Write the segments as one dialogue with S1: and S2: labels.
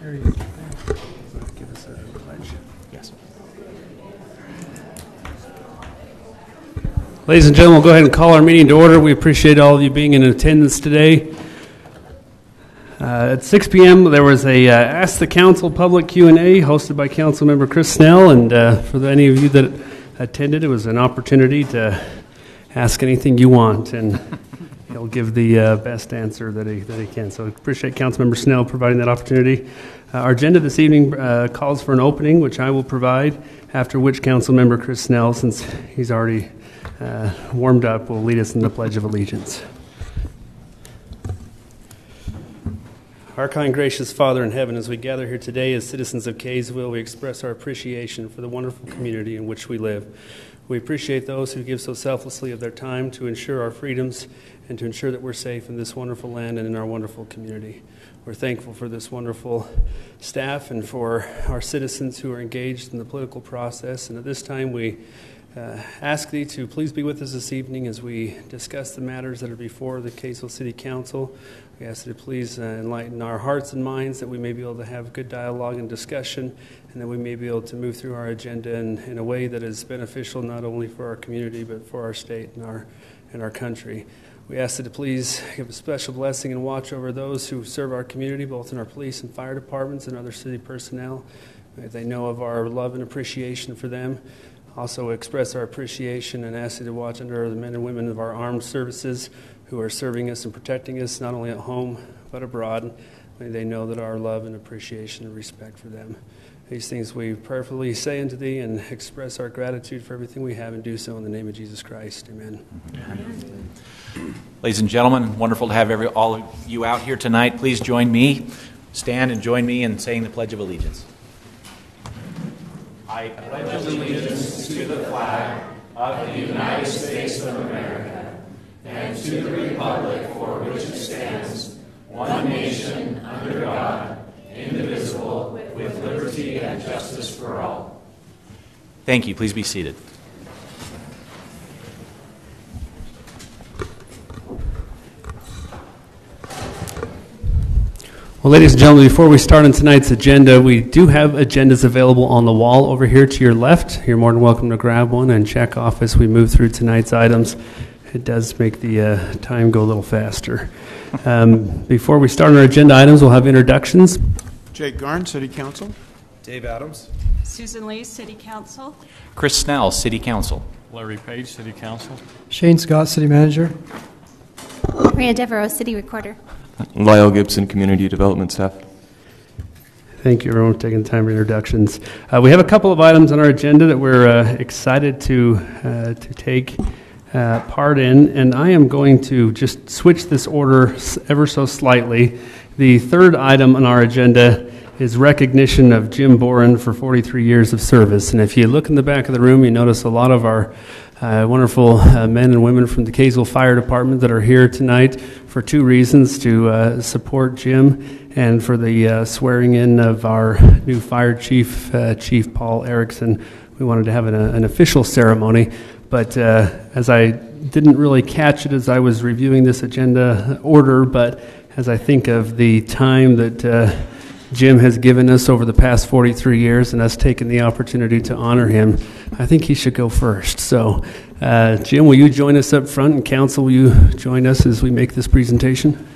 S1: There you go. Give us a pledge. Yes. Ladies and gentlemen, we'll go ahead and call our meeting to order. We appreciate all of you being in attendance today. At 6 p.m., there was a Ask the Council public Q&A hosted by Councilmember Chris Snell, and for any of you that attended, it was an opportunity to ask anything you want, and he'll give the best answer that he can. So I appreciate Councilmember Snell providing that opportunity. Our agenda this evening calls for an opening, which I will provide, after which Councilmember Chris Snell, since he's already warmed up, will lead us in the Pledge of Allegiance. Our kind, gracious Father in heaven, as we gather here today as citizens of Kaysville, we express our appreciation for the wonderful community in which we live. We appreciate those who give so selflessly of their time to ensure our freedoms and to ensure that we're safe in this wonderful land and in our wonderful community. We're thankful for this wonderful staff and for our citizens who are engaged in the political process. And at this time, we ask Thee to please be with us this evening as we discuss the matters that are before the Kaysville City Council. We ask Thee to please enlighten our hearts and minds that we may be able to have good dialogue and discussion, and that we may be able to move through our agenda in a way that is beneficial not only for our community but for our state and our country. We ask Thee to please give a special blessing and watch over those who serve our community, both in our police and fire departments and other city personnel. May they know of our love and appreciation for them. Also express our appreciation and ask Thee to watch under the men and women of our armed services who are serving us and protecting us not only at home but abroad. May they know that our love and appreciation and respect for them. These things we prayerfully say unto Thee and express our gratitude for everything we have, and do so in the name of Jesus Christ. Amen.
S2: Amen. Ladies and gentlemen, wonderful to have all of you out here tonight. Please join me. Stand and join me in saying the Pledge of Allegiance. I pledge allegiance to the flag of the United States of America and to the republic for which it stands, one nation, under God, indivisible, with liberty and justice for all. Thank you. Please be seated.
S1: Well, ladies and gentlemen, before we start on tonight's agenda, we do have agendas available on the wall over here to your left. You're more than welcome to grab one and check off as we move through tonight's items. It does make the time go a little faster. Before we start on our agenda items, we'll have introductions.
S3: Jake Garn, City Council.
S4: Dave Adams.
S5: Susan Lee, City Council.
S2: Chris Snell, City Council.
S6: Larry Page, City Council.
S7: Shane Scott, City Manager.
S8: Maria Devereaux, City Recorder.
S4: Lyle Gibson, Community Development Staff.
S1: Thank you, everyone, for taking the time for introductions. We have a couple of items on our agenda that we're excited to take part in, and I am going to just switch this order ever so slightly. The third item on our agenda is recognition of Jim Boren for 43 years of service. And if you look in the back of the room, you notice a lot of our wonderful men and women from the Kaysville Fire Department that are here tonight for two reasons: to support Jim and for the swearing in of our new fire chief, Chief Paul Erickson. We wanted to have an official ceremony, but as I didn't really catch it as I was reviewing this agenda order, but as I think of the time that Jim has given us over the past 43 years and us taking the opportunity to honor him, I think he should go first. So, Jim, will you join us up front, and Council, will you join us as we make this presentation?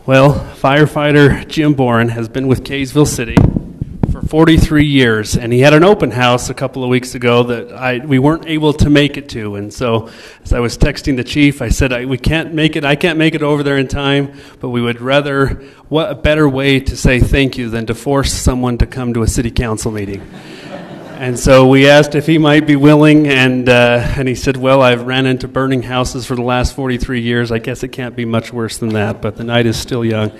S1: Well, firefighter Jim Boren has been with Kaysville City for 43 years, and he had an open house a couple of weeks ago that we weren't able to make it to. And so, as I was texting the chief, I said, I can't make it over there in time, but we would rather, what a better way to say thank you than to force someone to come to a city council meeting. And so we asked if he might be willing, and he said, well, I've ran into burning houses for the last 43 years. I guess it can't be much worse than that, but the night is still young.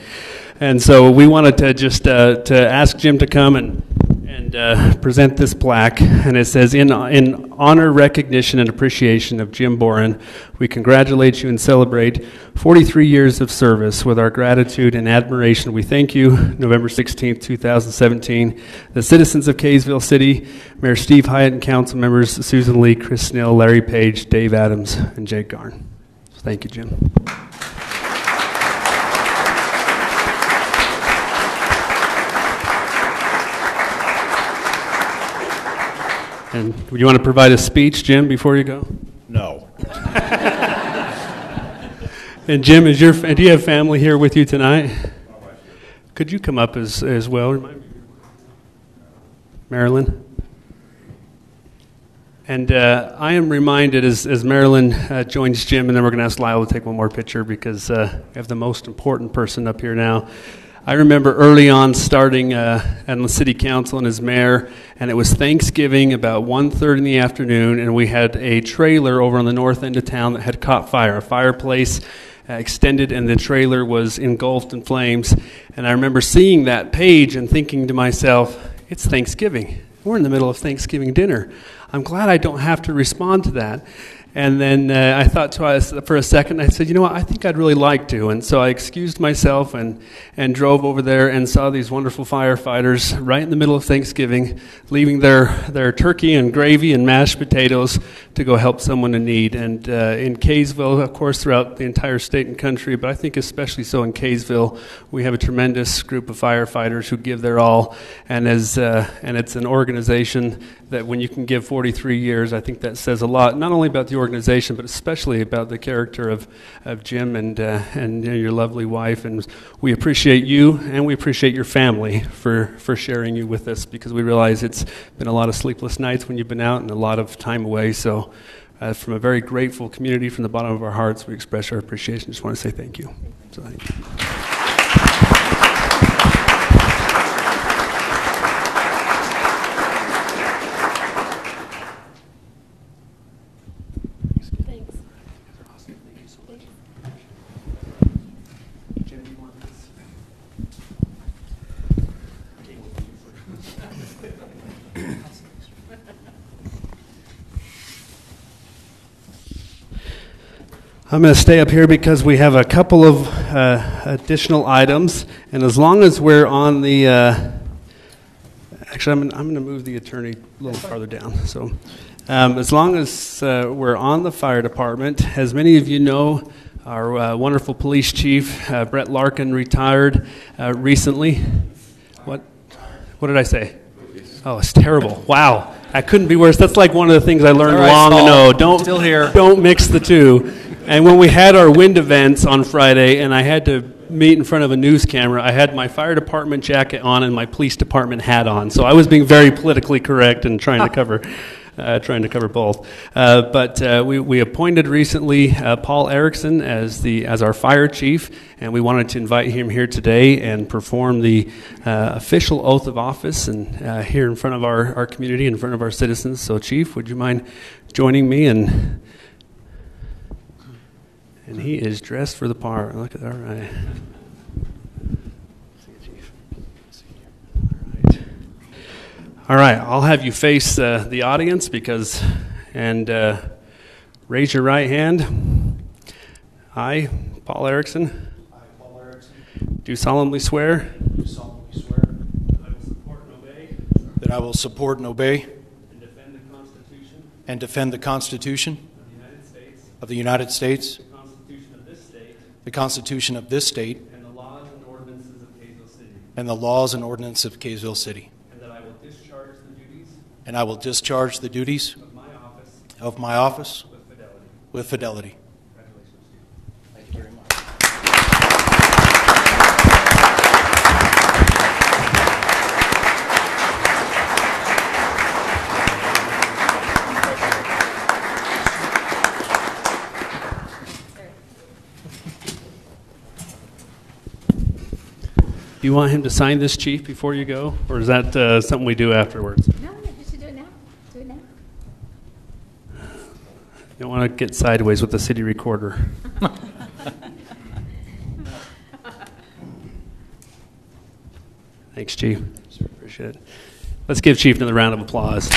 S1: And so we wanted to just to ask Jim to come and and present this plaque. And it says, in honor, recognition, and appreciation of Jim Boren, we congratulate you and celebrate 43 years of service. With our gratitude and admiration, we thank you. November 16th, 2017. The citizens of Kaysville City, Mayor Steve Hyatt and council members Susan Lee, Chris Snell, Larry Page, Dave Adams, and Jake Garn. So thank you, Jim. And would you want to provide a speech, Jim, before you go?
S9: No.
S1: And Jim, do you have family here with you tonight? Could you come up as well? Remind me. Marilyn? And I am reminded as Marilyn joins Jim, and then we're going to ask Lyle to take one more picture because we have the most important person up here now. I remember early on starting on the city council and as mayor, and it was Thanksgiving about 1:30 in the afternoon, and we had a trailer over on the north end of town that had caught fire. A fireplace extended, and the trailer was engulfed in flames. And I remember seeing that page and thinking to myself, it's Thanksgiving. We're in the middle of Thanksgiving dinner. I'm glad I don't have to respond to that. And then I thought for a second, I said, you know what, I think I'd really like to. And so I excused myself and drove over there and saw these wonderful firefighters right in the middle of Thanksgiving, leaving their turkey and gravy and mashed potatoes to go help someone in need. And in Kaysville, of course, throughout the entire state and country, but I think especially so in Kaysville, we have a tremendous group of firefighters who give their all. And it's an organization that when you can give 43 years, I think that says a lot, not only about the organization, but especially about the character of Jim and your lovely wife. And we appreciate you, and we appreciate your family for sharing you with us, because we realize it's been a lot of sleepless nights when you've been out and a lot of time away. So from a very grateful community, from the bottom of our hearts, we express our appreciation. Just want to say thank you. So thank you. I'm going to stay up here because we have a couple of additional items, and as long as we're on the, actually I'm going to move the attorney a little farther down. So, as long as we're on the fire department, as many of you know, our wonderful police chief Brett Larkin retired recently. What did I say? Oh, it's terrible! Wow, that couldn't be worse. That's like one of the things I learned long ago. Don't mix the two. And when we had our wind events on Friday and I had to meet in front of a news camera, I had my fire department jacket on and my police department hat on. So I was being very politically correct and trying to cover both. But we appointed recently Paul Erickson as our fire chief, and we wanted to invite him here today and perform the official oath of office and here in front of our community, in front of our citizens. So, Chief, would you mind joining me? And he is dressed for the part. Look at that. All right. All right. I'll have you face the audience and raise your right hand. I, Paul Erickson. Do solemnly swear.
S9: That I will support and obey.
S1: And defend the Constitution.
S9: And defend the Constitution.
S1: Of the United States.
S9: Of the United States. The Constitution of this state.
S1: And the laws and ordinances of Kaysville City.
S9: And the laws and ordinances of Kaysville City.
S1: And that I will discharge the duties.
S9: And I will discharge the duties. Of my office. With fidelity.
S1: Congratulations, Steve.
S9: Thank you very much.
S1: Do you want him to sign this, Chief, before you go? Or is that something we do afterwards?
S8: No, you should do it now. Do it now.
S1: You don't want to get sideways with the city recorder. Thanks, Chief. Appreciate it. Let's give Chief another round of applause.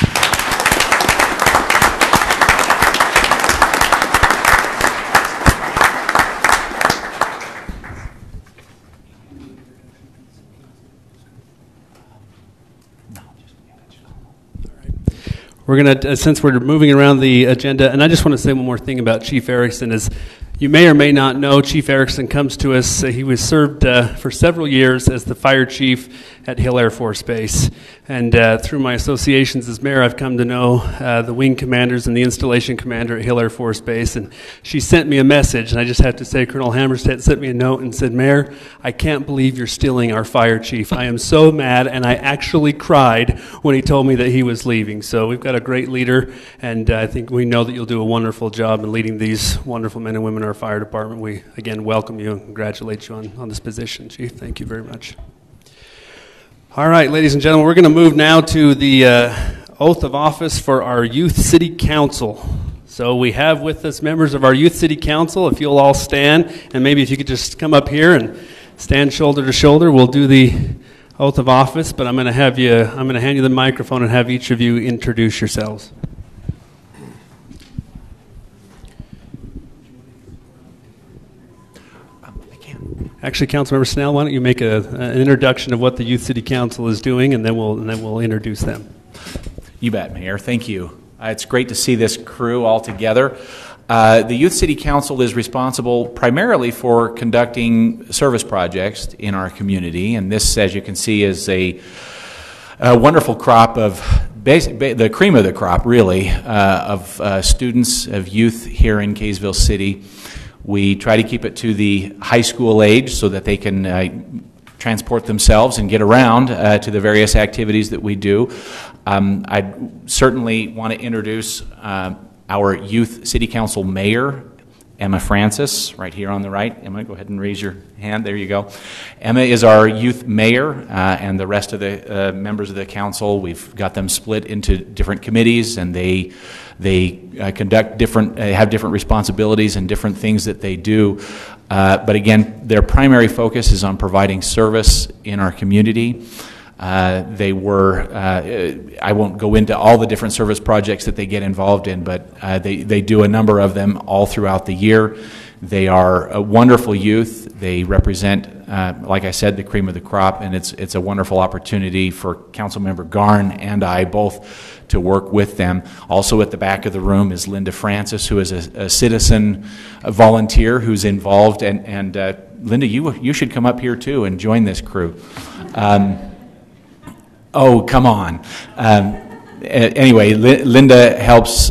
S1: We're going to, since we're moving around the agenda, and I just want to say one more thing about Chief Erickson is, you may or may not know, Chief Erickson comes to us. He was served for several years as the fire chief at Hill Air Force Base. And through my associations as mayor, I've come to know the wing commanders and the installation commander at Hill Air Force Base. And she sent me a message, and I just have to say, Colonel Hammerstedt sent me a note and said, Mayor, I can't believe you're stealing our fire chief. I am so mad, and I actually cried when he told me that he was leaving. So we've got a great leader, and I think we know that you'll do a wonderful job in leading these wonderful men and women in our fire department. We, again, welcome you and congratulate you on this position, Chief. Thank you very much. All right, ladies and gentlemen, we're going to move now to the oath of office for our Youth City Council. So we have with us members of our Youth City Council. If you'll all stand, and maybe if you could just come up here and stand shoulder to shoulder, we'll do the oath of office. But I'm going to hand you the microphone and have each of you introduce yourselves. Actually, Councilmember Snell, why don't you make an introduction of what the Youth City Council is doing, and then we'll introduce them.
S10: You bet, Mayor. Thank you. It's great to see this crew all together. The Youth City Council is responsible primarily for conducting service projects in our community, and this, as you can see, is a wonderful crop of the cream of the crop, really, of students, of youth here in Kaysville City. We try to keep it to the high school age so that they can transport themselves and get around to the various activities that we do. I certainly want to introduce our Youth City Council Mayor, Emma Francis, right here on the right. Emma, go ahead and raise your hand. There you go. Emma is our youth mayor, and the rest of the members of the council, we've got them split into different committees, and they conduct different, have different responsibilities and different things that they do. But again, their primary focus is on providing service in our community. I won't go into all the different service projects that they get involved in, but they do a number of them all throughout the year. They are a wonderful youth. They represent, like I said, the cream of the crop, and it's a wonderful opportunity for Councilmember Garn and I both to work with them. Also at the back of the room is Linda Francis, who is a citizen, a volunteer who's involved, and Linda, you should come up here too and join this crew. Oh, come on. Anyway, Linda helps,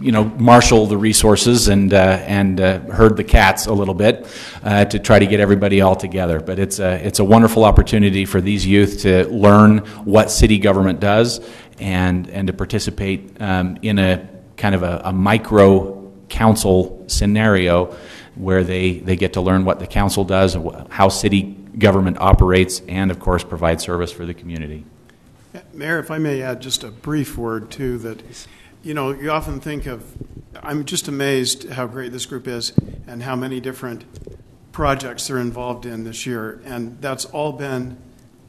S10: marshal the resources and herd the cats a little bit to try to get everybody all together. But it's a wonderful opportunity for these youth to learn what city government does and to participate in a kind of a micro council scenario where they get to learn what the council does, how city government operates, and of course provide service for the community.
S3: Mayor, if I may add just a brief word too, that you often think of, I'm just amazed how great this group is and how many different projects they're involved in this year, and that's all been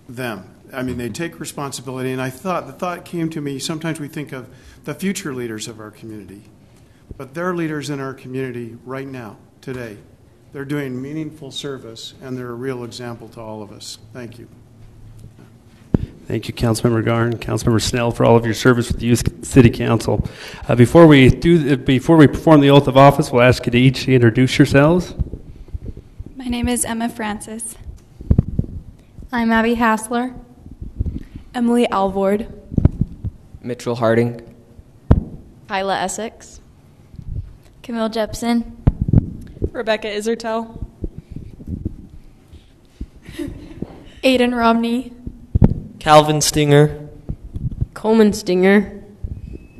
S3: them. I mean, they take responsibility, and the thought came to me, sometimes we think of the future leaders of our community, but they're leaders in our community right now, today. They're doing meaningful service, and they're a real example to all of us. Thank you.
S1: Thank you, Councilmember Garn, Councilmember Snell, for all of your service with the Youth City Council. Before we perform the oath of office, we'll ask you to each introduce yourselves.
S11: My name is Emma Francis. I'm Abby Hassler. Emily Alvord.
S12: Mitchell Harding.
S13: Kyla Essex.
S11: Camille Jepson.
S5: Rebecca Isertel.
S11: Aiden Romney.
S12: Calvin Stinger.
S13: Coleman Stinger.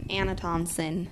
S14: Anna Thompson.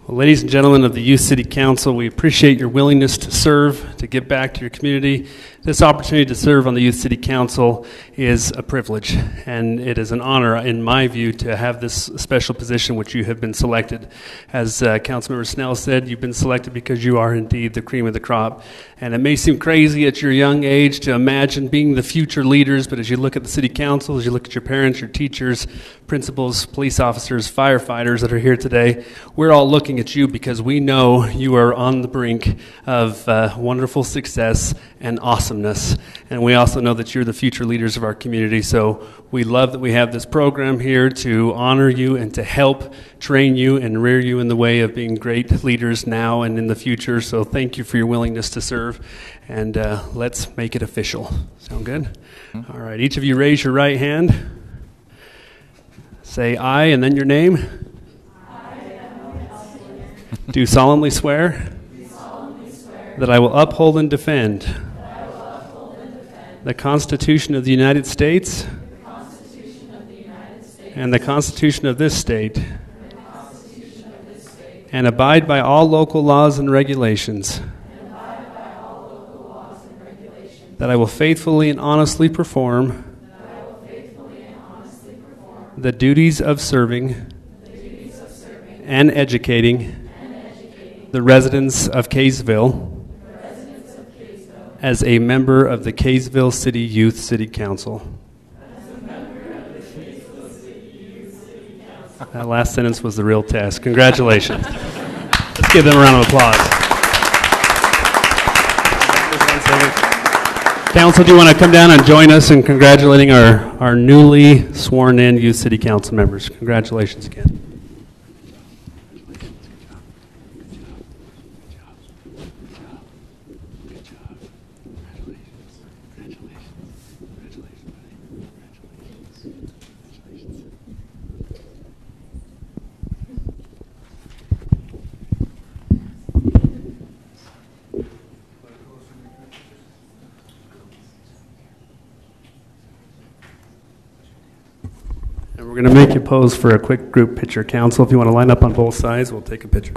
S1: Well, ladies and gentlemen of the Youth City Council, we appreciate your willingness to serve to give back to your community. This opportunity to serve on the Youth City Council is a privilege, and it is an honor, in my view, to have this special position which you have been selected. As Councilmember Snell said, you've been selected because you are indeed the cream of the crop. And it may seem crazy at your young age to imagine being the future leaders, but as you look at the City Council, as you look at your parents, your teachers, principals, police officers, firefighters that are here today, we're all looking at you because we know you are on the brink of wonderful success and awesomeness. And we also know that you're the future leaders of our community. So we love that we have this program here to honor you and to help train you and rear you in the way of being great leaders now and in the future. So thank you for your willingness to serve. And let's make it official. Sound good? All right. Each of you raise your right hand. Say aye and then your name. Do solemnly swear that I will uphold and defend the Constitution of the United States and the Constitution of this state, and abide by all local laws and regulations, that I will faithfully and honestly perform the duties of serving and educating the residents of Kaysville as a member of the Kaysville City Youth City Council. That last sentence was the real test. Congratulations. Let's give them a round of applause. Council, do you want to come down and join us in congratulating our newly sworn-in Youth City Council members? Congratulations again. And we're going to make you pose for a quick group picture. Council, if you want to line up on both sides, we'll take a picture.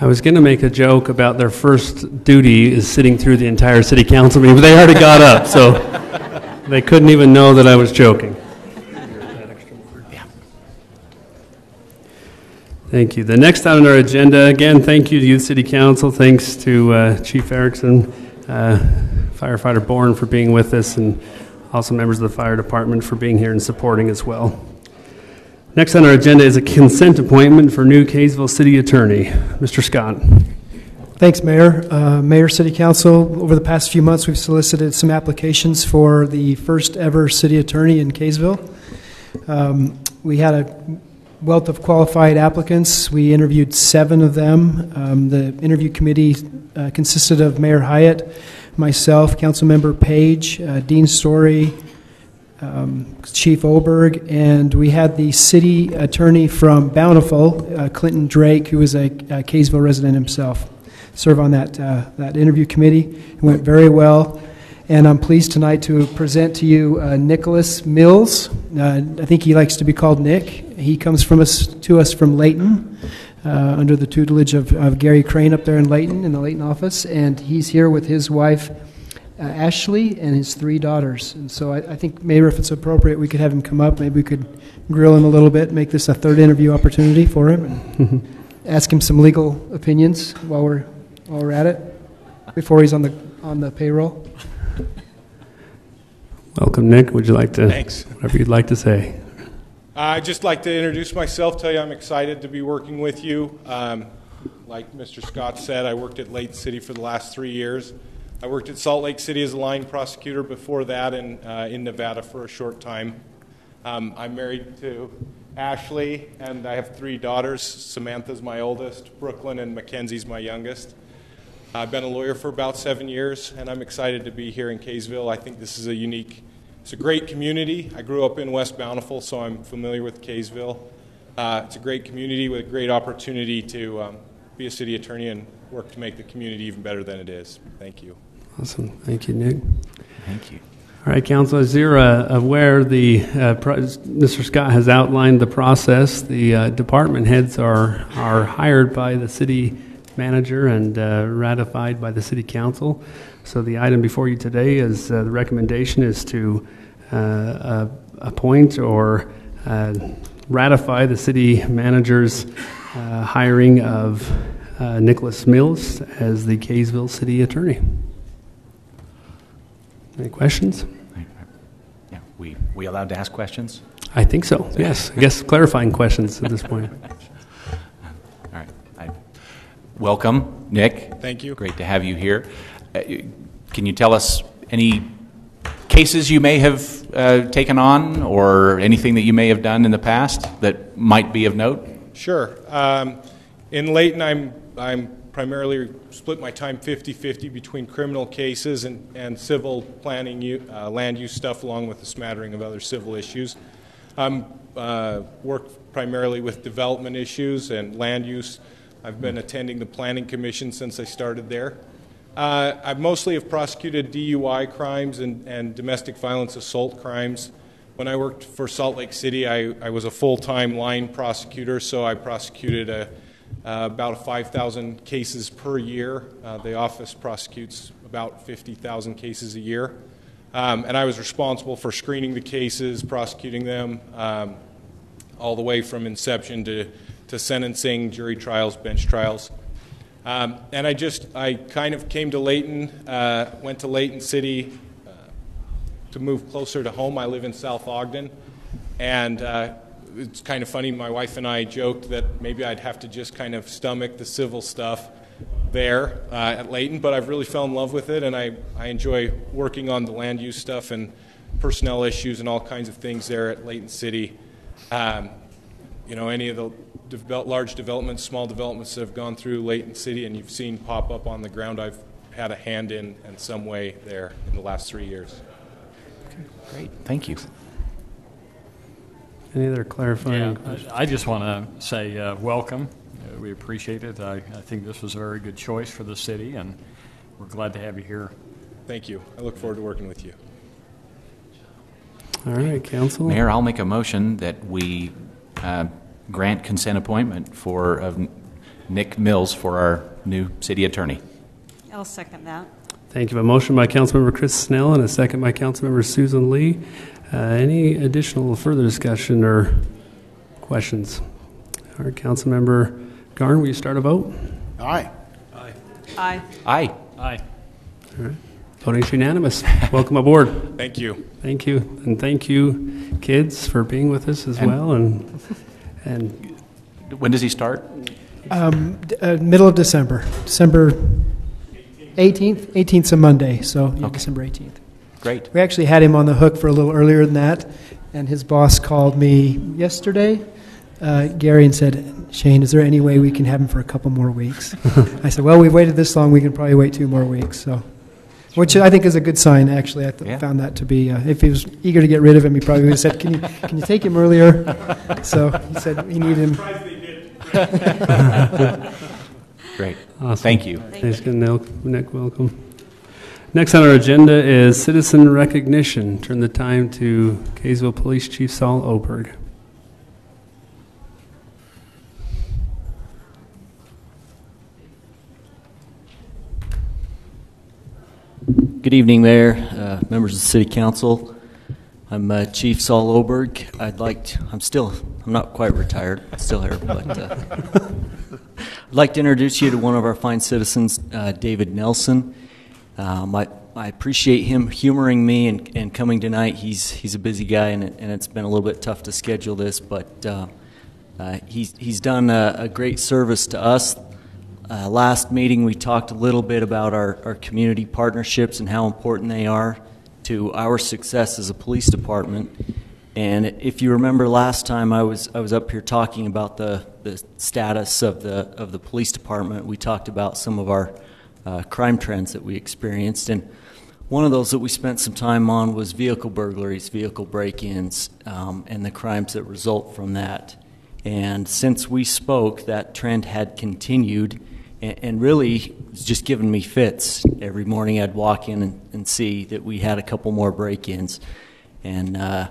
S1: I was going to make a joke about their first duty is sitting through the entire city council meeting, but they already got up, so they couldn't even know that I was joking. Thank you. The next item on our agenda, again, thank you to Youth City Council. Thanks to Chief Erickson, Firefighter Bourne for being with us, and also members of the fire department for being here and supporting as well. Next on our agenda is a consent appointment for new Kaysville City Attorney. Mr. Scott.
S7: Thanks, Mayor. Mayor, City Council, over the past few months we've solicited some applications for the first ever city attorney in Kaysville. We had a wealth of qualified applicants. We interviewed 7 of them. The interview committee consisted of Mayor Hyatt, myself, Councilmember Page, Dean Story, Chief Oberg, and we had the city attorney from Bountiful, Clinton Drake, who is a Kaysville resident himself, serve on that interview committee. It went very well, and I'm pleased tonight to present to you Nicholas Mills. I think he likes to be called Nick. He comes to us from Layton, under the tutelage of Gary Crane up there in Layton, in the Layton office, and he's here with his wife, Ashley and his 3 daughters. And so I think maybe if it's appropriate, we could have him come up. Maybe we could grill him a little bit, make this a 3rd interview opportunity for him, and ask him some legal opinions while we're at it, before he's on the payroll.
S1: Welcome, Nick. Would you like to?
S15: Thanks.
S1: Whatever you'd like to say.
S15: I'd just like to introduce myself, tell you I'm excited to be working with you. Like Mr. Scott said, I worked at Lake City for the last 3 years. I worked at Salt Lake City as a line prosecutor before that, and in Nevada for a short time. I'm married to Ashley, and I have 3 daughters. Samantha's my oldest, Brooklyn and Mackenzie's my youngest. I've been a lawyer for about 7 years, and I'm excited to be here in Kaysville. I think this is it's a great community. I grew up in West Bountiful, so I'm familiar with Kaysville. It's a great community with a great opportunity to be a city attorney and work to make the community even better than it is. Thank you.
S1: Awesome. Thank you, Nick.
S10: Thank you.
S1: All right, Council, as you're aware, Mr. Scott has outlined the process. The department heads are hired by the city manager and ratified by the City Council. So the item before you today is the recommendation is to appoint or ratify the city manager's hiring of Nicholas Mills as the Kaysville City Attorney. Any questions?
S10: Yeah, we allowed to ask questions?
S1: I think so, yes. I guess clarifying questions at this point.
S10: All right. Welcome, Nick.
S15: Thank you.
S10: Great to have you here. Can you tell us any cases you may have taken on, or anything that you may have done in the past that might be of note?
S15: Sure. In Layton, I'm primarily split my time 50-50 between criminal cases and civil planning, land use stuff, along with a smattering of other civil issues. Work primarily with development issues and land use. I've been attending the Planning Commission since I started there. I mostly have prosecuted DUI crimes and domestic violence assault crimes. When I worked for Salt Lake City, I was a full-time line prosecutor, so I prosecuted about 5,000 cases per year. The office prosecutes about 50,000 cases a year. And I was responsible for screening the cases, prosecuting them, all the way from inception to sentencing, jury trials, bench trials. And I kind of came to Layton, went to Layton City to move closer to home. I live in South Ogden, and it's kind of funny, my wife and I joked that maybe I'd have to just kind of stomach the civil stuff there at Layton, but I've really fell in love with it, and I enjoy working on the land use stuff and personnel issues and all kinds of things there at Layton City. Any of the large developments, small developments that have gone through Layton City and you've seen pop up on the ground, I've had a hand in some way there in the last 3 years.
S10: Okay, great. Thank you.
S1: Any other clarifying questions?
S6: I just want to say welcome. We appreciate it. I think this was a very good choice for the city, and we're glad to have you here.
S15: Thank you. I look forward to working with you.
S1: All right, Council.
S10: Mayor, I'll make a motion that we grant consent appointment of Nick Mills for our new city attorney.
S16: I'll second that.
S1: Thank you. A motion by Councilmember Chris Snell and a second by Councilmember Susan Lee. Any additional further discussion or questions? All right, Councilmember Garn, will you start a vote?
S9: Aye.
S16: Aye.
S10: Aye.
S6: Aye.
S1: All right. Voting is unanimous. Welcome aboard.
S15: Thank you.
S1: Thank you. And thank you, kids, for being with us as well. And
S10: when does he start?
S7: Middle of December. December 18th. 18th's a Monday, so yeah,
S10: okay.
S7: December 18th.
S10: Great.
S7: We actually had him on the hook for a little earlier than that, and his boss called me yesterday, Gary, and said, Shane, is there any way we can have him for a couple more weeks? I said, well, we've waited this long, we can probably wait 2 more weeks. So, which I think is a good sign, actually. I found that to be, if he was eager to get rid of him, he probably would have said, can you take him earlier? So he said he needed him.
S10: Great.
S1: Awesome.
S10: Thank you.
S1: Thanks, Nick. Welcome. Next on our agenda is citizen recognition. Turn the time to Kaysville Police Chief Saul Oberg.
S17: Good evening, Mayor, members of the City Council. I'm Chief Saul Oberg. I'm not quite retired, still here, but I'd like to introduce you to one of our fine citizens, David Nelson. I appreciate him humoring me and coming tonight. He's a busy guy, and it's been a little bit tough to schedule this, but he's done a great service to us. Last meeting, we talked a little bit about our community partnerships and how important they are to our success as a police department. And if you remember last time, I was up here talking about the status of the police department. We talked about some of our crime trends that we experienced, and one of those that we spent some time on was vehicle burglaries, vehicle break-ins, and the crimes that result from that. And since we spoke, that trend had continued, and really it's just giving me fits. Every morning I'd walk in and see that we had a couple more break-ins. And I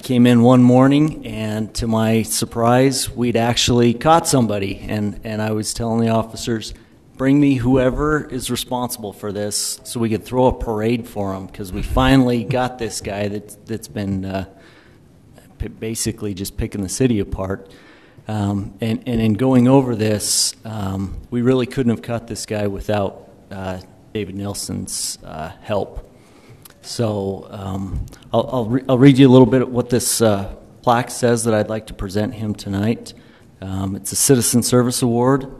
S17: came in one morning, and to my surprise, we'd actually caught somebody. And I was telling the officers, bring me whoever is responsible for this so we could throw a parade for him, because we finally got this guy that's been basically just picking the city apart. And in going over this, we really couldn't have caught this guy without David Nelson's help. So I'll read you a little bit of what this plaque says that I'd like to present him tonight. It's a Citizen Service Award.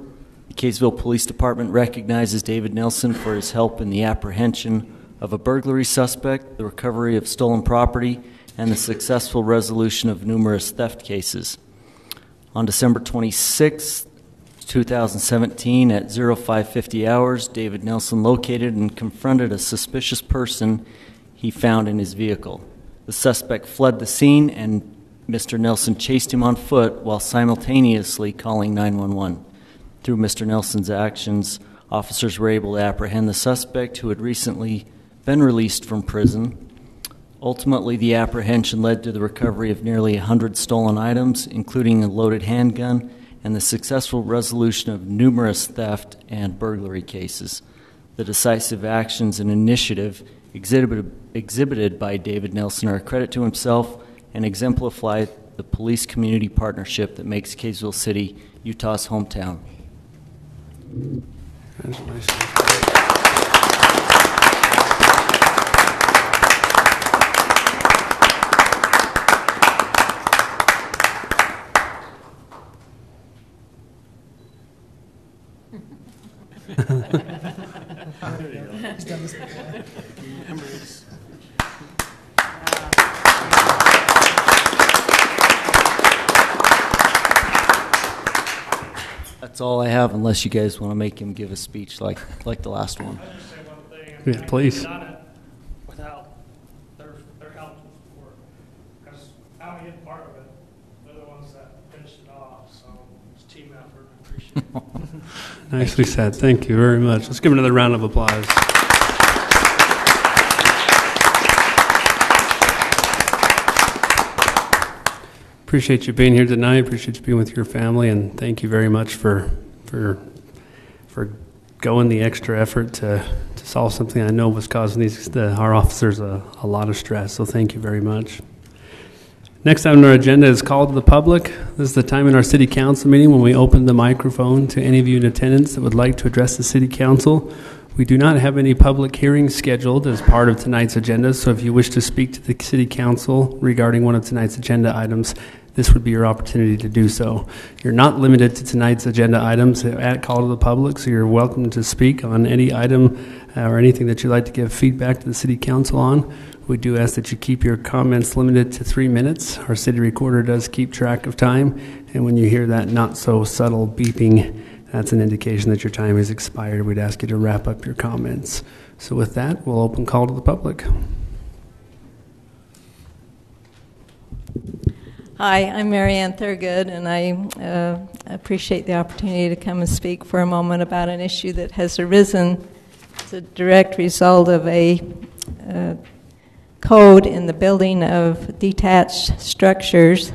S17: The Kaysville Police Department recognizes David Nelson for his help in the apprehension of a burglary suspect, the recovery of stolen property, and the successful resolution of numerous theft cases. On December 26, 2017, at 0550 hours, David Nelson located and confronted a suspicious person he found in his vehicle. The suspect fled the scene, and Mr. Nelson chased him on foot while simultaneously calling 911. Through Mr. Nelson's actions, officers were able to apprehend the suspect, who had recently been released from prison. Ultimately, the apprehension led to the recovery of nearly 100 stolen items, including a loaded handgun, and the successful resolution of numerous theft and burglary cases. The decisive actions and initiative exhibited by David Nelson are a credit to himself and exemplify the police-community partnership that makes Kaysville City Utah's hometown.
S1: Congratulations.
S7: He's done this before.
S17: That's all I have, unless you guys want to make him give a speech like the last one.
S1: Yeah, please.
S18: Without their help before, because I only get part of it. They're the ones that finished it off, so it's a team effort. I appreciate it.
S1: Nicely said. Thank you very much. Let's give another round of applause. Appreciate you being here tonight. Appreciate you being with your family, and thank you very much for going the extra effort to solve something I know was causing our officers a lot of stress. So thank you very much. Next item on our agenda is call to the public. This is the time in our City Council meeting when we open the microphone to any of you in attendance that would like to address the City Council. We do not have any public hearings scheduled as part of tonight's agenda, so if you wish to speak to the City Council regarding one of tonight's agenda items, this would be your opportunity to do so. You're not limited to tonight's agenda items at Call to the Public, so you're welcome to speak on any item or anything that you'd like to give feedback to the City Council on. We do ask that you keep your comments limited to 3 minutes. Our city recorder does keep track of time, and when you hear that not so subtle beeping, that's an indication that your time has expired. We'd ask you to wrap up your comments. So with that, we'll open call to the public.
S19: Hi, I'm Marianne Thurgood, and I appreciate the opportunity to come and speak for a moment about an issue that has arisen as a direct result of a code in the building of detached structures.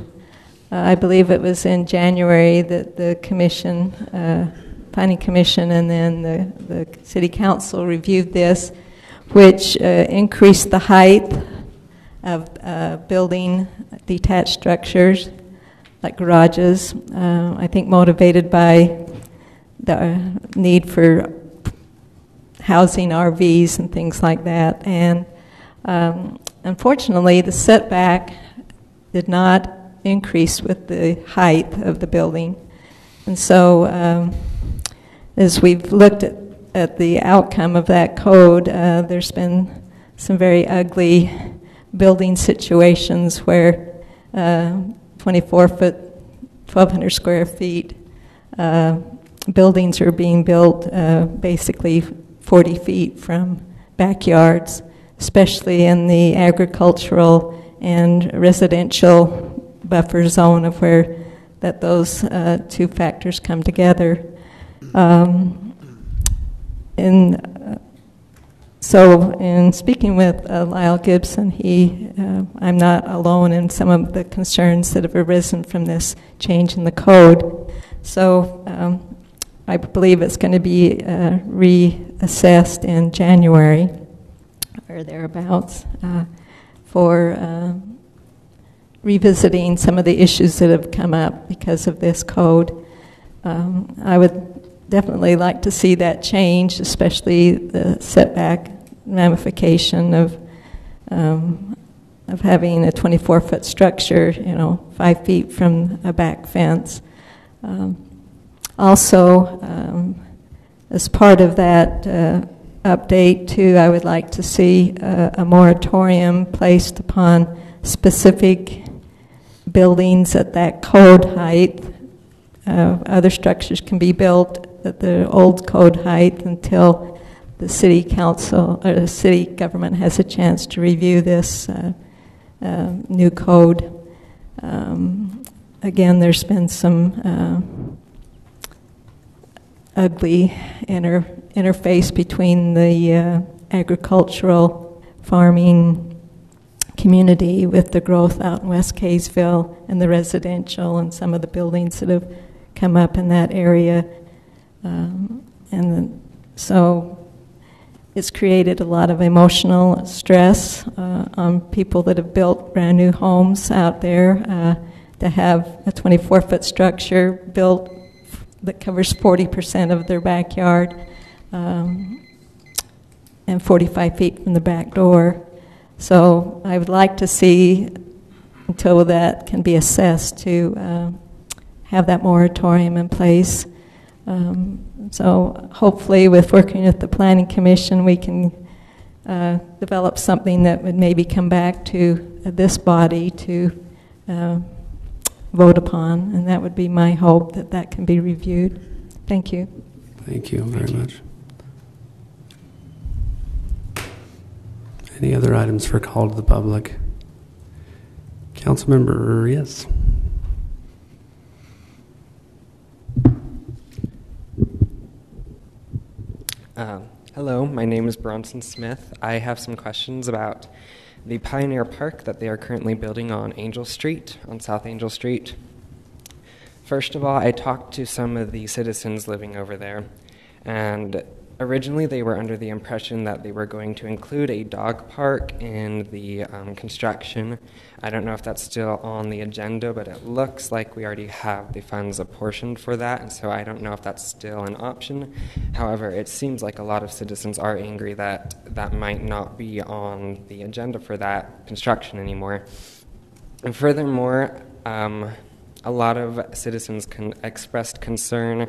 S19: I believe it was in January that the commission, planning commission, and then the city council reviewed this. which increased the height of building detached structures like garages, I think motivated by the need for housing RVs and things like that. And unfortunately, the setback did not increase with the height of the building. And so as we've looked at the outcome of that code, there's been some very ugly building situations where 24-foot, 1,200 square feet buildings are being built basically 40 feet from backyards, especially in the agricultural and residential buffer zone of where that those two factors come together. So in speaking with Lyle Gibson, I'm not alone in some of the concerns that have arisen from this change in the code. So I believe it's going to be reassessed in January or thereabouts for revisiting some of the issues that have come up because of this code. I would definitely like to see that change, especially the setback ramification of having a 24-foot structure, 5 feet from a back fence. Also, as part of that update too, I would like to see a moratorium placed upon specific buildings at that code height. Other structures can be built at the old code height until the city council or the city government has a chance to review this new code. Again, there's been some ugly interface between the agricultural farming community with the growth out in West Kaysville and the residential and some of the buildings that have come up in that area. So it's created a lot of emotional stress on people that have built brand new homes out there to have a 24-foot structure built that covers 40% of their backyard and 45 feet from the back door. So I would like to see, until that can be assessed, to have that moratorium in place. So hopefully with working with the Planning Commission, we can develop something that would maybe come back to this body to vote upon, and that would be my hope, that that can be reviewed. Thank you.
S1: Thank you very much. Any other items for call to the public? Councilmember, yes.
S12: Hello, my name is Bronson Smith. I have some questions about the Pioneer Park that they are currently building on Angel Street, on South Angel Street. First of all, I talked to some of the citizens living over there, and originally they were under the impression that they were going to include a dog park in the construction. I don't know if that's still on the agenda, but it looks like we already have the funds apportioned for that, and so I don't know if that's still an option. However, it seems like a lot of citizens are angry that that might not be on the agenda for that construction anymore. And furthermore, a lot of citizens expressed concern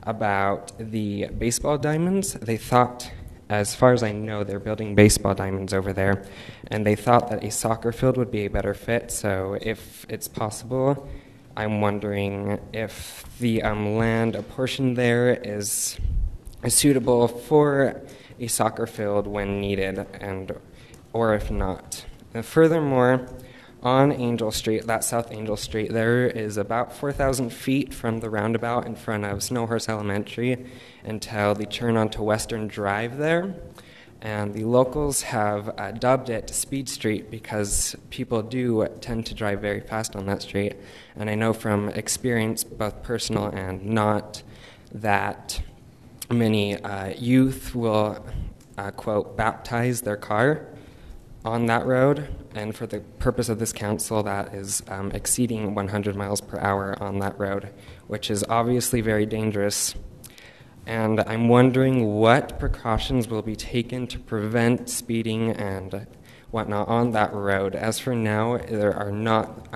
S12: about the baseball diamonds. They thought, as far as I know, they're building baseball diamonds over there, and they thought that a soccer field would be a better fit. So if it's possible, I'm wondering if the land apportioned there is suitable for a soccer field when needed, or if not. And furthermore, on Angel Street, that South Angel Street, there is about 4,000 feet from the roundabout in front of Snowhorse Elementary until the turn onto Western Drive there. And the locals have dubbed it Speed Street because people do tend to drive very fast on that street. And I know from experience, both personal and not, that many youth will quote, baptize their car on that road, and for the purpose of this council, that is exceeding 100 miles per hour on that road, which is obviously very dangerous. And I'm wondering what precautions will be taken to prevent speeding and whatnot on that road. As for now, there are not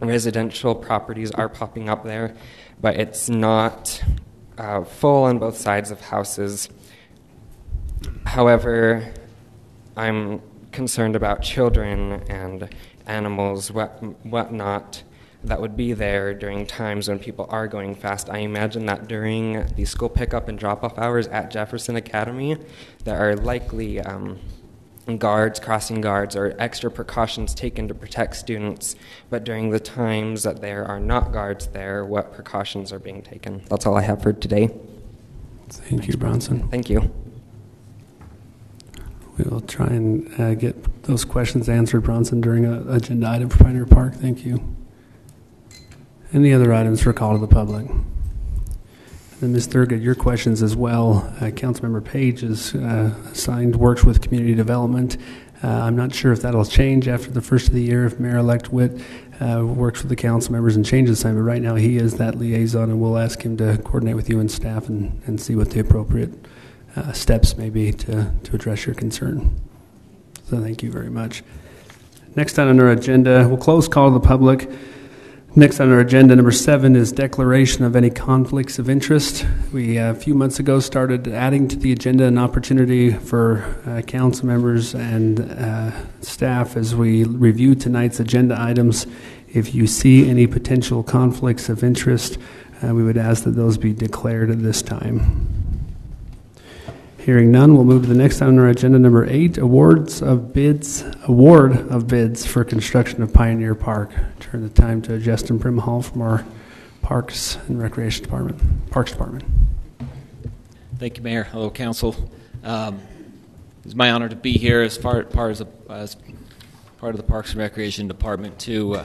S12: residential properties are popping up there, but it's not full on both sides of houses. However, I'm concerned about children and animals, whatnot, that would be there during times when people are going fast. I imagine that during the school pickup and drop-off hours at Jefferson Academy, there are likely guards, crossing guards, or extra precautions taken to protect students. But during the times that there are not guards there, what precautions are being taken? That's all I have for today.
S1: Thank you, Bronson.
S12: Thank you.
S1: We will try and get those questions answered, Bronson, during an agenda item for Pioneer Park. Thank you. Any other items for call to the public? And Ms. Thurgood, your questions as well. Councilmember Page is assigned, works with community development. I'm not sure if that'll change after the first of the year, if Mayor-elect Witt works with the council members and changes assignment. Right now, he is that liaison, and we'll ask him to coordinate with you and staff and see what the appropriate steps may be to address your concern. So thank you very much. Next on our agenda, we'll close call to the public. Next on our agenda, number 7, is declaration of any conflicts of interest. We, a few months ago, started adding to the agenda an opportunity for council members and staff as we review tonight's agenda items. If you see any potential conflicts of interest, we would ask that those be declared at this time. Hearing none, we'll move to the next on our agenda, number 8, award of bids for construction of Pioneer Park. Turn the time to Justin Primhall from our Parks and Recreation Department, Parks Department.
S20: Thank you, Mayor. Hello, Council. It's my honor to be here as part of the Parks and Recreation Department to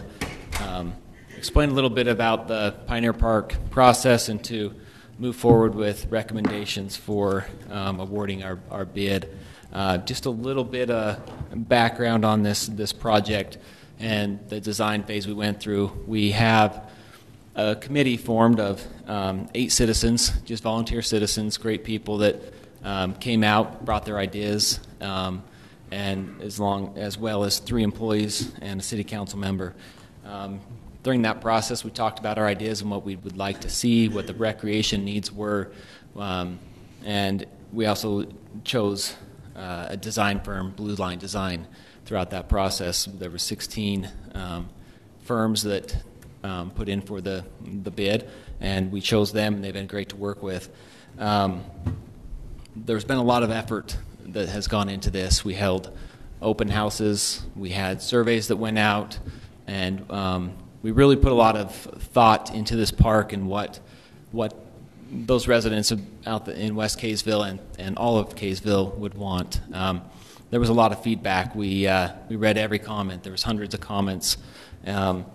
S20: explain a little bit about the Pioneer Park process and to move forward with recommendations for awarding our bid. Just a little bit of background on this project and the design phase we went through. We have a committee formed of 8 citizens, just volunteer citizens, great people that came out, brought their ideas, and as well as 3 employees and a city council member. During that process, we talked about our ideas and what we would like to see, what the recreation needs were, and we also chose a design firm, Blue Line Design, throughout that process. There were 16 firms that put in for the bid, and we chose them, and they've been great to work with. There's been a lot of effort that has gone into this. We held open houses, we had surveys that went out, and we really put a lot of thought into this park and what those residents out in West Kaysville and all of Kaysville would want. There was a lot of feedback. We read every comment. There was hundreds of comments, and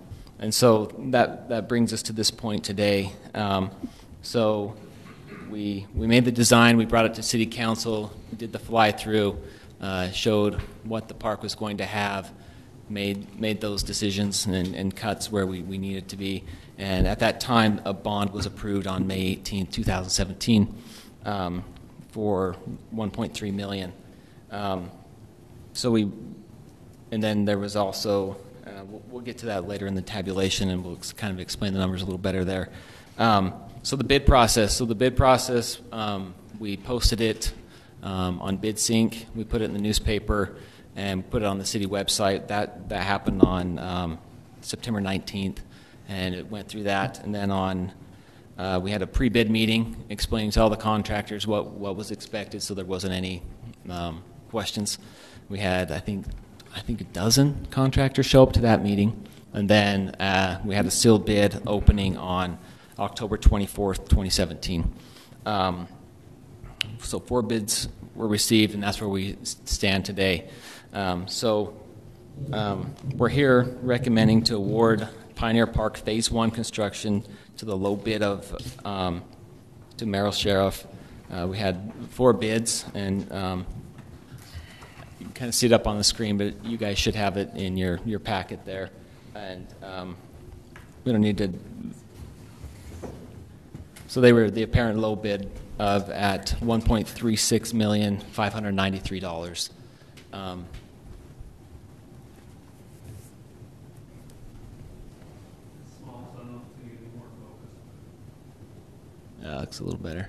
S20: so that brings us to this point today. So we made the design. We brought it to City Council. We did the fly-through, showed what the park was going to have. Made those decisions and cuts where we needed to be. And at that time, a bond was approved on May 18, 2017 for $1.3 million. And then there was also, we'll get to that later in the tabulation and we'll kind of explain the numbers a little better there. So the bid process, we posted it on BidSync, we put it in the newspaper, and put it on the city website. That happened on September 19th, and it went through that. And then we had a pre-bid meeting explaining to all the contractors what was expected, so there wasn't any questions. We had, I think a dozen contractors show up to that meeting, and then we had a sealed bid opening on October 24th, 2017. So 4 bids were received, and that's where we stand today. We're here recommending to award Pioneer Park Phase 1 construction to the low bid of to Merrill Sheriff We had 4 bids, and you can kind of see it up on the screen, but you guys should have it in your packet there. And we don't need to. So they were the apparent low bid of at $1.36,593,000. Looks a little better.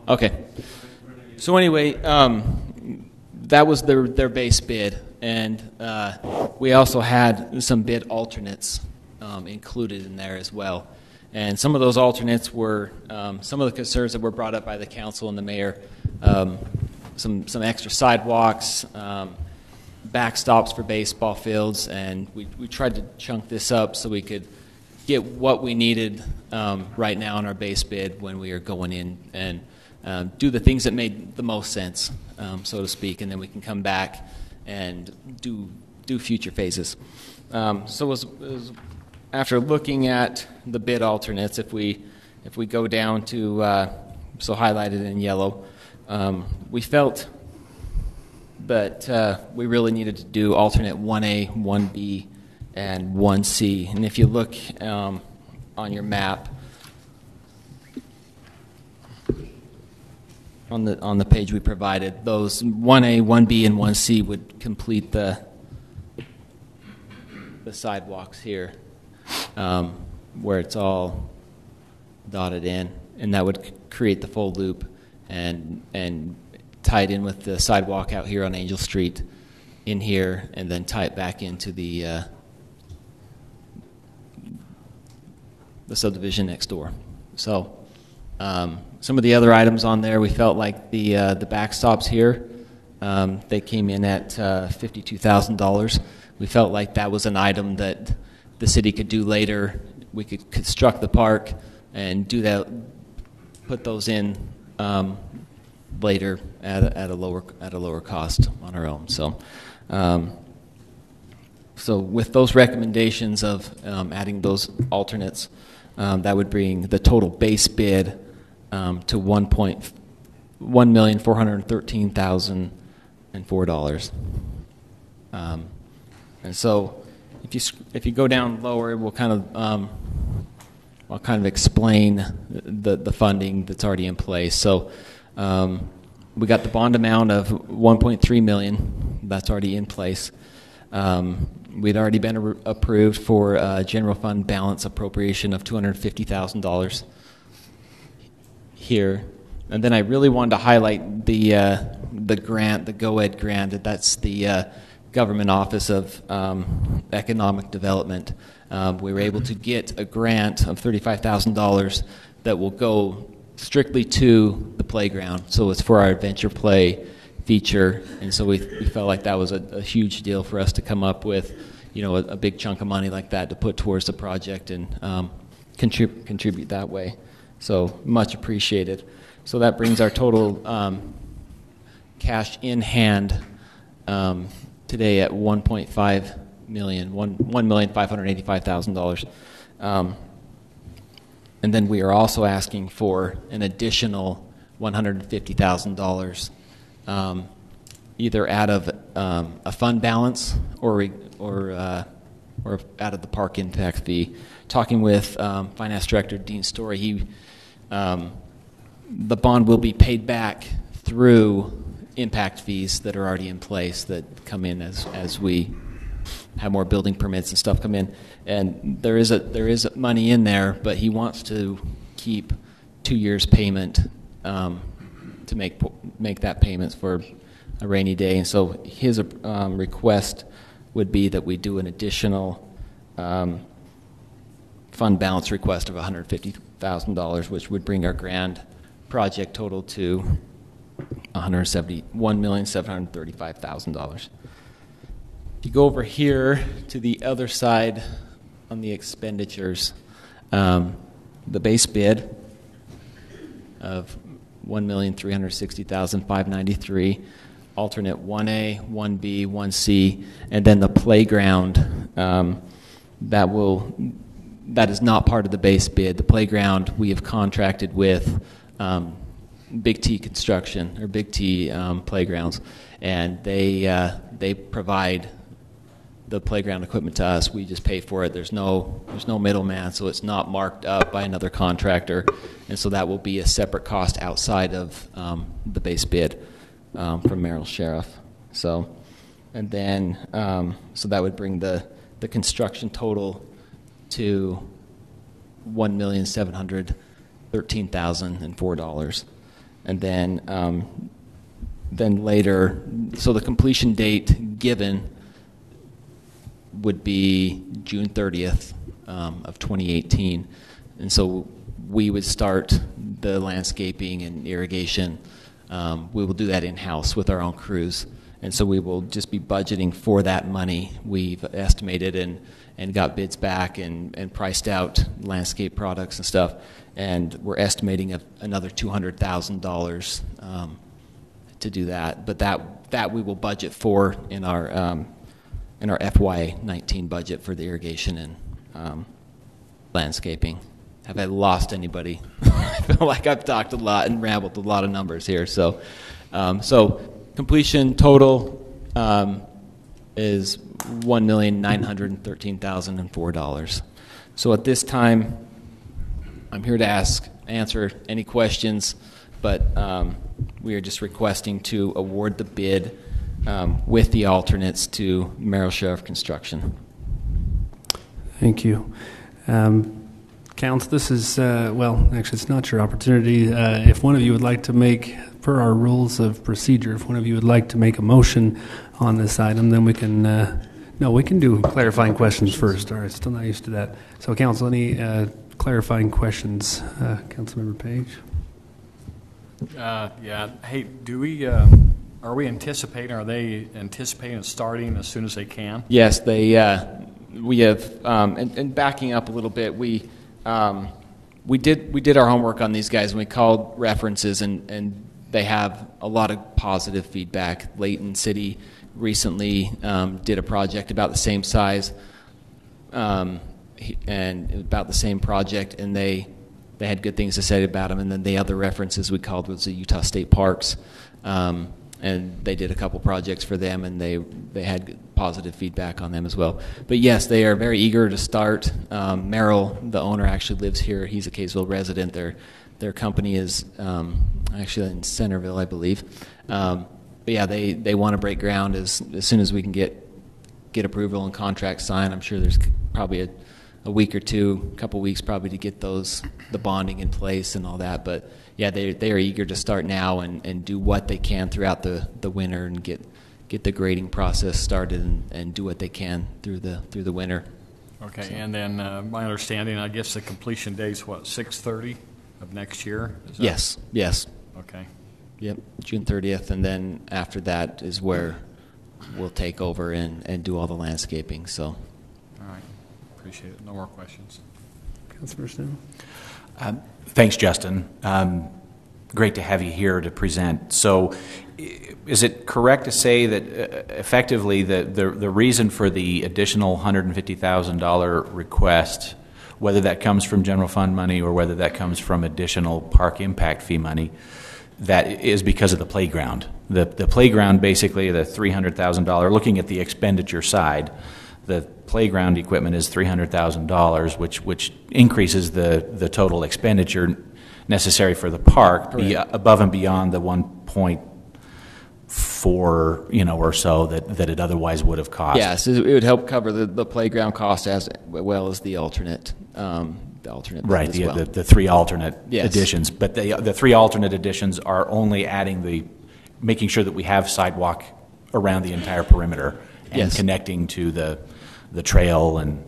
S20: Okay. So anyway, that was their base bid, and we also had some bid alternates included in there as well. And some of those alternates were some of the concerns that were brought up by the council and the mayor, some extra sidewalks, backstops for baseball fields, and we tried to chunk this up so we could get what we needed right now in our base bid when we are going in and do the things that made the most sense, so to speak, and then we can come back and do future phases. So it was after looking at the bid alternates, if we go down to so highlighted in yellow, we felt that we really needed to do alternate 1A, 1B, and 1C. And if you look on your map, on the page we provided, those 1A, 1B, and 1C would complete the sidewalks here, where it's all dotted in, and that would create the full loop and tie it in with the sidewalk out here on Angel Street in here, and then tie it back into the subdivision next door. So some of the other items on there, we felt like the backstops here, they came in at $52,000. We felt like that was an item that the city could do later. We could construct the park and do that, put those in later at a lower cost on our own. So with those recommendations of adding those alternates, that would bring the total base bid to $1,413,004. And so, if you go down lower, we'll kind of I'll kind of explain the funding that's already in place. So, we got the bond amount of $1.3 million that's already in place. We'd already been approved for a general fund balance appropriation of $250,000 here. And then I really wanted to highlight the grant, the GoEd grant. That's the Government Office of Economic Development. We were able to get a grant of $35,000 that will go strictly to the playground. So it's for our adventure play feature, and so we felt like that was a huge deal for us to come up with, a big chunk of money like that to put towards the project and contribute that way. So much appreciated. So that brings our total cash in hand today at $1.5 million, $1,585,000. And then we are also asking for an additional $150,000, either out of a fund balance or out of the park impact fee. Talking with Finance Director Dean Story, the bond will be paid back through impact fees that are already in place that come in as we have more building permits and stuff come in. And there is money in there, but he wants to keep 2 years payment to make that payment for a rainy day. And so his request would be that we do an additional fund balance request of $150,000, which would bring our grand project total to $1,735,000. If you go over here to the other side on the expenditures, the base bid of $1,360,593, alternate 1A, 1B, 1C, and then the playground that is not part of the base bid. The playground we have contracted with Big T Construction or Big T Playgrounds, and they provide the playground equipment to us. We just pay for it. There's no middleman, so it's not marked up by another contractor, and so that will be a separate cost outside of the base bid from Merrill Sheriff. So, and then so that would bring the construction total to $1,713,004, and then later, so the completion date given would be June 30th of 2018, and so we would start the landscaping and irrigation. We will do that in-house with our own crews, and so we will just be budgeting for that money. We've estimated and got bids back and priced out landscape products and stuff, and we're estimating another $200,000 to do that. But that we will budget for in our FY19 budget for the irrigation and landscaping. Have I lost anybody? I feel like I've talked a lot and rambled a lot of numbers here. So completion total is $1,913,004. So at this time, I'm here to answer any questions, but we are just requesting to award the bid with the alternates to Merrill Sheriff Construction.
S1: Thank you. Council, this is, well, actually, it's not your opportunity. If one of you would like to make, per our rules of procedure, if one of you would like to make a motion on this item, then we can, no, we can do clarifying questions first. All right, still not used to that. So, Council, any clarifying questions? Councilmember Page?
S6: Yeah. Hey, do we, are they anticipating starting as soon as they can?
S20: Yes, we have, and backing up a little bit, we did our homework on these guys, and we called references, and they have a lot of positive feedback. Layton City recently did a project about the same size and about the same project, and they had good things to say about them. And then the other references we called was the Utah State Parks, and they did a couple projects for them, and they had positive feedback on them as well. But yes, they are very eager to start. Merrill, the owner, actually lives here. He's a Kaysville resident. Their company is actually in Centerville, I believe. But yeah, they want to break ground as soon as we can get approval and contract signed. I'm sure there's probably a week or two, a couple weeks probably to get the bonding in place and all that. But yeah, they are eager to start now and do what they can throughout the winter and get the grading process started and do what they can through the winter.
S6: Okay, so. And then my understanding, I guess the completion date's what, 6/30 of next year?
S20: Yes.
S6: Okay.
S20: Yep, June 30th, and then after that is where we'll take over and do all the landscaping. So.
S6: All right, appreciate it. No more questions.
S1: Councilor Snow.
S9: Thanks, Justin. Great to have you here to present. So, is it correct to say that effectively the reason for the additional $150,000 request, whether that comes from general fund money or whether that comes from additional park impact fee money, that is because of the playground? The playground, basically, the $300,000. Looking at the expenditure side, the playground equipment is $300,000, which increases the total expenditure necessary for the park, above and beyond the 1.4, or so that it otherwise would have cost.
S20: Yes, it would help cover the playground cost as well as the alternate.
S9: Right, the three alternate
S20: yes.
S9: additions, but the three alternate additions are only making sure that we have sidewalk around the entire perimeter and
S20: yes.
S9: connecting to the trail and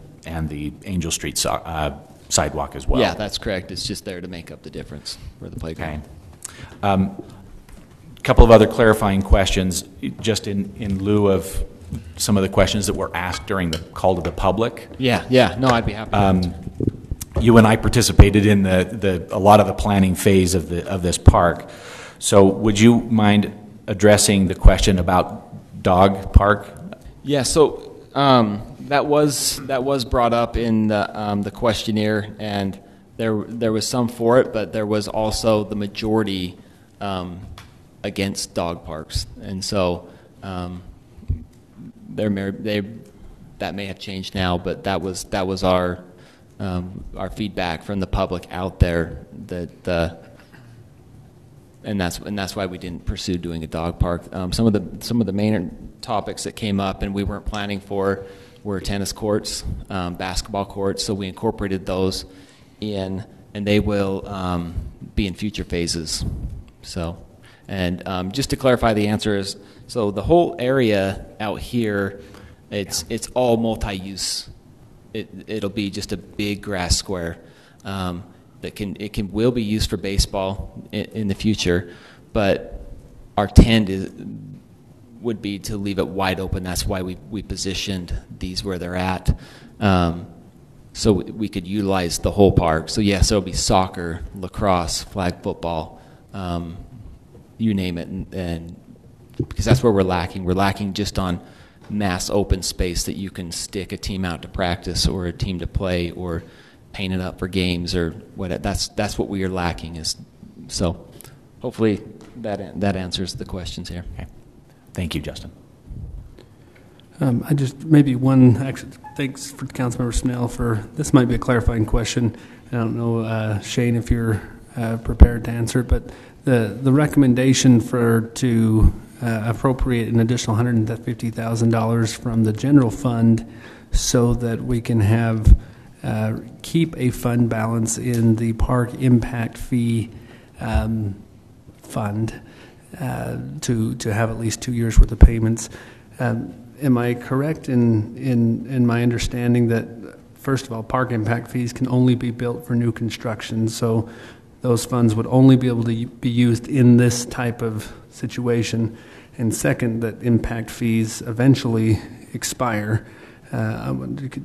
S9: the Angel Street sidewalk as well.
S20: Yeah, that's correct. It's just there to make up the difference for the playground.
S9: Okay. A couple of other clarifying questions, just in lieu of some of the questions that were asked during the call to the public.
S20: Yeah. No, I'd be happy.
S9: You and I participated in a lot of the planning phase of this park. So, would you mind addressing the question about dog park?
S20: Yeah. So that was brought up in the questionnaire, and there was some for it, but there was also the majority against dog parks, and so that may have changed now, but that was our feedback from the public out there, and that's why we didn't pursue doing a dog park. Some of the main topics that came up and we weren't planning for were tennis courts, basketball courts, so we incorporated those in, and they will be in future phases. So, and just to clarify, the answer is, so the whole area out here, it's all multi-use. It'll be just a big grass square that will be used for baseball in the future, but our intent would be to leave it wide open. That's why we positioned these where they're at, so we could utilize the whole park. So yes, it'll be soccer, lacrosse, flag football, you name it, and because that's where we're lacking. We're lacking just on mass open space that you can stick a team out to practice or a team to play or paint it up for games or what. That's what we are lacking. Is so. Hopefully that answers the questions here.
S10: Okay. Thank you, Justin.
S1: I just maybe one. Actually, thanks for Councilmember Snell for this. Might be a clarifying question. I don't know, Shane, if you're prepared to answer it, but the recommendation to appropriate an additional $150,000 from the general fund so that we can have keep a fund balance in the park impact fee fund to have at least 2 years worth of payments. Am I correct in my understanding that, first of all, park impact fees can only be built for new construction, so those funds would only be able to be used in this type of situation, and second, that impact fees eventually expire? I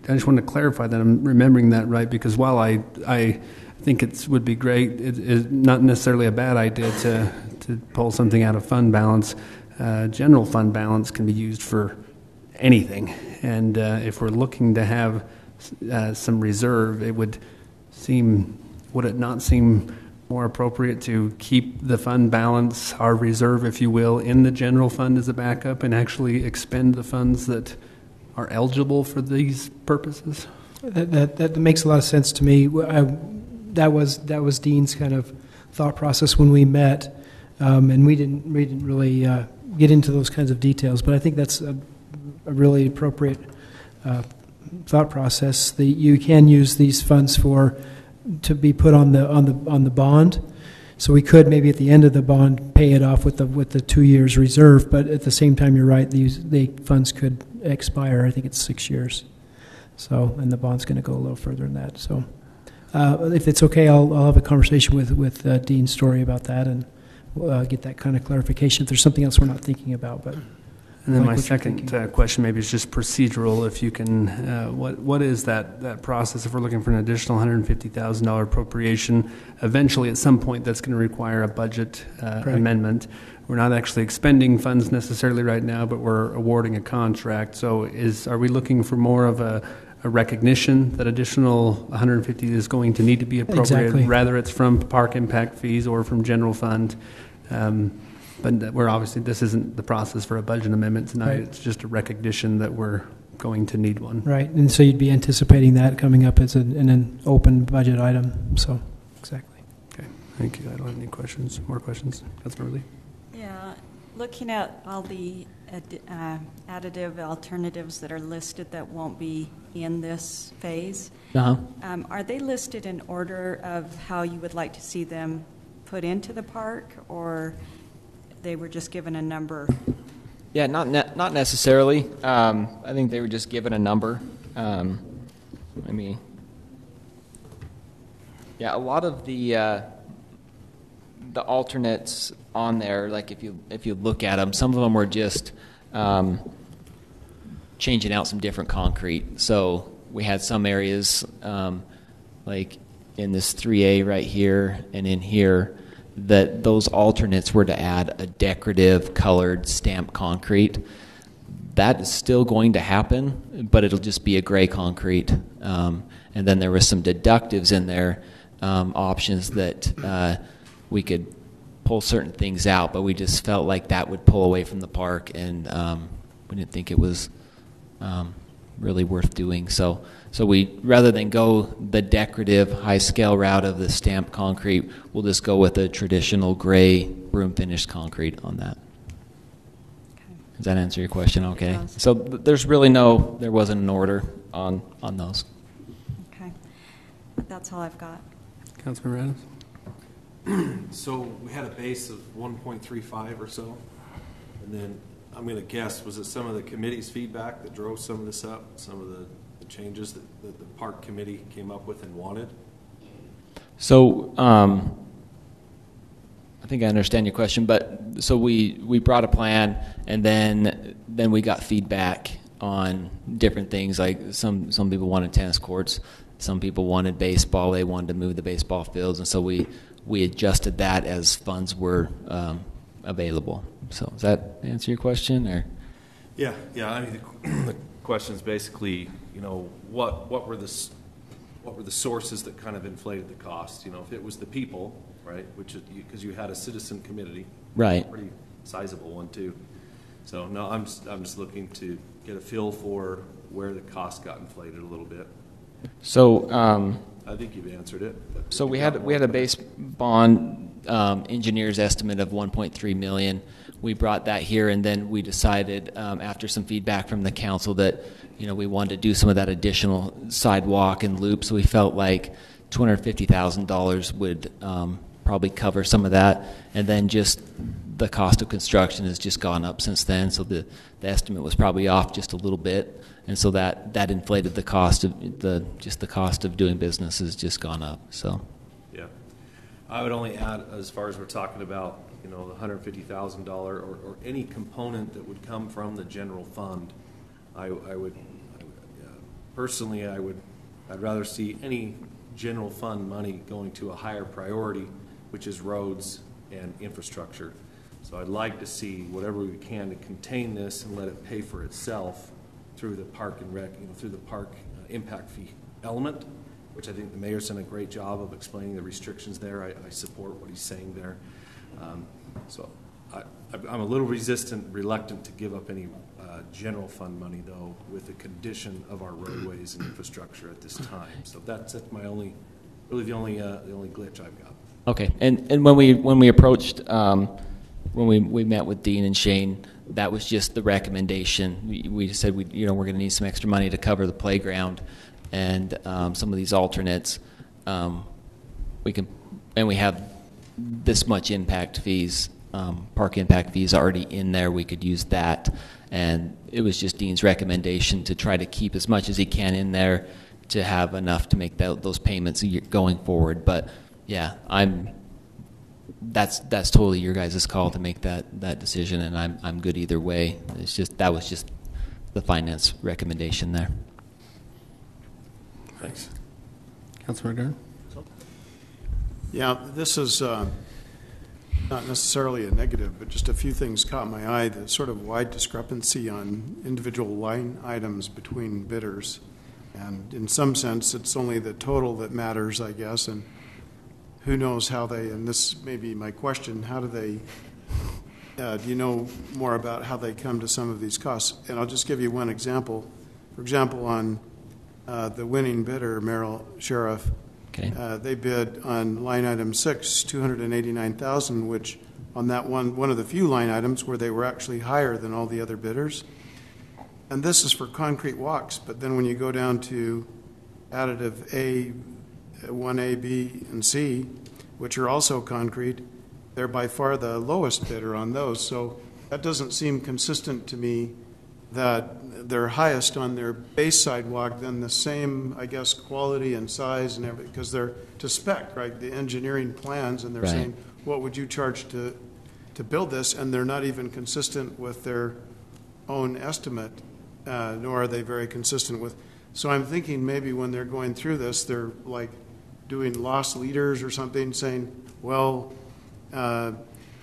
S1: just want to clarify that I'm remembering that right, because while I think it would be great, it's not necessarily a bad idea to pull something out of fund balance. General fund balance can be used for anything, and if we're looking to have some reserve, would it not seem more appropriate to keep the fund balance, our reserve, if you will, in the general fund as a backup and actually expend the funds that are eligible for these purposes?
S7: That makes a lot of sense to me. That was Dean's kind of thought process when we met, and we didn't really get into those kinds of details. But I think that's a really appropriate thought process. You can use these funds to be put on the bond. So we could maybe at the end of the bond pay it off with the 2 years reserve, but at the same time, you're right, the funds could expire. I think it's 6 years. So, and the bond's going to go a little further than that. So, if it's okay, I'll have a conversation with Dean Story about that and get that kind of clarification. If there's something else we're not thinking about, but.
S1: And then my second question maybe is just procedural. If you can, what is that process if we're looking for an additional $150,000 appropriation? Eventually, at some point, that's going to require a budget amendment. We're not actually expending funds necessarily right now, but we're awarding a contract. So are we looking for more of a recognition that additional $150 is going to need to be appropriated,
S7: exactly,
S1: rather it's from park impact fees or from general fund? But we're obviously, this isn't the process for a budget amendment tonight. Right. It's just a recognition that we're going to need one.
S7: Right, and so you'd be anticipating that coming up as an open budget item. So, exactly.
S1: Okay, thank you. I don't have any questions. More questions? Councilmember Lee?
S16: Yeah, looking at all the additive alternatives that are listed that won't be in this phase, are they listed in order of how you would like to see them put into the park, or they were just given a number?
S20: Yeah, not necessarily. I think they were just given a number. A lot of the alternates on there, like if you look at them, some of them were just changing out some different concrete. So we had some areas like in this 3A right here and in here, that those alternates were to add a decorative colored stamped concrete. That is still going to happen, but it'll just be a gray concrete. And then there was some deductives in there, options that we could pull certain things out, but we just felt like that would pull away from the park, and we didn't think it was really worth doing. So we, rather than go the decorative high-scale route of the stamped concrete, we'll just go with a traditional gray broom-finished concrete on that. Does that answer your question? Okay. So there's really there wasn't an order on those.
S16: Okay. That's all I've got.
S1: Councilmember Adams?
S21: So we had a base of 1.35 or so, and then I'm going to guess, was it some of the committee's feedback that drove some of this up, some of the changes that the park committee came up with and wanted?
S20: So I think I understand your question, but so we brought a plan, and then we got feedback on different things. Like some people wanted tennis courts, some people wanted baseball. They wanted to move the baseball fields, and so we adjusted that as funds were available. So does that answer your question, or?
S21: Yeah. I mean, the question is basically, what were the sources that kind of inflated the cost? If it was the people, right, which because you had a citizen committee,
S20: right,
S21: pretty sizable one too. So no, I'm just looking to get a feel for where the cost got inflated a little bit.
S20: So
S21: I think you've answered it.
S20: So we had a base bond engineer's estimate of $1.3 million. We brought that here, and then we decided after some feedback from the council that we wanted to do some of that additional sidewalk and loop. So we felt like $250,000 would probably cover some of that, and then just the cost of construction has just gone up since then. So the estimate was probably off just a little bit, and so that inflated the cost of the cost of doing business has just gone up. So
S21: yeah, I would only add, as far as we're talking about, the $150,000 or any component that would come from the general fund, personally I'd rather see any general fund money going to a higher priority, which is roads and infrastructure. So I'd like to see whatever we can to contain this and let it pay for itself through the park and rec, through the park impact fee element, which I think the mayor's done a great job of explaining the restrictions there. I support what he's saying there. So I'm a little reluctant to give up any general fund money, though, with the condition of our roadways and infrastructure at this time. So that's my only glitch I've got.
S20: Okay, and when we approached, when we met with Dean and Shane, that was just the recommendation. We said we're going to need some extra money to cover the playground and some of these alternates. We have this much impact fees, park impact fees already in there. We could use that, and it was just Dean's recommendation to try to keep as much as he can in there to have enough to make those payments going forward. But yeah, that's totally your guys' call to make that decision, and I'm good either way. It's just that was just the finance recommendation there.
S21: Thanks.
S1: Councilor Dern?
S3: Yeah, this is not necessarily a negative, but just a few things caught my eye. The sort of wide discrepancy on individual line items between bidders. And in some sense, it's only the total that matters, I guess. And who knows how they, and this may be my question, how do they, do you know more about how they come to some of these costs? And I'll just give you one example. For example, on the winning bidder, Merrill Sheriff,
S20: okay.
S3: They bid on line item 6, $289,000, which on that one of the few line items where they were actually higher than all the other bidders. And this is for concrete walks, but then when you go down to additive A, 1A, B, and C, which are also concrete, they're by far the lowest bidder on those. So that doesn't seem consistent to me that they're highest on their base sidewalk than the same, I guess, quality and size and everything, because they're to spec, right? The engineering plans, and they're
S20: right.
S3: saying, what would you charge to build this? And they're not even consistent with their own estimate, nor are they very consistent with. So I'm thinking maybe when they're going through this, they're like doing loss leaders or something, saying, well,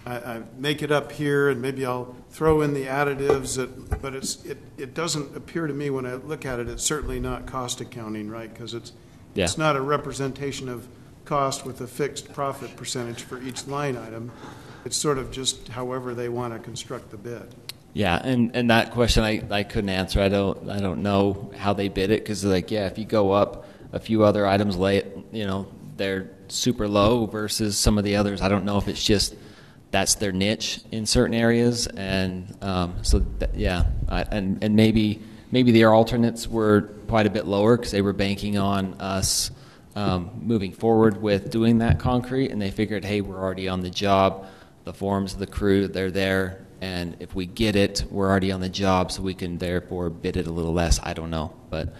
S3: I make it up here, and maybe I'll throw in the additives, but it doesn't appear to me when I look at it, it's certainly not cost accounting, right? Because it's not a representation of cost with a fixed profit percentage for each line item. It's sort of just however they want to construct the bid.
S20: Yeah, and that question I couldn't answer. I don't know how they bid it, because if you go up a few other items late, they're super low versus some of the others. I don't know if it's just that's their niche in certain areas, and and maybe their alternates were quite a bit lower because they were banking on us moving forward with doing that concrete, and they figured, hey, we're already on the job, the forms of the crew, they're there, and if we get it, we're already on the job, so we can therefore bid it a little less. I don't know, but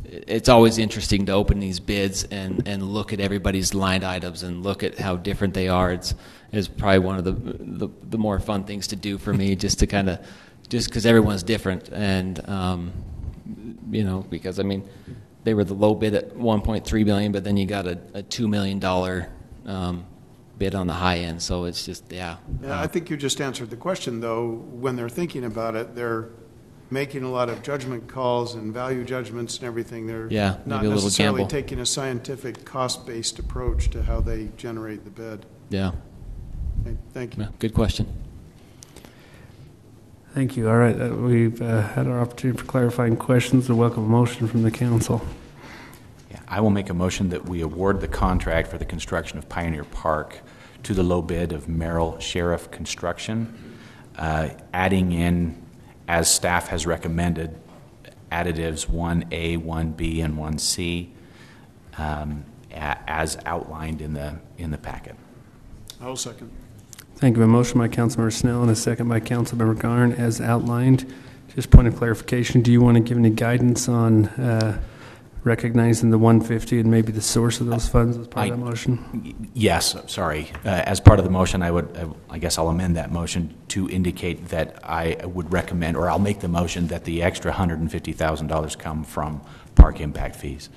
S20: it's always interesting to open these bids and look at everybody's line items and look at how different they are. It's probably one of the more fun things to do for me, just because everyone's different, and because they were the low bid at $1.3 million, but then you got a $2 million bid on the high end, so it's just
S3: I think you just answered the question, though. When they're thinking about it, they're making a lot of judgment calls and value judgments and everything. They're not necessarily taking a scientific cost-based approach to how they generate the bid.
S20: Yeah.
S3: Okay, thank you.
S20: Yeah, good question.
S1: Thank you. All right, we've had our opportunity for clarifying questions. A welcome motion from the council.
S9: Yeah, I will make a motion that we award the contract for the construction of Pioneer Park to the low bid of Merrill Sheriff Construction, adding in, as staff has recommended, additives 1A, 1B, and 1C, as outlined in the packet.
S3: I'll second.
S1: Thank you. A motion by Councilmember Snell and a second by Councilmember Garn as outlined. Just point of clarification, do you want to give any guidance on recognizing the 150 and maybe the source of those funds as part of that motion?
S9: Yes, sorry. As part of the motion, I guess I'll amend that motion to indicate that I would recommend, or I'll make the motion that the extra $150,000 come from park impact fees.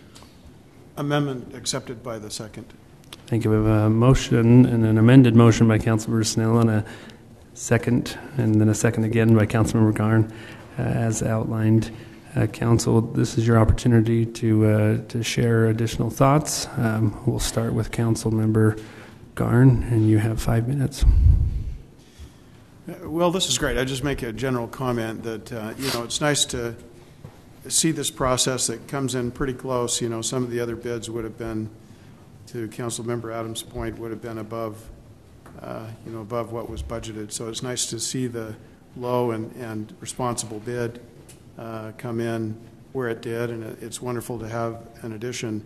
S3: Amendment accepted by the second.
S1: Thank you. We have a motion and an amended motion by Councilmember Snell and a second, and then a second again by Councilmember Garn as outlined. Council, this is your opportunity to share additional thoughts. We'll start with Councilmember Garn, and you have 5 minutes.
S3: Well, this is great. I just make a general comment that it's nice to see this process that comes in pretty close. Some of the other bids would have been, to Councilmember Adams' point, would have been above what was budgeted. So it's nice to see the low and responsible bid come in where it did, and it's wonderful to have an addition.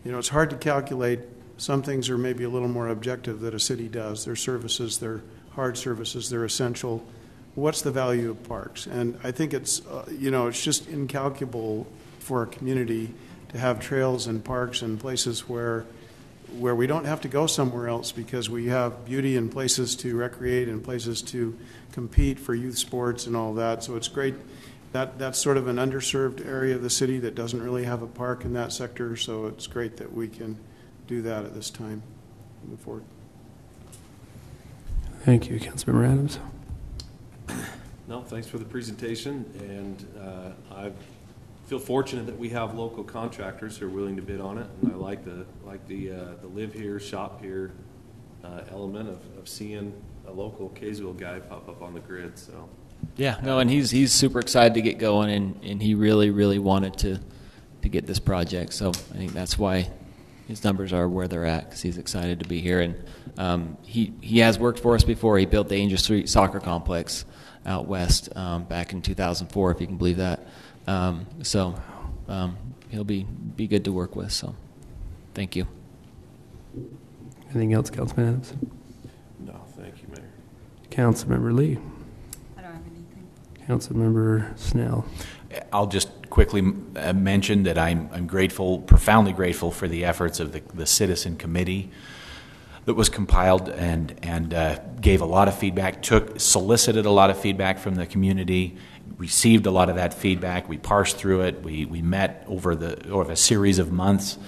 S3: It's hard to calculate. Some things are maybe a little more objective that a city does. Their services, their hard services, they're essential. What's the value of parks? And I think it's it's just incalculable for a community to have trails and parks and places where we don't have to go somewhere else, because we have beauty and places to recreate and places to compete for youth sports and all that. So it's great. That's sort of an underserved area of the city that doesn't really have a park in that sector, so it's great that we can do that at this time. Move forward.
S1: Thank you. Councilmember Adams.
S21: No, thanks for the presentation, and I feel fortunate that we have local contractors who are willing to bid on it, and I like the live here, shop here element of seeing a local Kaysville guy pop up on the grid. So.
S20: Yeah, no, and he's super excited to get going, and he really, really wanted to get this project. So I think that's why his numbers are where they're at, because he's excited to be here. And he has worked for us before. He built the Angel Street Soccer Complex out west back in 2004, if you can believe that. He'll be good to work with. So thank you.
S1: Anything else, Councilman Adams?
S21: No, thank you, Mayor.
S1: Councilmember Lee. Councilmember Snell.
S9: I'll just quickly mention that I'm grateful, profoundly grateful, for the efforts of the citizen committee that was compiled and gave a lot of feedback, solicited a lot of feedback from the community, received a lot of that feedback. We parsed through it. We met over a series of months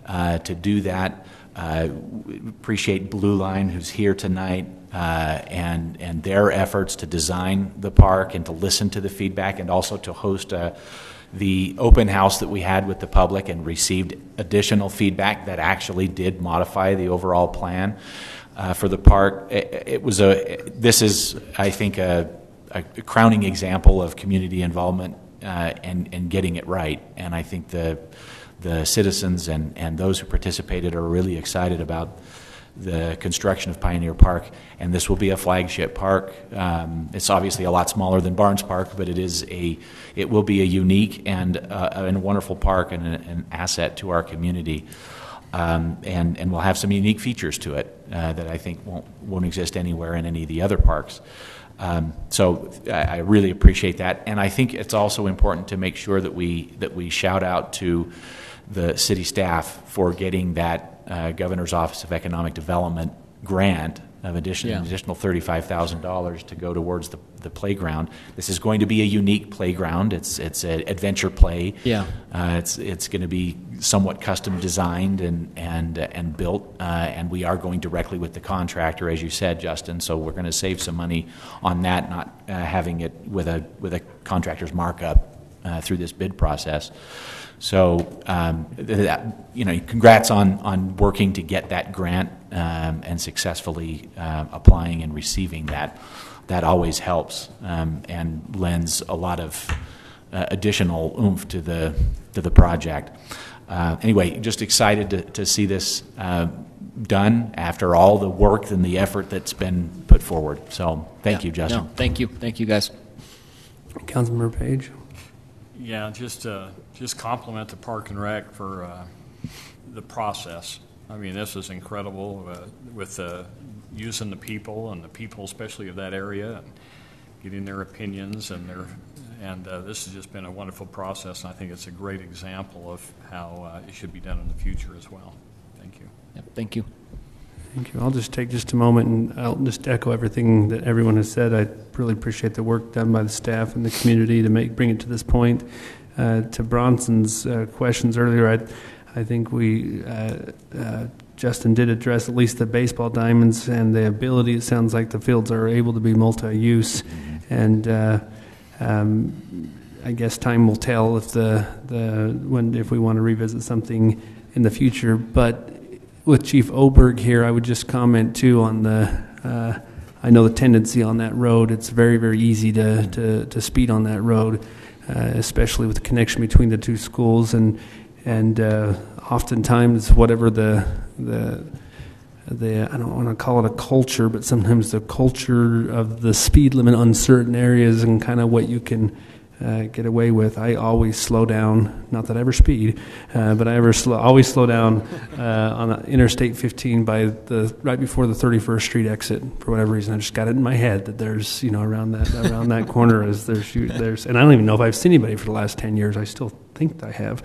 S9: to do that. Appreciate Blue Line, who's here tonight, and their efforts to design the park and to listen to the feedback, and also to host the open house that we had with the public and received additional feedback that actually did modify the overall plan for the park. This is, I think, a crowning example of community involvement and getting it right. And I think the citizens and those who participated are really excited about the construction of Pioneer Park, and this will be a flagship park. It's obviously a lot smaller than Barnes Park, but it will be a unique and a wonderful park and an asset to our community. And we'll have some unique features to it that I think won't exist anywhere in any of the other parks. So I really appreciate that, and I think it's also important to make sure that we shout out to the city staff for getting that Governor's Office of Economic Development grant of additional $35,000 to go towards the playground. This is going to be a unique playground. It's an adventure play.
S20: Yeah.
S9: It's going to be somewhat custom designed and built, and we are going directly with the contractor, as you said, Justin. So we're going to save some money on that, not having it with a contractor's markup through this bid process. So, congrats on working to get that grant and successfully applying and receiving that. That always helps and lends a lot of additional oomph to the project. Anyway, just excited to see this done after all the work and the effort that's been put forward. So, thank you, Justin.
S20: No, thank you guys.
S1: Councilmember Page.
S6: Yeah, just compliment the Park and Rec for the process. I mean, this is incredible with using the people, and the people especially of that area, and getting their opinions, and this has just been a wonderful process, and I think it's a great example of how it should be done in the future as well. Thank you.
S20: Yep, thank you.
S1: Thank you. I'll just take just a moment and I'll just echo everything that everyone has said. I really appreciate the work done by the staff and the community to bring it to this point. To Bronson's questions earlier, I think Justin did address at least the baseball diamonds and the ability. It sounds like the fields are able to be multi-use, and I guess time will tell if if we want to revisit something in the future. But with Chief Oberg here, I would just comment too on I know the tendency on that road. It's very, very easy to speed on that road, especially with the connection between the two schools, and oftentimes whatever the I don't want to call it a culture, but sometimes the culture of the speed limit on certain areas and kind of what you can get away with. I always slow down, not that I ever speed, but I always slow down on Interstate 15 right before the 31st Street exit for whatever reason. I just got it in my head that there's around that corner there's and I don't even know if I've seen anybody for the last 10 years. I still think I have.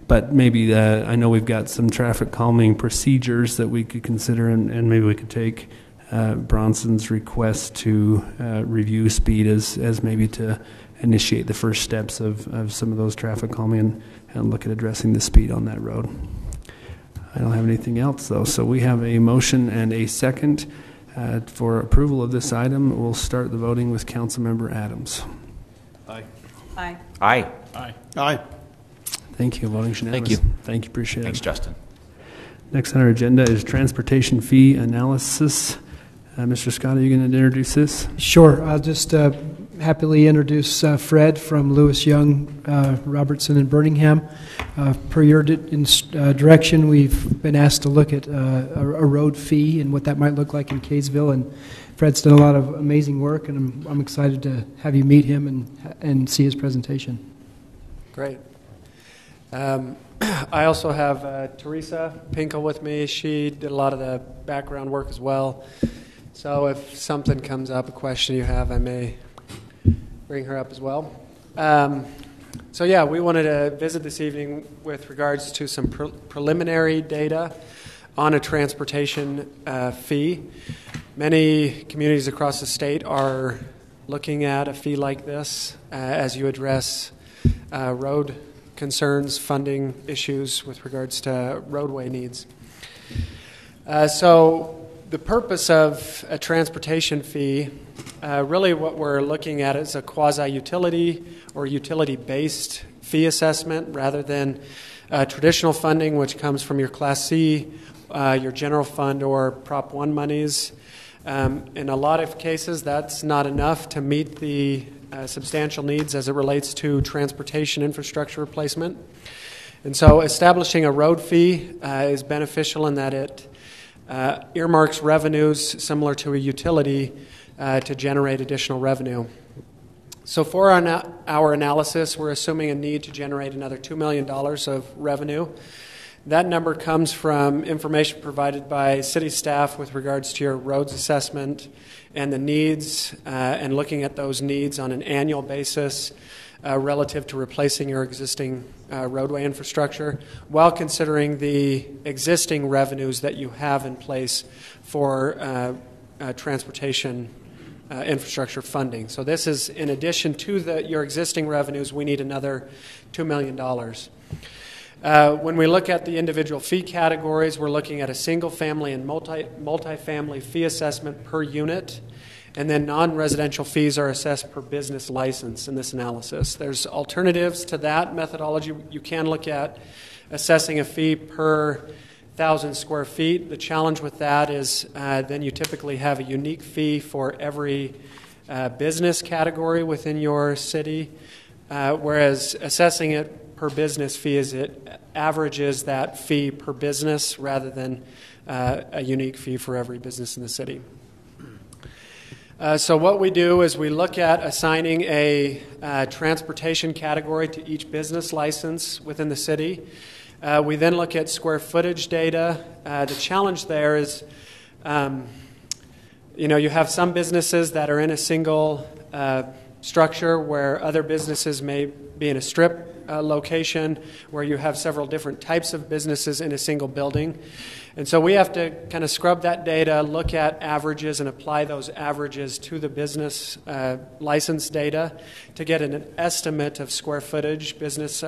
S1: But maybe I know we've got some traffic calming procedures that we could consider, and maybe we could take Bronson's request to review speed as maybe to initiate the first steps of some of those traffic calming and look at addressing the speed on that road. I don't have anything else, though. So we have a motion and a second for approval of this item. We'll start the voting with Councilmember Adams.
S21: Aye.
S16: Aye.
S9: Aye.
S3: Aye. Aye.
S1: Thank you. Voting unanimous. Thank you. Appreciate it.
S9: Thanks, Justin.
S1: Next on our agenda is transportation fee analysis. Mr. Scott, are you going to introduce this?
S7: Sure. I'll just happily introduce Fred from Lewis Young, Robertson, and Birmingham. Per your direction, we've been asked to look at a road fee and what that might look like in Kaysville. And Fred's done a lot of amazing work, and I'm excited to have you meet him and see his presentation.
S2: Great. I also have Teresa Pinkel with me. She did a lot of the background work as well. So if something comes up, a question you have, I may bring her up as well. We wanted to visit this evening with regards to some preliminary data on a transportation fee. Many communities across the state are looking at a fee like this as you address road concerns, funding issues with regards to roadway needs. So the purpose of a transportation fee, really what we're looking at is a quasi-utility or utility-based fee assessment rather than traditional funding, which comes from your Class C, your general fund, or Prop 1 monies. In a lot of cases, that's not enough to meet the substantial needs as it relates to transportation infrastructure replacement. And so establishing a road fee is beneficial in that it earmarks revenues similar to a utility to generate additional revenue. So for our analysis, we're assuming a need to generate another $2 million of revenue. That number comes from information provided by city staff with regards to your roads assessment and the needs, and looking at those needs on an annual basis relative to replacing your existing roadway infrastructure, while considering the existing revenues that you have in place for transportation infrastructure funding. So this is in addition to your existing revenues, we need another $2 million. When we look at the individual fee categories, we're looking at a single-family and multi-family fee assessment per unit, and then non-residential fees are assessed per business license in this analysis. There's alternatives to that methodology. You can look at assessing a fee per 1,000 square feet. The challenge with that is then you typically have a unique fee for every business category within your city, whereas assessing it per business fee is it averages that fee per business rather than a unique fee for every business in the city. So what we do is we look at assigning a transportation category to each business license within the city. We then look at square footage data. The challenge there is, you have some businesses that are in a single structure where other businesses may be in a strip location where you have several different types of businesses in a single building. And so we have to kind of scrub that data, look at averages, and apply those averages to the business license data to get an estimate of square footage, business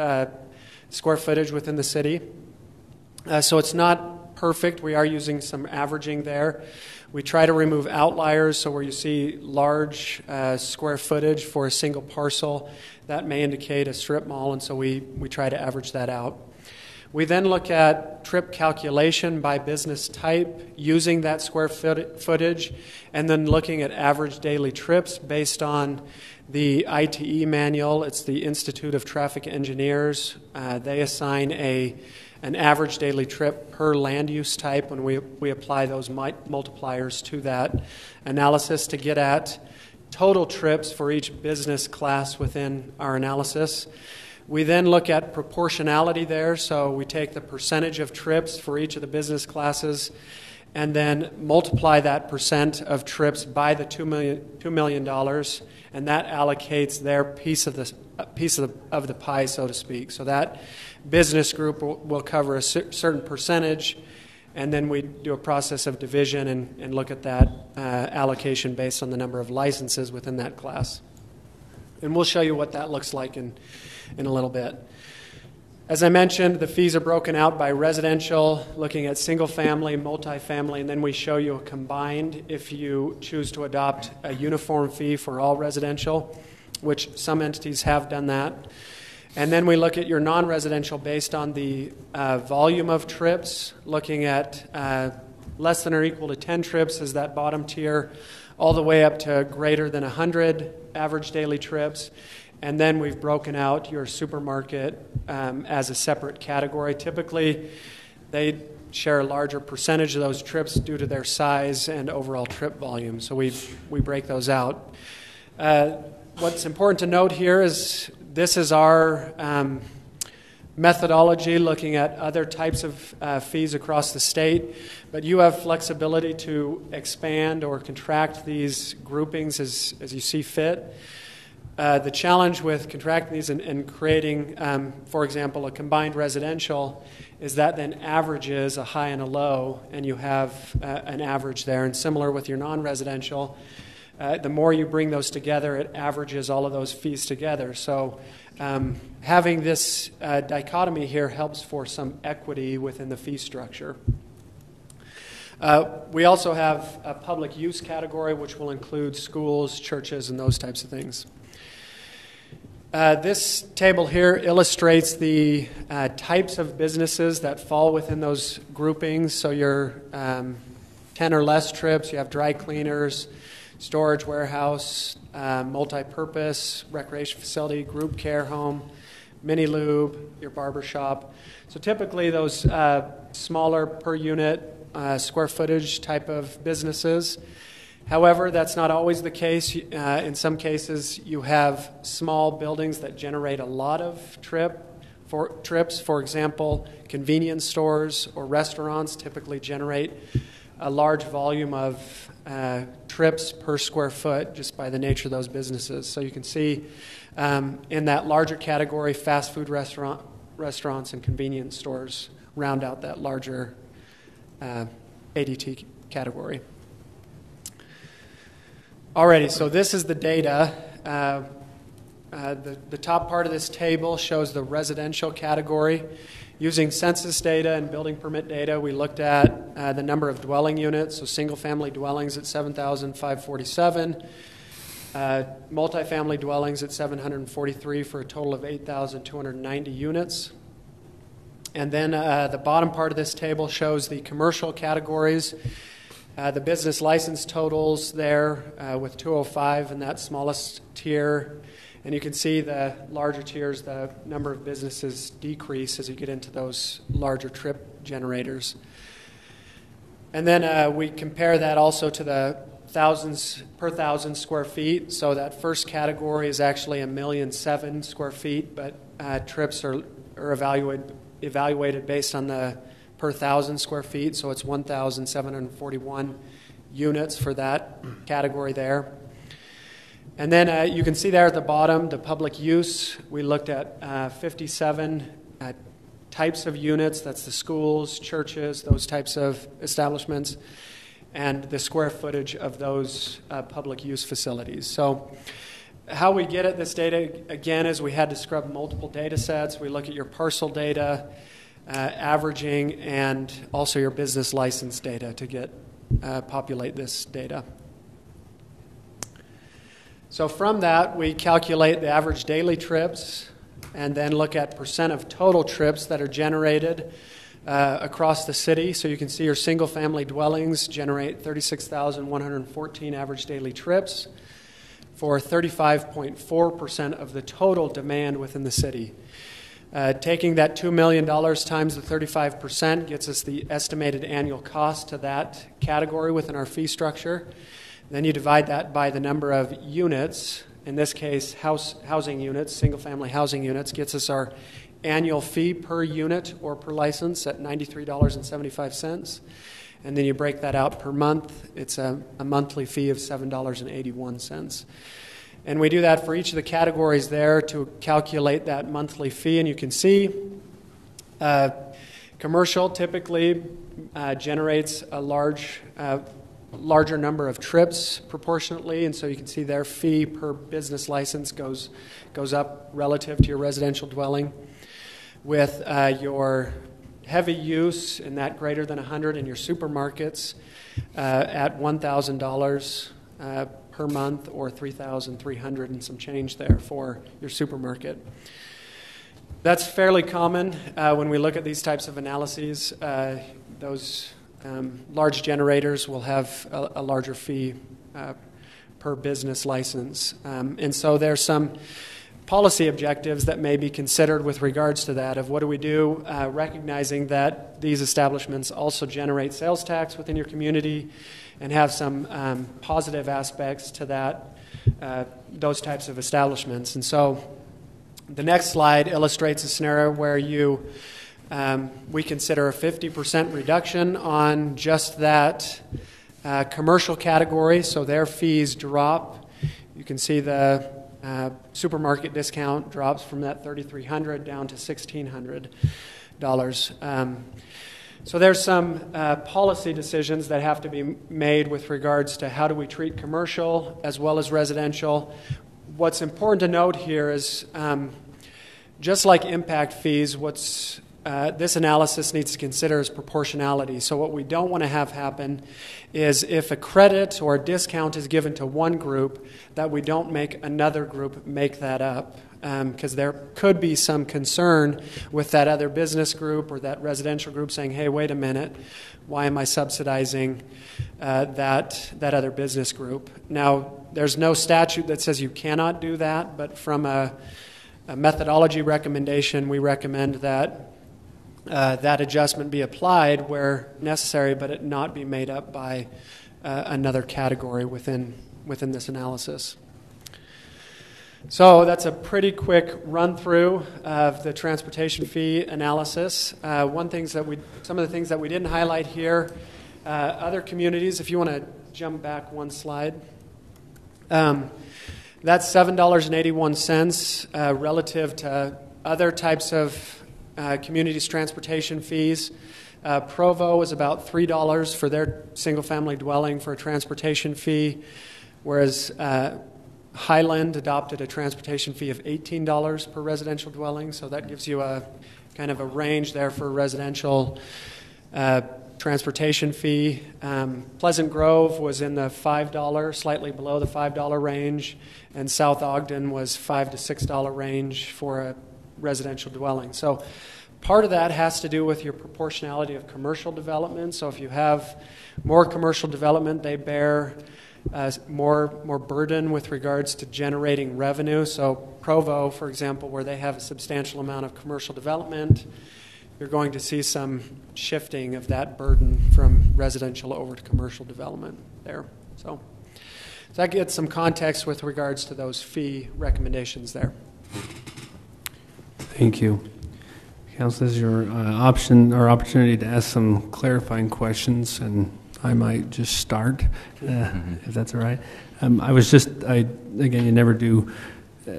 S2: square footage within the city. So it's not perfect. We are using some averaging there. We try to remove outliers, so where you see large square footage for a single parcel, that may indicate a strip mall, and so we try to average that out. We then look at trip calculation by business type using that square footage, and then looking at average daily trips based on the ITE manual. It's the Institute of Traffic Engineers. They assign an average daily trip per land use type when we apply those multipliers to that analysis to get at total trips for each business class within our analysis. We then look at proportionality there, so we take the percentage of trips for each of the business classes and then multiply that percent of trips by the $2 million, and that allocates their piece of the pie, so to speak. So that business group will cover a certain percentage, and then we do a process of division and look at that allocation based on the number of licenses within that class. And we'll show you what that looks like in a little bit. As I mentioned, the fees are broken out by residential, looking at single-family, multifamily, and then we show you a combined if you choose to adopt a uniform fee for all residential, which some entities have done that. And then we look at your non-residential based on the volume of trips, looking at less than or equal to 10 trips as that bottom tier, all the way up to greater than 100 average daily trips. And then we've broken out your supermarket as a separate category. Typically, they share a larger percentage of those trips due to their size and overall trip volume. So we break those out. What's important to note here is this is our methodology looking at other types of fees across the state, but you have flexibility to expand or contract these groupings as you see fit. The challenge with contracting these and creating, for example, a combined residential is that then averages a high and a low, and you have an average there. And similar with your non-residential, the more you bring those together, it averages all of those fees together. So having this dichotomy here helps for some equity within the fee structure. We also have a public use category, which will include schools, churches, and those types of things. This table here illustrates the types of businesses that fall within those groupings. So your 10 or less trips, you have dry cleaners, storage warehouse, multi-purpose, recreation facility, group care home, mini lube, your barber shop. So typically those smaller per unit square footage type of businesses. However, that's not always the case. In some cases, you have small buildings that generate a lot of trips. For example, convenience stores or restaurants typically generate a large volume of trips per square foot just by the nature of those businesses. So you can see in that larger category, fast food restaurants and convenience stores round out that larger ADT category. Alrighty, so this is the data. The top part of this table shows the residential category. Using census data and building permit data, we looked at the number of dwelling units, so single-family dwellings at 7,547, multifamily dwellings at 743 for a total of 8,290 units. And then the bottom part of this table shows the commercial categories, the business license totals there with 205 in that smallest tier. And you can see the larger tiers, the number of businesses decrease as you get into those larger trip generators. And then we compare that also to the thousands per 1,000 square feet. So that first category is actually 1,000,007 square feet, but trips are evaluated based on the per 1,000 square feet. So it's 1,741 units for that category there. And then you can see there at the bottom, the public use. We looked at 57 types of units. That's the schools, churches, those types of establishments, and the square footage of those public use facilities. So how we get at this data, again, is we had to scrub multiple data sets. We look at your parcel data, averaging, and also your business license data to get populate this data. So from that, we calculate the average daily trips and then look at percent of total trips that are generated across the city. So you can see your single-family dwellings generate 36,114 average daily trips for 35.4% of the total demand within the city. Taking that $2 million times the 35% gets us the estimated annual cost to that category within our fee structure. Then you divide that by the number of units, in this case housing units, single-family housing units, gets us our annual fee per unit or per license at $93.75. And then you break that out per month. It's a monthly fee of $7.81. And we do that for each of the categories there to calculate that monthly fee. And you can see commercial typically generates a larger number of trips proportionately, and so you can see their fee per business license goes up relative to your residential dwelling. With your heavy use and that greater than 100 in your supermarkets at $1,000 per month or $3,300 and some change there for your supermarket. That's fairly common when we look at these types of analyses. Those large generators will have a larger fee per business license. And so there's some policy objectives that may be considered with regards to that, of what do we do, recognizing that these establishments also generate sales tax within your community and have some positive aspects to that, those types of establishments. And so the next slide illustrates a scenario where we consider a 50% reduction on just that commercial category, so their fees drop. You can see the supermarket discount drops from that $3,300 down to $1,600. So there's some policy decisions that have to be made with regards to how do we treat commercial as well as residential. What's important to note here is just like impact fees, what's this analysis needs to consider is proportionality. So what we don't want to have happen is if a credit or a discount is given to one group, that we don't make another group make that up. Because there could be some concern with that other business group or that residential group saying, hey, wait a minute, why am I subsidizing that other business group? Now, there's no statute that says you cannot do that, but from a methodology recommendation, we recommend that that adjustment be applied where necessary, but it not be made up by another category within this analysis. So that's a pretty quick run-through of the transportation fee analysis. Some of the things that we didn't highlight here, other communities, if you want to jump back one slide, that's $7.81 relative to other types of communities' transportation fees. Provo was about $3 for their single-family dwelling for a transportation fee, whereas Highland adopted a transportation fee of $18 per residential dwelling, so that gives you a kind of a range there for residential transportation fee. Pleasant Grove was in the $5, slightly below the $5 range, and South Ogden was $5 to $6 range for a residential dwelling. So part of that has to do with your proportionality of commercial development. So if you have more commercial development, they bear more burden with regards to generating revenue. So Provo, for example, where they have a substantial amount of commercial development, you're going to see some shifting of that burden from residential over to commercial development there. So that gets some context with regards to those fee recommendations there.
S1: Thank you. Council, this is your opportunity to ask some clarifying questions, and I might just start, if that's all right. Again, you never do,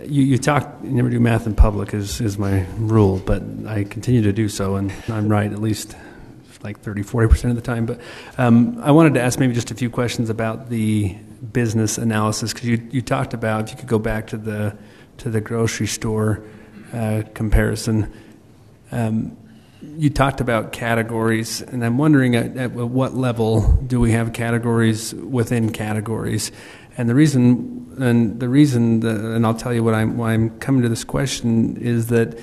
S1: you never do math in public is my rule, but I continue to do so, and I'm right at least like 30-40% of the time. But I wanted to ask maybe just a few questions about the business analysis, because you talked about, if you could go back to the grocery store comparison. You talked about categories, and I'm wondering at what level do we have categories within categories? And the reason, and I'll tell you why I'm coming to this question is that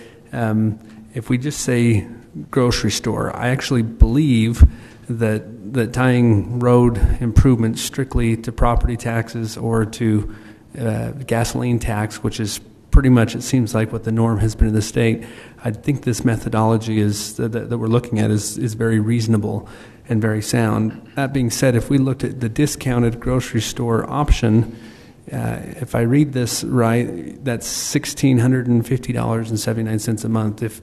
S1: if we just say grocery store, I actually believe that tying road improvements strictly to property taxes or to gasoline tax, which is pretty much, it seems like, what the norm has been in the state, I think this methodology that we're looking at is very reasonable and very sound. That being said, if we looked at the discounted grocery store option, if I read this right, that's $1,650.79 a month. If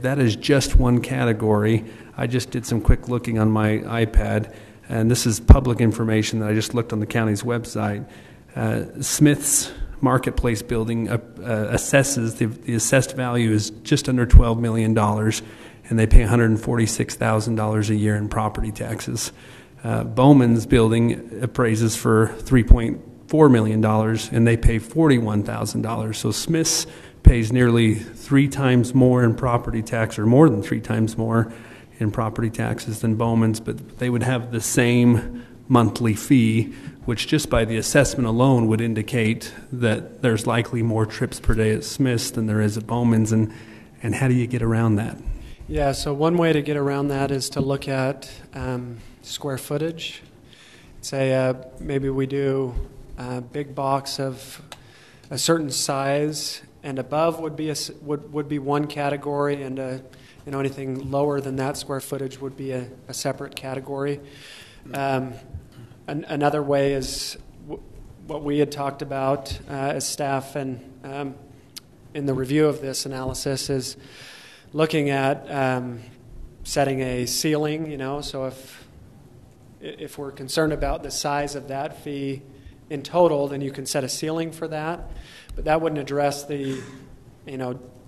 S1: that is just one category, I just did some quick looking on my iPad, and this is public information that I just looked on the county's website. Smith's Marketplace building assesses, the assessed value is just under $12 million, and they pay $146,000 a year in property taxes. Bowman's building appraises for $3.4 million, and they pay $41,000. So Smith's pays nearly 3 times more in property tax, or more than 3 times more in property taxes than Bowman's, but they would have the same monthly fee, which just by the assessment alone would indicate that there's likely more trips per day at Smith's than there is at Bowman's. And how do you get around that?
S2: Yeah, so one way to get around that is to look at square footage. Say maybe we do a big box of a certain size, and above would be one category, and anything lower than that square footage would be a separate category. Another way is what we had talked about as staff and in the review of this analysis is looking at setting a ceiling, so if we're concerned about the size of that fee in total, then you can set a ceiling for that. But that wouldn't address the,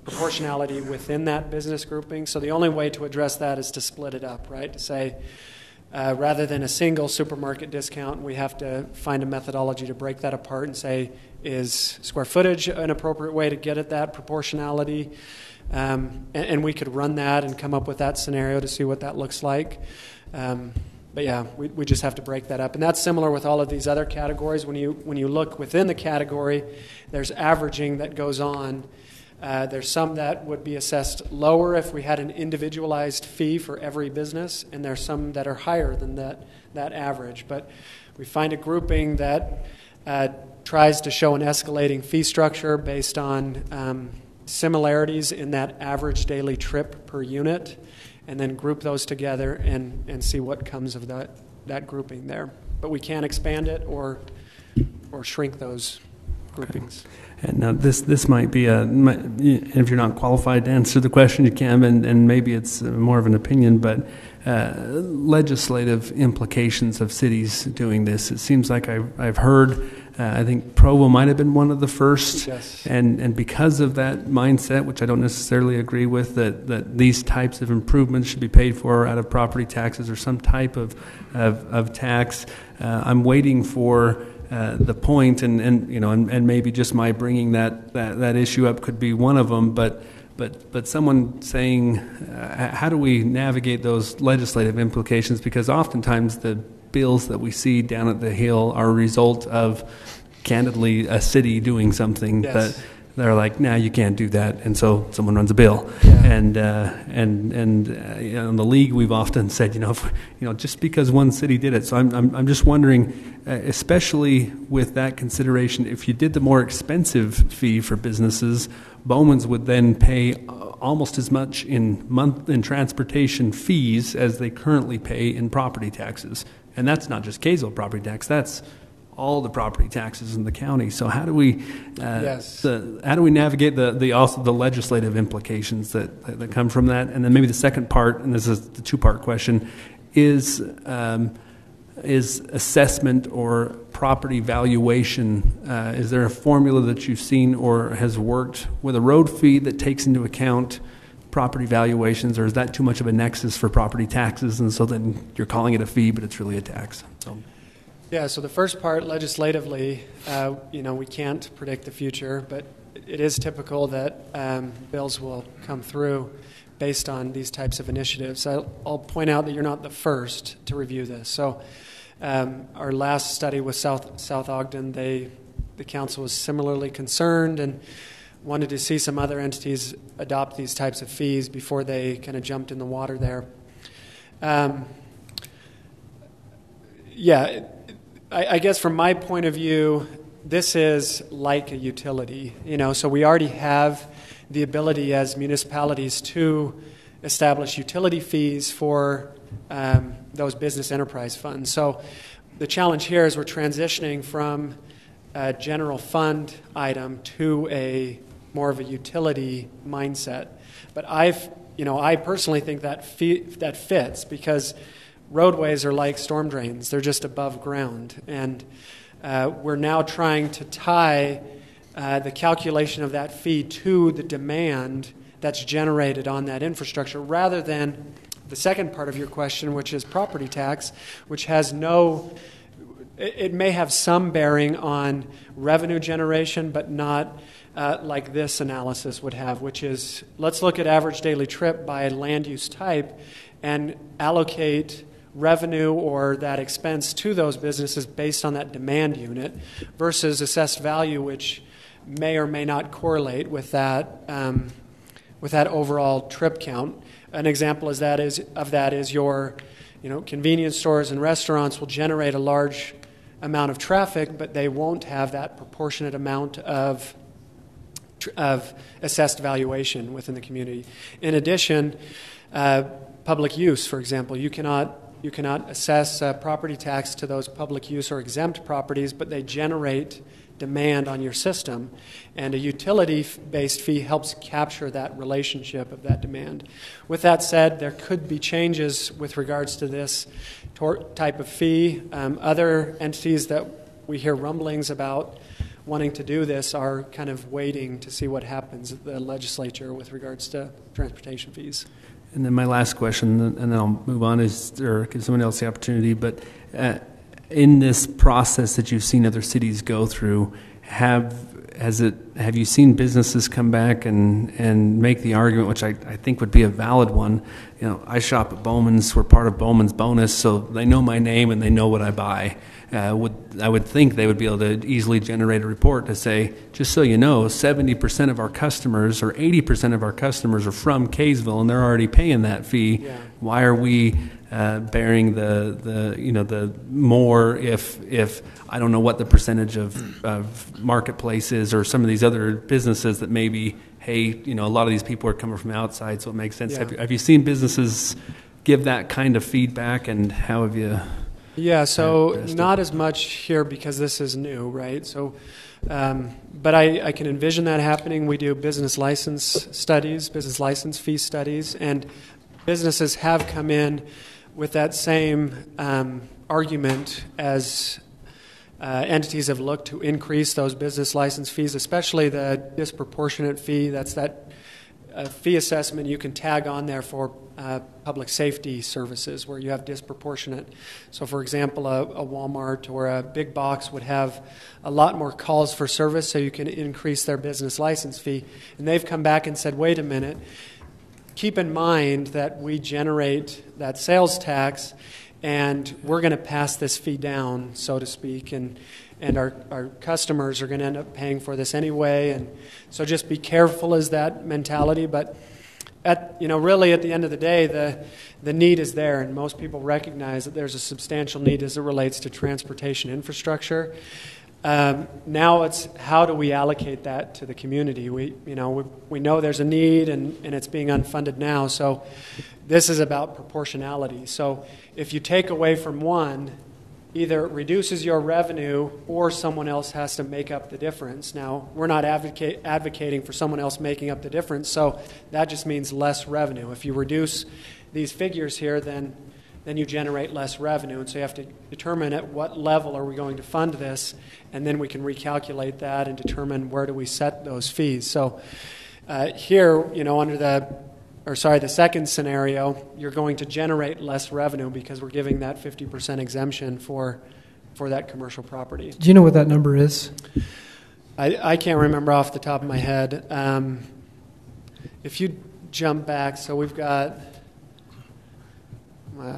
S2: proportionality within that business grouping. So the only way to address that is to split it up, right? To say, rather than a single supermarket discount, we have to find a methodology to break that apart and say, is square footage an appropriate way to get at that proportionality? And we could run that and come up with that scenario to see what that looks like. But yeah, we just have to break that up. And that's similar with all of these other categories. When you look within the category, there's averaging that goes on. There's some that would be assessed lower if we had an individualized fee for every business, and there's some that are higher than that average. But we find a grouping that tries to show an escalating fee structure based on similarities in that average daily trip per unit, and then group those together and see what comes of that grouping there. But we can't expand it or shrink those groupings.
S1: And now this might be if you're not qualified to answer the question, you can, and maybe it's more of an opinion, but legislative implications of cities doing this. It seems like I've heard, I think Provo might have been one of the first,
S2: yes.
S1: And because of that mindset, which I don't necessarily agree with, that these types of improvements should be paid for out of property taxes or some type of tax, I'm waiting for the point, and maybe just my bringing that issue up could be one of them, but someone saying, how do we navigate those legislative implications? Because oftentimes the bills that we see down at the Hill are a result of, candidly, a city doing something that they're like, nah, you can't do that, and so someone runs a bill.
S2: Yeah.
S1: And in the league, we've often said, just because one city did it. So I'm just wondering, especially with that consideration, if you did the more expensive fee for businesses, Bowman's would then pay almost as much in transportation fees as they currently pay in property taxes, and that's not just Kaysville property tax. That's all the property taxes in the county. So how do we how do we navigate the legislative implications that come from that? And then maybe the second part, and this is the two-part question, is assessment or property valuation. Is there a formula that you've seen or has worked with a road fee that takes into account property valuations, or is that too much of a nexus for property taxes, and so then you're calling it a fee, but it's really a tax?
S2: Yeah, so the first part, legislatively, we can't predict the future, but it is typical that bills will come through based on these types of initiatives. I'll point out that you're not the first to review this. So our last study with South Ogden, the council was similarly concerned and wanted to see some other entities adopt these types of fees before they kind of jumped in the water there. I guess from my point of view, this is like a utility, so we already have the ability as municipalities to establish utility fees for those business enterprise funds. So the challenge here is we're transitioning from a general fund item to a more of a utility mindset. But I personally think that fits, because roadways are like storm drains. They're just above ground. And we're now trying to tie the calculation of that fee to the demand that's generated on that infrastructure, rather than the second part of your question, which is property tax, which has it may have some bearing on revenue generation, but not like this analysis would have, which is, let's look at average daily trip by land use type and allocate revenue or that expense to those businesses based on that demand unit versus assessed value, which may or may not correlate with that overall trip count. An example of that is your convenience stores and restaurants will generate a large amount of traffic, but they won't have that proportionate amount of assessed valuation within the community. In addition, public use, for example, you cannot assess property tax to those public use or exempt properties, but they generate demand on your system, and a utility-based fee helps capture that relationship of that demand. With that said, there could be changes with regards to this type of fee. Other entities that we hear rumblings about wanting to do this are kind of waiting to see what happens at the legislature with regards to transportation fees.
S1: And then my last question, and then I'll move on, or give someone else the opportunity, but in this process that you've seen other cities go through, have have you seen businesses come back and make the argument, which I think would be a valid one? You know, I shop at Bowman's. We're part of Bowman's Bonus, so they know my name and they know what I buy. I would think they would be able to easily generate a report to say, just so you know, 70% of our customers or 80% of our customers are from Kaysville, and they're already paying that fee.
S2: Yeah.
S1: Why are we bearing the more if I don't know what the percentage of marketplace is, or some of these other businesses that maybe, hey, a lot of these people are coming from outside, so it makes sense.
S2: Yeah.
S1: Have you seen businesses give that kind of feedback, and how have you?
S2: Yeah, so not as much here because this is new, right? So, but I can envision that happening. We do business license studies, business license fee studies, and businesses have come in with that same argument as entities have looked to increase those business license fees, especially the disproportionate fee. That's that fee assessment you can tag on there for public safety services where you have disproportionate. So, for example, a Walmart or a big box would have a lot more calls for service, so you can increase their business license fee. And they've come back and said, wait a minute, keep in mind that we generate that sales tax, and we're going to pass this fee down, so to speak, and our customers are going to end up paying for this anyway. And so just be careful as that mentality. But really at the end of the day, the need is there, and most people recognize that there's a substantial need as it relates to transportation infrastructure. Now it's how do we allocate that to the community? We know there's a need, and it's being unfunded now. So this is about proportionality. So if you take away from one, either it reduces your revenue or someone else has to make up the difference. Now, we're not advocating for someone else making up the difference, so that just means less revenue. If you reduce these figures here, then you generate less revenue, and so you have to determine at what level are we going to fund this, and then we can recalculate that and determine where do we set those fees. So here, under the second scenario, you're going to generate less revenue because we're giving that 50% exemption for that commercial property.
S7: Do you know what that number is?
S2: I can't remember off the top of my head. If you jump back, so we've got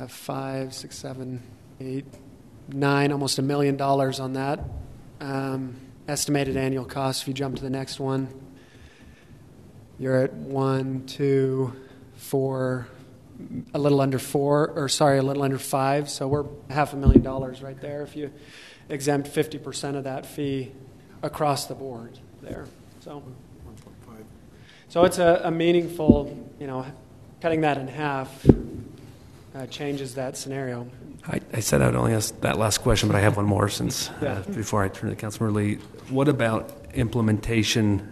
S2: 5, 6, 7, 8, 9, almost $1 million on that. Estimated annual cost, if you jump to the next one, you're at 1, 2, 4, a little under 5. So we're $500,000 right there if you exempt 50% of that fee across the board there. So it's a meaningful, cutting that in half changes that scenario.
S1: I said I would only ask that last question, but I have one more since before I turn to Councilmember Lee. What about implementation?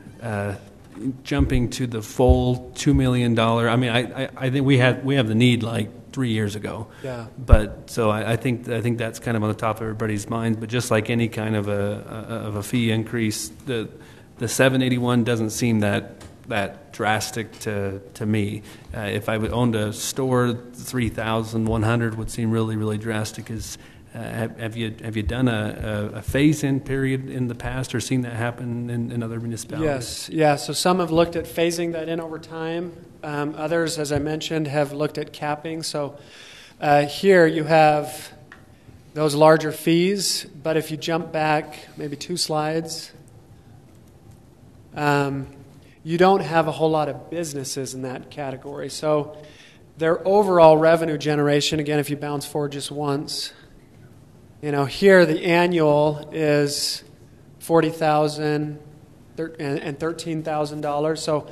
S1: Jumping to the full $2 million. I mean, I think we have the need like 3 years ago.
S2: Yeah.
S1: But so I think that's kind of on the top of everybody's mind. But just like any kind of a fee increase, the 781 doesn't seem that drastic to me. If I owned a store, 3,100 would seem really, really drastic. Have you done a phase-in period in the past, or seen that happen in other municipalities?
S2: Yes, yeah. So some have looked at phasing that in over time. Others, as I mentioned, have looked at capping. So here you have those larger fees, but if you jump back maybe 2 slides, you don't have a whole lot of businesses in that category. So their overall revenue generation, again, if you bounce forward just once, here the annual is $40,000 and $13,000. So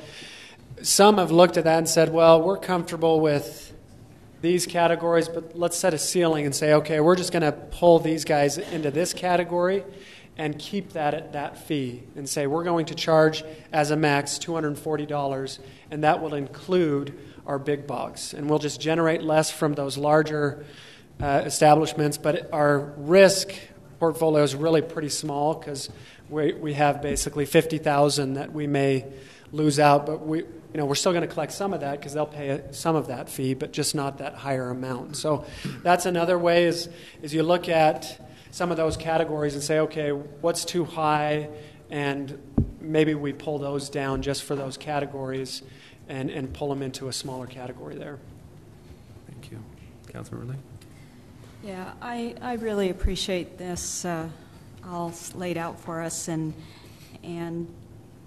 S2: some have looked at that and said, well, we're comfortable with these categories, but let's set a ceiling and say, okay, we're just going to pull these guys into this category and keep that at that fee and say we're going to charge as a max $240, and that will include our big box. And we'll just generate less from those larger establishments, but our risk portfolio is really pretty small because we have basically $50,000 that we may lose out, but we're still going to collect some of that because they'll pay some of that fee, but just not that higher amount. So that's another way is you look at some of those categories and say, okay, what's too high, and maybe we pull those down just for those categories and pull them into a smaller category there.
S1: Thank you. Councilman Ridley?
S16: Yeah, I really appreciate this all laid out for us. And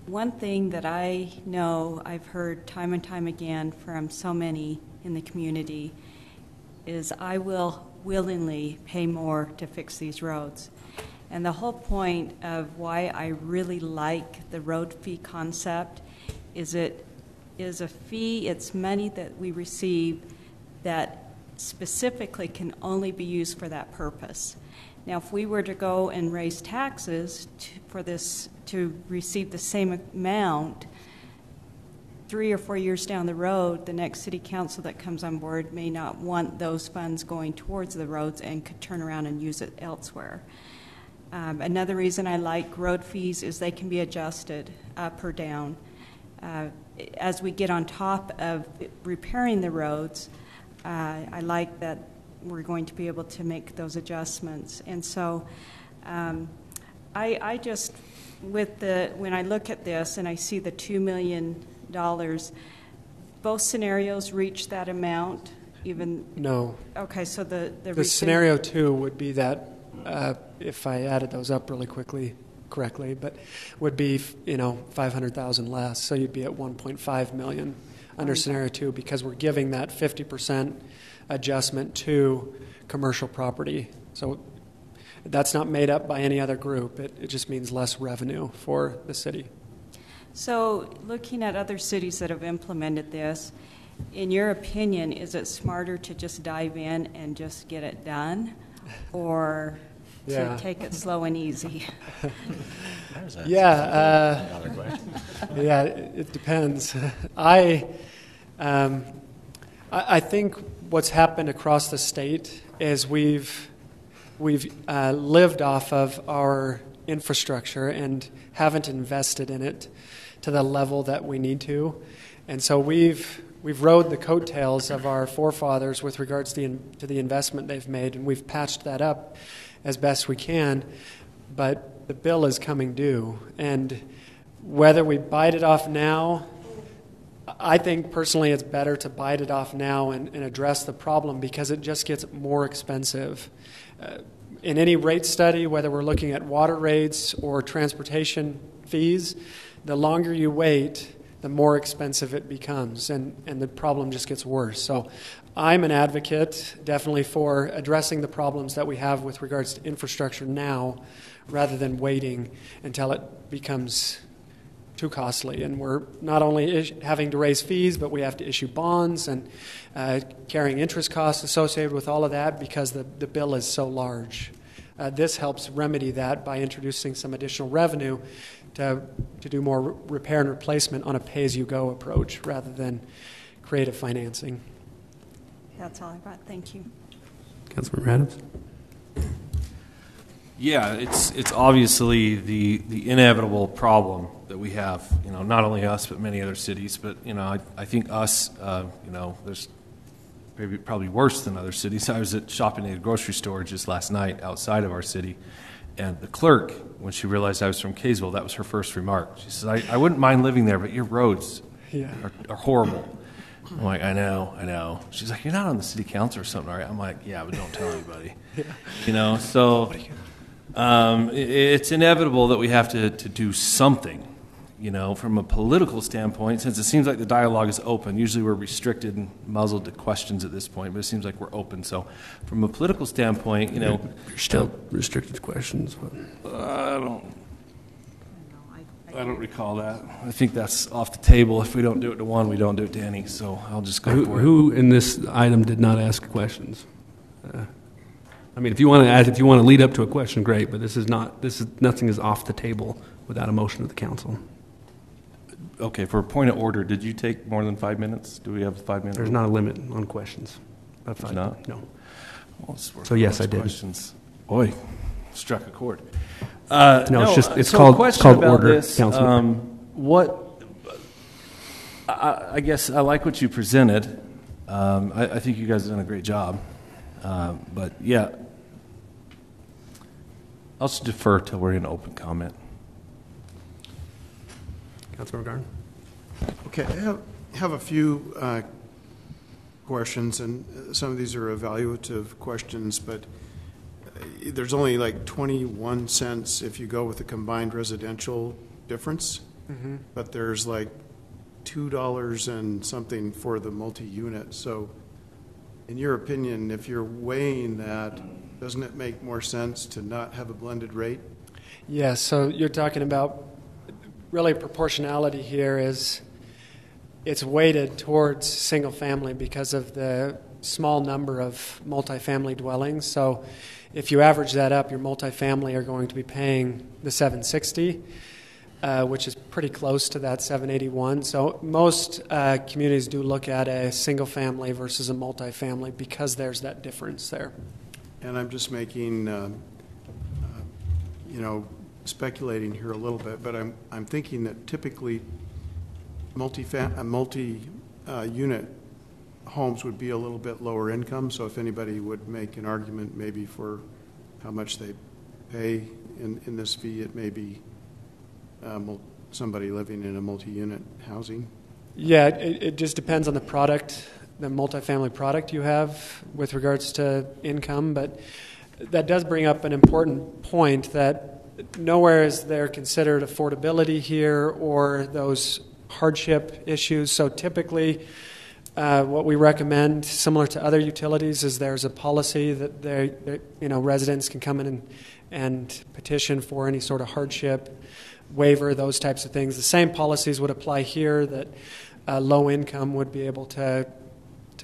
S16: one thing that I know I've heard time and time again from so many in the community is I will willingly pay more to fix these roads. And the whole point of why I really like the road fee concept is it is a fee, it's money that we receive that specifically can only be used for that purpose. Now, if we were to go and raise taxes to receive the same amount, 3 or 4 years down the road, the next city council that comes on board may not want those funds going towards the roads and could turn around and use it elsewhere. Another reason I like road fees is they can be adjusted up or down. As we get on top of repairing the roads, I like that we're going to be able to make those adjustments. And so I just, when I look at this and I see the $2 million, both scenarios reach that amount, even? No. Okay, so the
S2: scenario 2 would be that, if I added those up really correctly, but would be, 500,000 less. So you'd be at 1.5 million under scenario 2 because we're giving that 50% adjustment to commercial property. So that's not made up by any other group. It just means less revenue for the city.
S16: So looking at other cities that have implemented this, in your opinion, is it smarter to just dive in and just get it done, or to take it slow and easy?
S2: Yeah, it depends. I think what's happened across the state is we've lived off of our infrastructure and haven't invested in it to the level that we need to, and so we've rode the coattails of our forefathers with regards to the investment they've made, and we've patched that up as best we can, but the bill is coming due, and whether we bite it off now, I think personally it's better to bite it off now and address the problem because it just gets more expensive. In any rate study, whether we're looking at water rates or transportation fees, the longer you wait, the more expensive it becomes, and the problem just gets worse. So I'm an advocate definitely for addressing the problems that we have with regards to infrastructure now rather than waiting until it becomes too costly. And we're not only having to raise fees, but we have to issue bonds and carrying interest costs associated with all of that because the bill is so large. This helps remedy that by introducing some additional revenue to do more repair and replacement on a pay-as-you-go approach rather than creative financing.
S16: That's all I got. Thank you.
S1: Councilmember Adams?
S21: Yeah, it's obviously the inevitable problem that we have, not only us, but many other cities. But, I think us, there's probably worse than other cities. I was shopping at a grocery store just last night outside of our city, and the clerk, when she realized I was from Kaysville, that was her first remark. She says, I wouldn't mind living there, but your roads are horrible. I'm like, I know. She's like, you're not on the city council or something, are you? I'm like, yeah, but don't tell anybody. So it's inevitable that we have to do something, from a political standpoint, since it seems like the dialogue is open. Usually we're restricted and muzzled to questions at this point, but it seems like we're open. So from a political standpoint,
S1: You're still restricted to questions.
S21: I don't recall that. I think that's off the table. If we don't do it to one, we don't do it to any. So I'll just go for it.
S1: Who in this item did not ask questions? If you want to lead up to a question, great. But nothing is off the table without a motion of the council.
S21: Okay. For a point of order, did you take more than 5 minutes? Do we have 5 minutes?
S1: There's not a limit on questions.
S21: There's not?
S1: No.
S21: Well,
S1: so yes, I did.
S21: Questions. Boy, struck a chord.
S1: It's called order, Councilman.
S21: I guess I like what you presented. I think you guys have done a great job. But yeah, I'll just defer till we're in open comment.
S1: Councilmember Garn.
S3: Okay, I have a few questions, and some of these are evaluative questions, but there's only like 21 cents if you go with the combined residential difference, but there's like $2 and something for the multi-unit. So in your opinion, if you're weighing that, doesn't it make more sense to not have a blended rate?
S2: Yes, so you're talking about really proportionality here is it's weighted towards single family because of the small number of multifamily dwellings. So if you average that up, your multifamily are going to be paying the $760, which is pretty close to that $781. So most communities do look at a single family versus a multifamily because there's that difference there.
S3: And I'm just making, speculating here a little bit, but I'm thinking that typically multi-unit homes would be a little bit lower income. So if anybody would make an argument maybe for how much they pay in this fee, it may be somebody living in a multi-unit housing.
S2: Yeah, it just depends on the product, the multifamily product you have with regards to income. But that does bring up an important point that nowhere is there considered affordability here or those hardship issues. So typically what we recommend, similar to other utilities, is there's a policy that residents can come in and petition for any sort of hardship waiver, those types of things. The same policies would apply here, that low income would be able to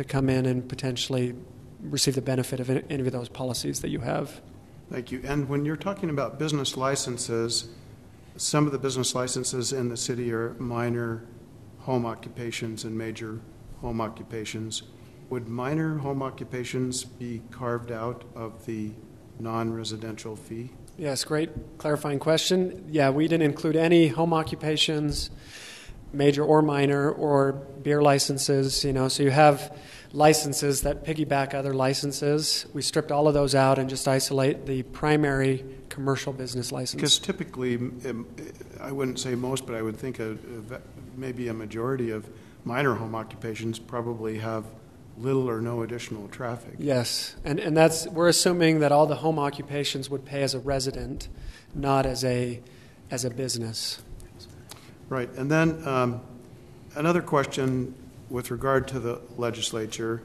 S2: come in and potentially receive the benefit of any of those policies that you have.
S3: Thank you. And when you're talking about business licenses, some of the business licenses in the city are minor home occupations and major home occupations. Would minor home occupations be carved out of the non-residential fee?
S2: Yes, great clarifying question. Yeah, we didn't include any home occupations, major or minor, or beer licenses. So you have licenses that piggyback other licenses. We stripped all of those out and just isolate the primary commercial business license.
S3: Because typically, I wouldn't say most, but I would think maybe a majority of minor home occupations probably have little or no additional traffic.
S2: Yes, and that's, we're assuming that all the home occupations would pay as a resident, not as a business.
S3: Right, and then another question with regard to the legislature.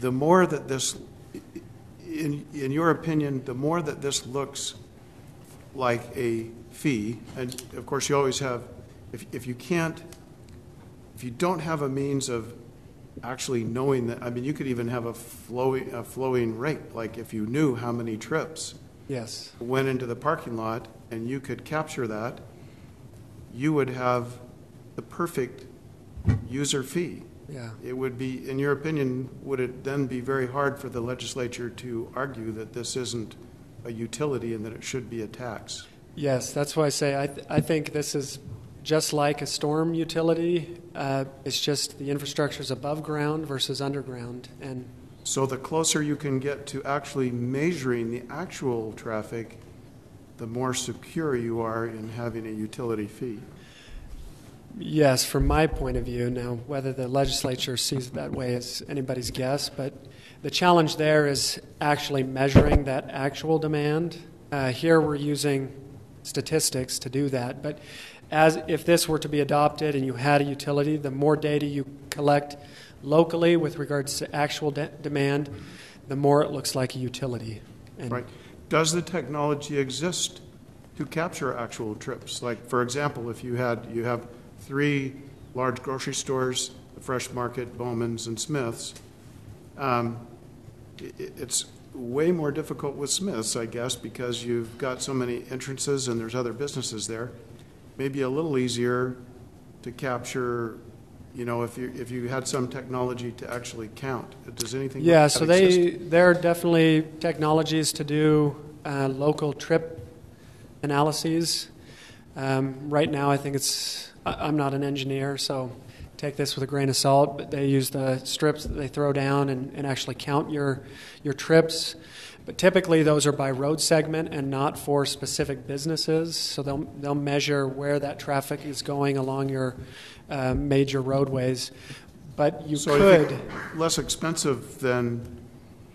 S3: The more that this, in your opinion, the more that this looks like a fee, and of course you always have, if you don't have a means of actually knowing that, I mean, you could even have a flowing rate, like if you knew how many trips went into the parking lot and you could capture that, you would have the perfect user fee.
S2: Yeah.
S3: It would be, in your opinion, would it then be very hard for the legislature to argue that this isn't a utility and that it should be a tax?
S2: Yes, that's why I say I think this is just like a storm utility. It's just the infrastructure is above ground versus underground. And
S3: so the closer you can get to actually measuring the actual traffic, the more secure you are in having a utility fee.
S2: Yes, from my point of view. Now, whether the legislature sees it that way is anybody's guess, but the challenge there is actually measuring that actual demand. Here we're using statistics to do that, but if this were to be adopted and you had a utility, the more data you collect locally with regards to actual demand, the more it looks like a utility.
S3: Right. Does the technology exist to capture actual trips? Like, for example, if you have 3 large grocery stores, the Fresh Market, Bowman's, and Smith's, it's way more difficult with Smith's, I guess, because you've got so many entrances and there's other businesses there. Maybe a little easier to capture, if you had some technology to actually count. Does anything like that
S2: so
S3: exist?
S2: there are definitely technologies to do local trip analyses. Right now, I think I'm not an engineer, so take this with a grain of salt, but they use the strips that they throw down and actually count your trips. But typically those are by road segment and not for specific businesses. So they'll measure where that traffic is going along your major roadways. But you could
S3: less expensive than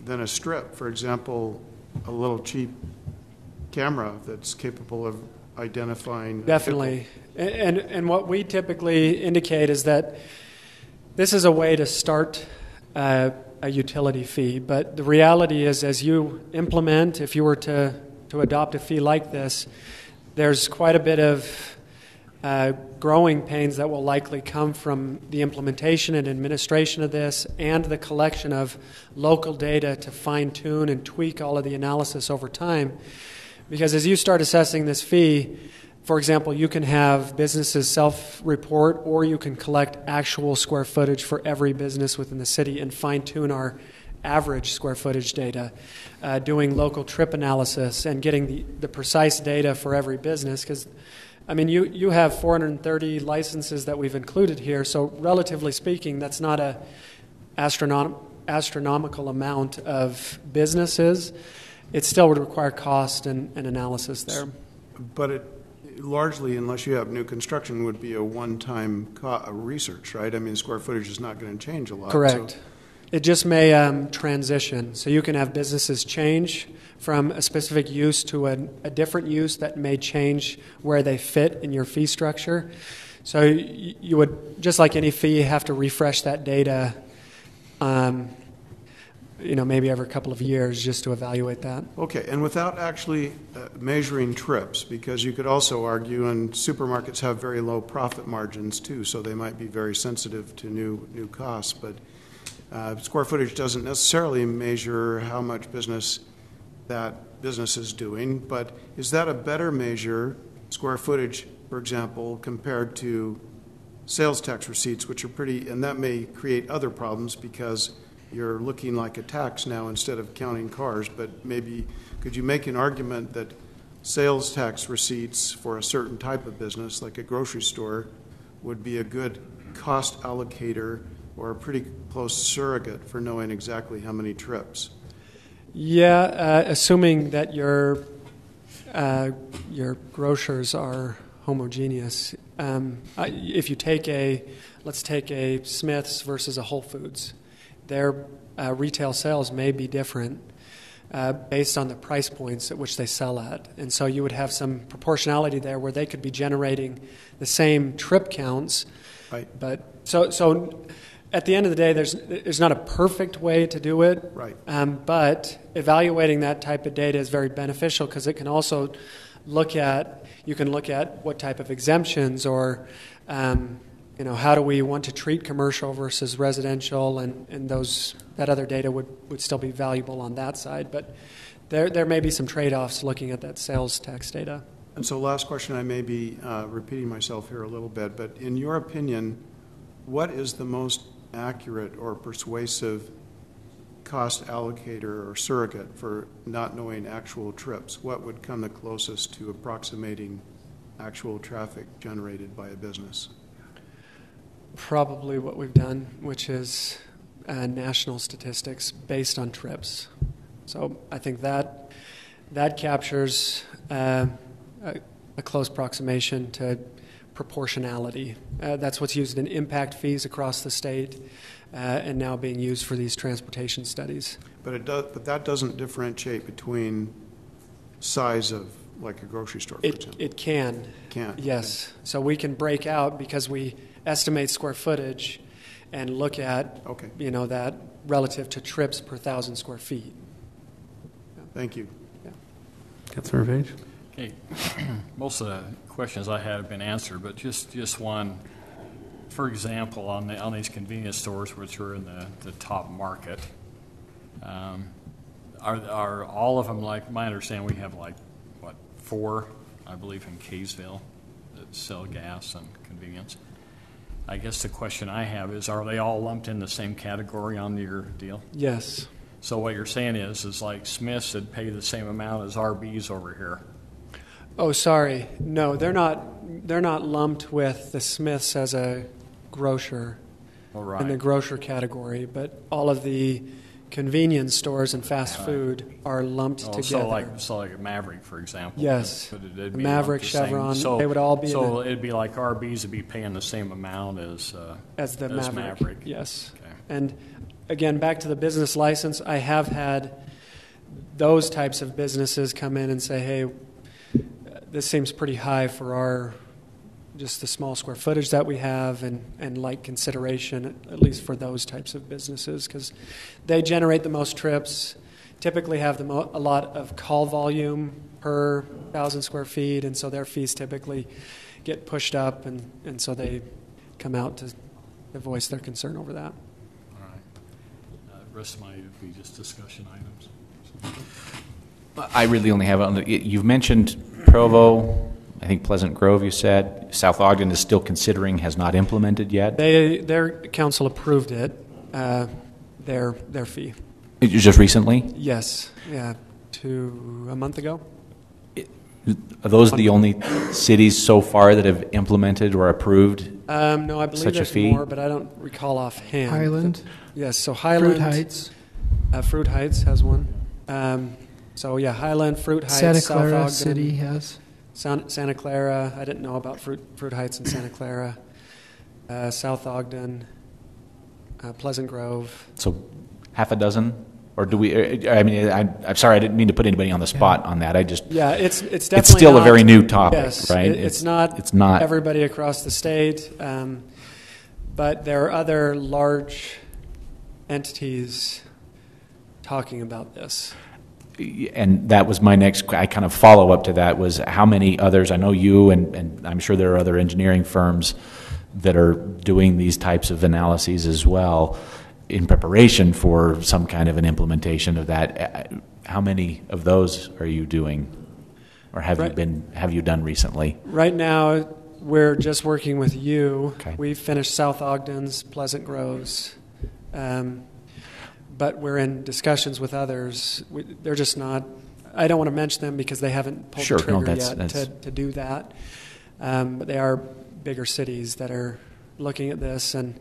S3: a strip. For example, a little cheap camera that's capable of identifying.
S2: Definitely. And what we typically indicate is that this is a way to start a utility fee. But the reality is, as you implement, if you were to adopt a fee like this, there's quite a bit of growing pains that will likely come from the implementation and administration of this and the collection of local data to fine-tune and tweak all of the analysis over time. Because as you start assessing this fee, for example, you can have businesses self-report, or you can collect actual square footage for every business within the city and fine-tune our average square footage data, doing local trip analysis and getting the precise data for every business. Because, I mean, you have 430 licenses that we've included here, so relatively speaking, that's not an astronomical amount of businesses. It still would require cost and analysis there.
S3: But it largely, unless you have new construction, would be a one-time research, right? I mean, square footage is not going to change a lot.
S2: Correct.
S3: So.
S2: It just may transition. So you can have businesses change from a specific use to a different use that may change where they fit in your fee structure. So you would, just like any fee, have to refresh that data maybe every couple of years just to evaluate that.
S3: Okay, and without actually measuring trips, because you could also argue, and supermarkets have very low profit margins too, so they might be very sensitive to new costs, but square footage doesn't necessarily measure how much business that business is doing, but is that a better measure, square footage, for example, compared to sales tax receipts, which are pretty, and that may create other problems because you're looking like a tax now instead of counting cars, but maybe could you make an argument that sales tax receipts for a certain type of business, like a grocery store, would be a good cost allocator or a pretty close surrogate for knowing exactly how many trips?
S2: Yeah, assuming that your grocers are homogeneous. If you let's take a Smith's versus a Whole Foods. Their retail sales may be different based on the price points at which they sell at. And so you would have some proportionality there where they could be generating the same trip counts.
S3: Right.
S2: But so at the end of the day, there's not a perfect way to do it.
S3: Right.
S2: But evaluating that type of data is very beneficial because it can also look at what type of exemptions or how do we want to treat commercial versus residential, and that other data would still be valuable on that side. But there may be some trade-offs looking at that sales tax data.
S3: And so last question, I may be repeating myself here a little bit, but in your opinion, what is the most accurate or persuasive cost allocator or surrogate for not knowing actual trips? What would come the closest to approximating actual traffic generated by a business?
S2: Probably what we've done, which is national statistics based on trips. So I think that captures a close approximation to proportionality. That's what's used in impact fees across the state and now being used for these transportation studies.
S3: But that doesn't differentiate between size of, like a grocery store, for example.
S2: It can. Yes. Okay. So we can break out because we estimate square footage and look at that relative to trips per 1,000 square feet.
S3: Thank you.
S2: Yeah.
S1: Councilor Page.
S6: Okay. Most of the questions I had have been answered, but just one. For example, on these convenience stores, which are in the top market, are all of them, like my understanding, we have 4, I believe, in Kaysville that sell gas and convenience. I guess the question I have is, are they all lumped in the same category on your deal?
S2: Yes.
S6: So what you're saying is like Smith's would pay the same amount as RB's over here.
S2: Oh, sorry. No, they're not lumped with the Smith's as a grocer in the grocer category, but all of the convenience stores and fast food are lumped together.
S6: So like a Maverick, for example.
S2: Yes.
S6: It'd be
S2: Maverick,
S6: lumped the same.
S2: Chevron,
S6: So,
S2: they would all be.
S6: So it'd be like RBs would be paying the same amount as
S2: the Maverick. Yes.
S6: Okay.
S2: And again, back to the business license, I have had those types of businesses come in and say, hey, this seems pretty high for just the small square footage that we have and light consideration, at least for those types of businesses, because they generate the most trips, typically have a lot of call volume per 1,000 square feet, and so their fees typically get pushed up, and so they come out to voice their concern over that.
S6: All right. The rest of mine would be just discussion items.
S10: I really only have you've mentioned Provo, I think Pleasant Grove you said. South Ogden is still considering, has not implemented yet.
S2: Their council approved it, their fee.
S10: Just recently?
S2: Yes, yeah, a month ago.
S10: Are those the only cities so far that have implemented or approved
S2: no, I believe
S10: such a
S2: there's
S10: fee?
S2: more, but I don't recall offhand.
S7: Highland?
S2: Yes, so Highland.
S7: Fruit Heights.
S2: Fruit Heights has one. So yeah, Highland, Fruit Heights,
S7: Santa
S2: South
S7: Clara
S2: Ogden.
S7: City has.
S2: Santa Clara, I didn't know about Fruit Heights and Santa Clara. South Ogden, Pleasant Grove.
S10: So half a dozen? Or do we, I mean, I'm sorry, I didn't mean to put anybody on the spot on that.
S2: It's definitely
S10: it's still
S2: not,
S10: a very new topic,
S2: yes,
S10: right?
S2: It's not everybody across the state, but there are other large entities talking about this.
S10: And that was my next kind of follow-up to that was how many others, I know you and I'm sure there are other engineering firms that are doing these types of analyses as well in preparation for some kind of an implementation of that. How many of those are you doing or have you done recently?
S2: Right now we're just working with you.
S10: Okay.
S2: We've finished South Ogden's, Pleasant Grove's. But we're in discussions with others. They're just not, I don't want to mention them because they haven't pulled the trigger yet to do that. But they are bigger cities that are looking at this. And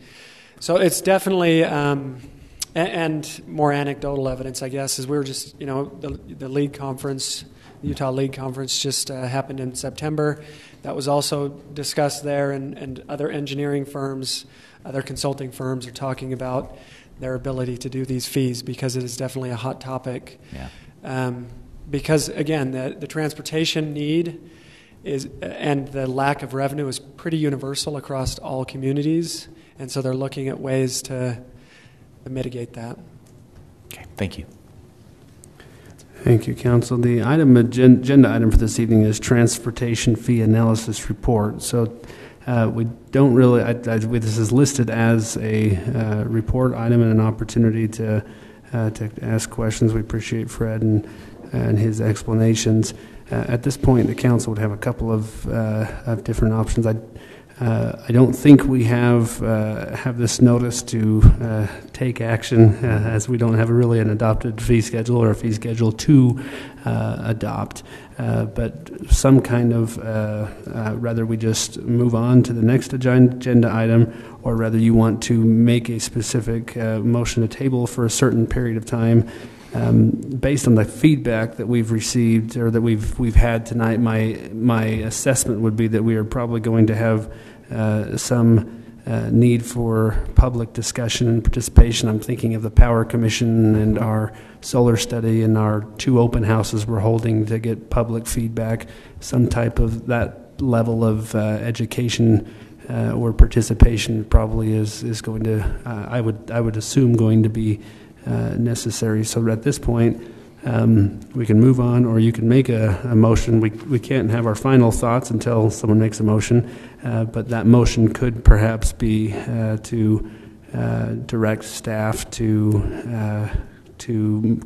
S2: so it's definitely, and more anecdotal evidence, I guess, is we were just, the league conference, the Utah League Conference just happened in September. That was also discussed there, and other engineering firms, other consulting firms are talking about their ability to do these fees because it is definitely a hot topic.
S10: Yeah.
S2: Because, again, the transportation need is and the lack of revenue is pretty universal across all communities, and so they're looking at ways to mitigate that.
S10: Okay, thank you.
S1: Thank you, Council. The agenda item for this evening is Transportation Fee Analysis Report. So we don't really, this is listed as a report item and an opportunity to ask questions. We appreciate Fred and his explanations. At this point, the council would have a couple of different options. I don't think we have this notice to take action as we don't have an adopted fee schedule or a fee schedule to adopt. But some kind of, rather we just move on to the next agenda item, or rather you want to make a specific motion to table for a certain period of time. Based on the feedback that we've received or that we've had tonight, my assessment would be that we are probably going to have some need for public discussion and participation. I'm thinking of the Power Commission and our solar study and our 2 open houses we're holding to get public feedback. Some type of that level of education or participation probably is going to, I would assume, going to be necessary. So at this point, we can move on, or you can make a motion. We can't have our final thoughts until someone makes a motion, but that motion could perhaps be to direct staff to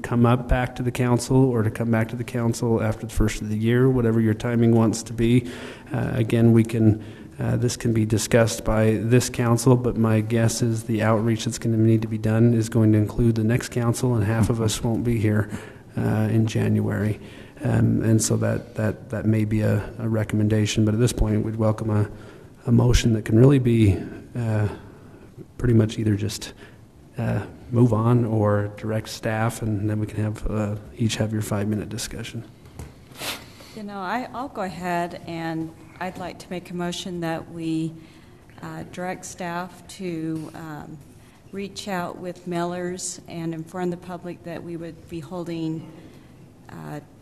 S1: come back to the council, or to come back to the council after the first of the year, whatever your timing wants to be. Again, we can. This can be discussed by this council, but my guess is the outreach that's going to need to be done is going to include the next council, and half of us won't be here in January. And so that may be a recommendation, but at this point we'd welcome a motion that can really be pretty much either just move on or direct staff, and then we can have each have your 5-minute discussion.
S16: You know, I'll go ahead, and I'd like to make a motion that we direct staff to reach out with mailers and inform the public that we would be holding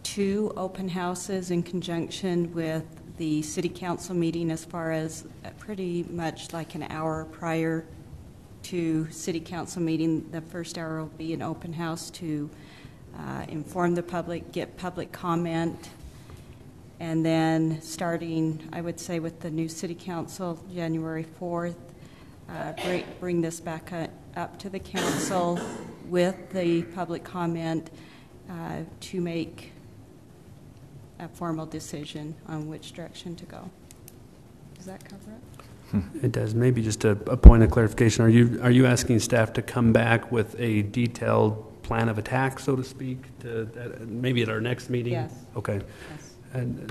S16: 2 open houses in conjunction with the city council meeting, as far as pretty much like an hour prior to city council meeting. The first hour will be an open house to inform the public, get public comment, and then starting, I would say, with the new city council, January 4th, bring this back up to the council with the public comment to make a formal decision on which direction to go. Does that cover it?
S1: It does. Maybe just a point of clarification. Are you asking staff to come back with a detailed plan of attack, so to speak, maybe at our next meeting?
S16: Yes.
S1: Okay.
S16: Yes.
S1: And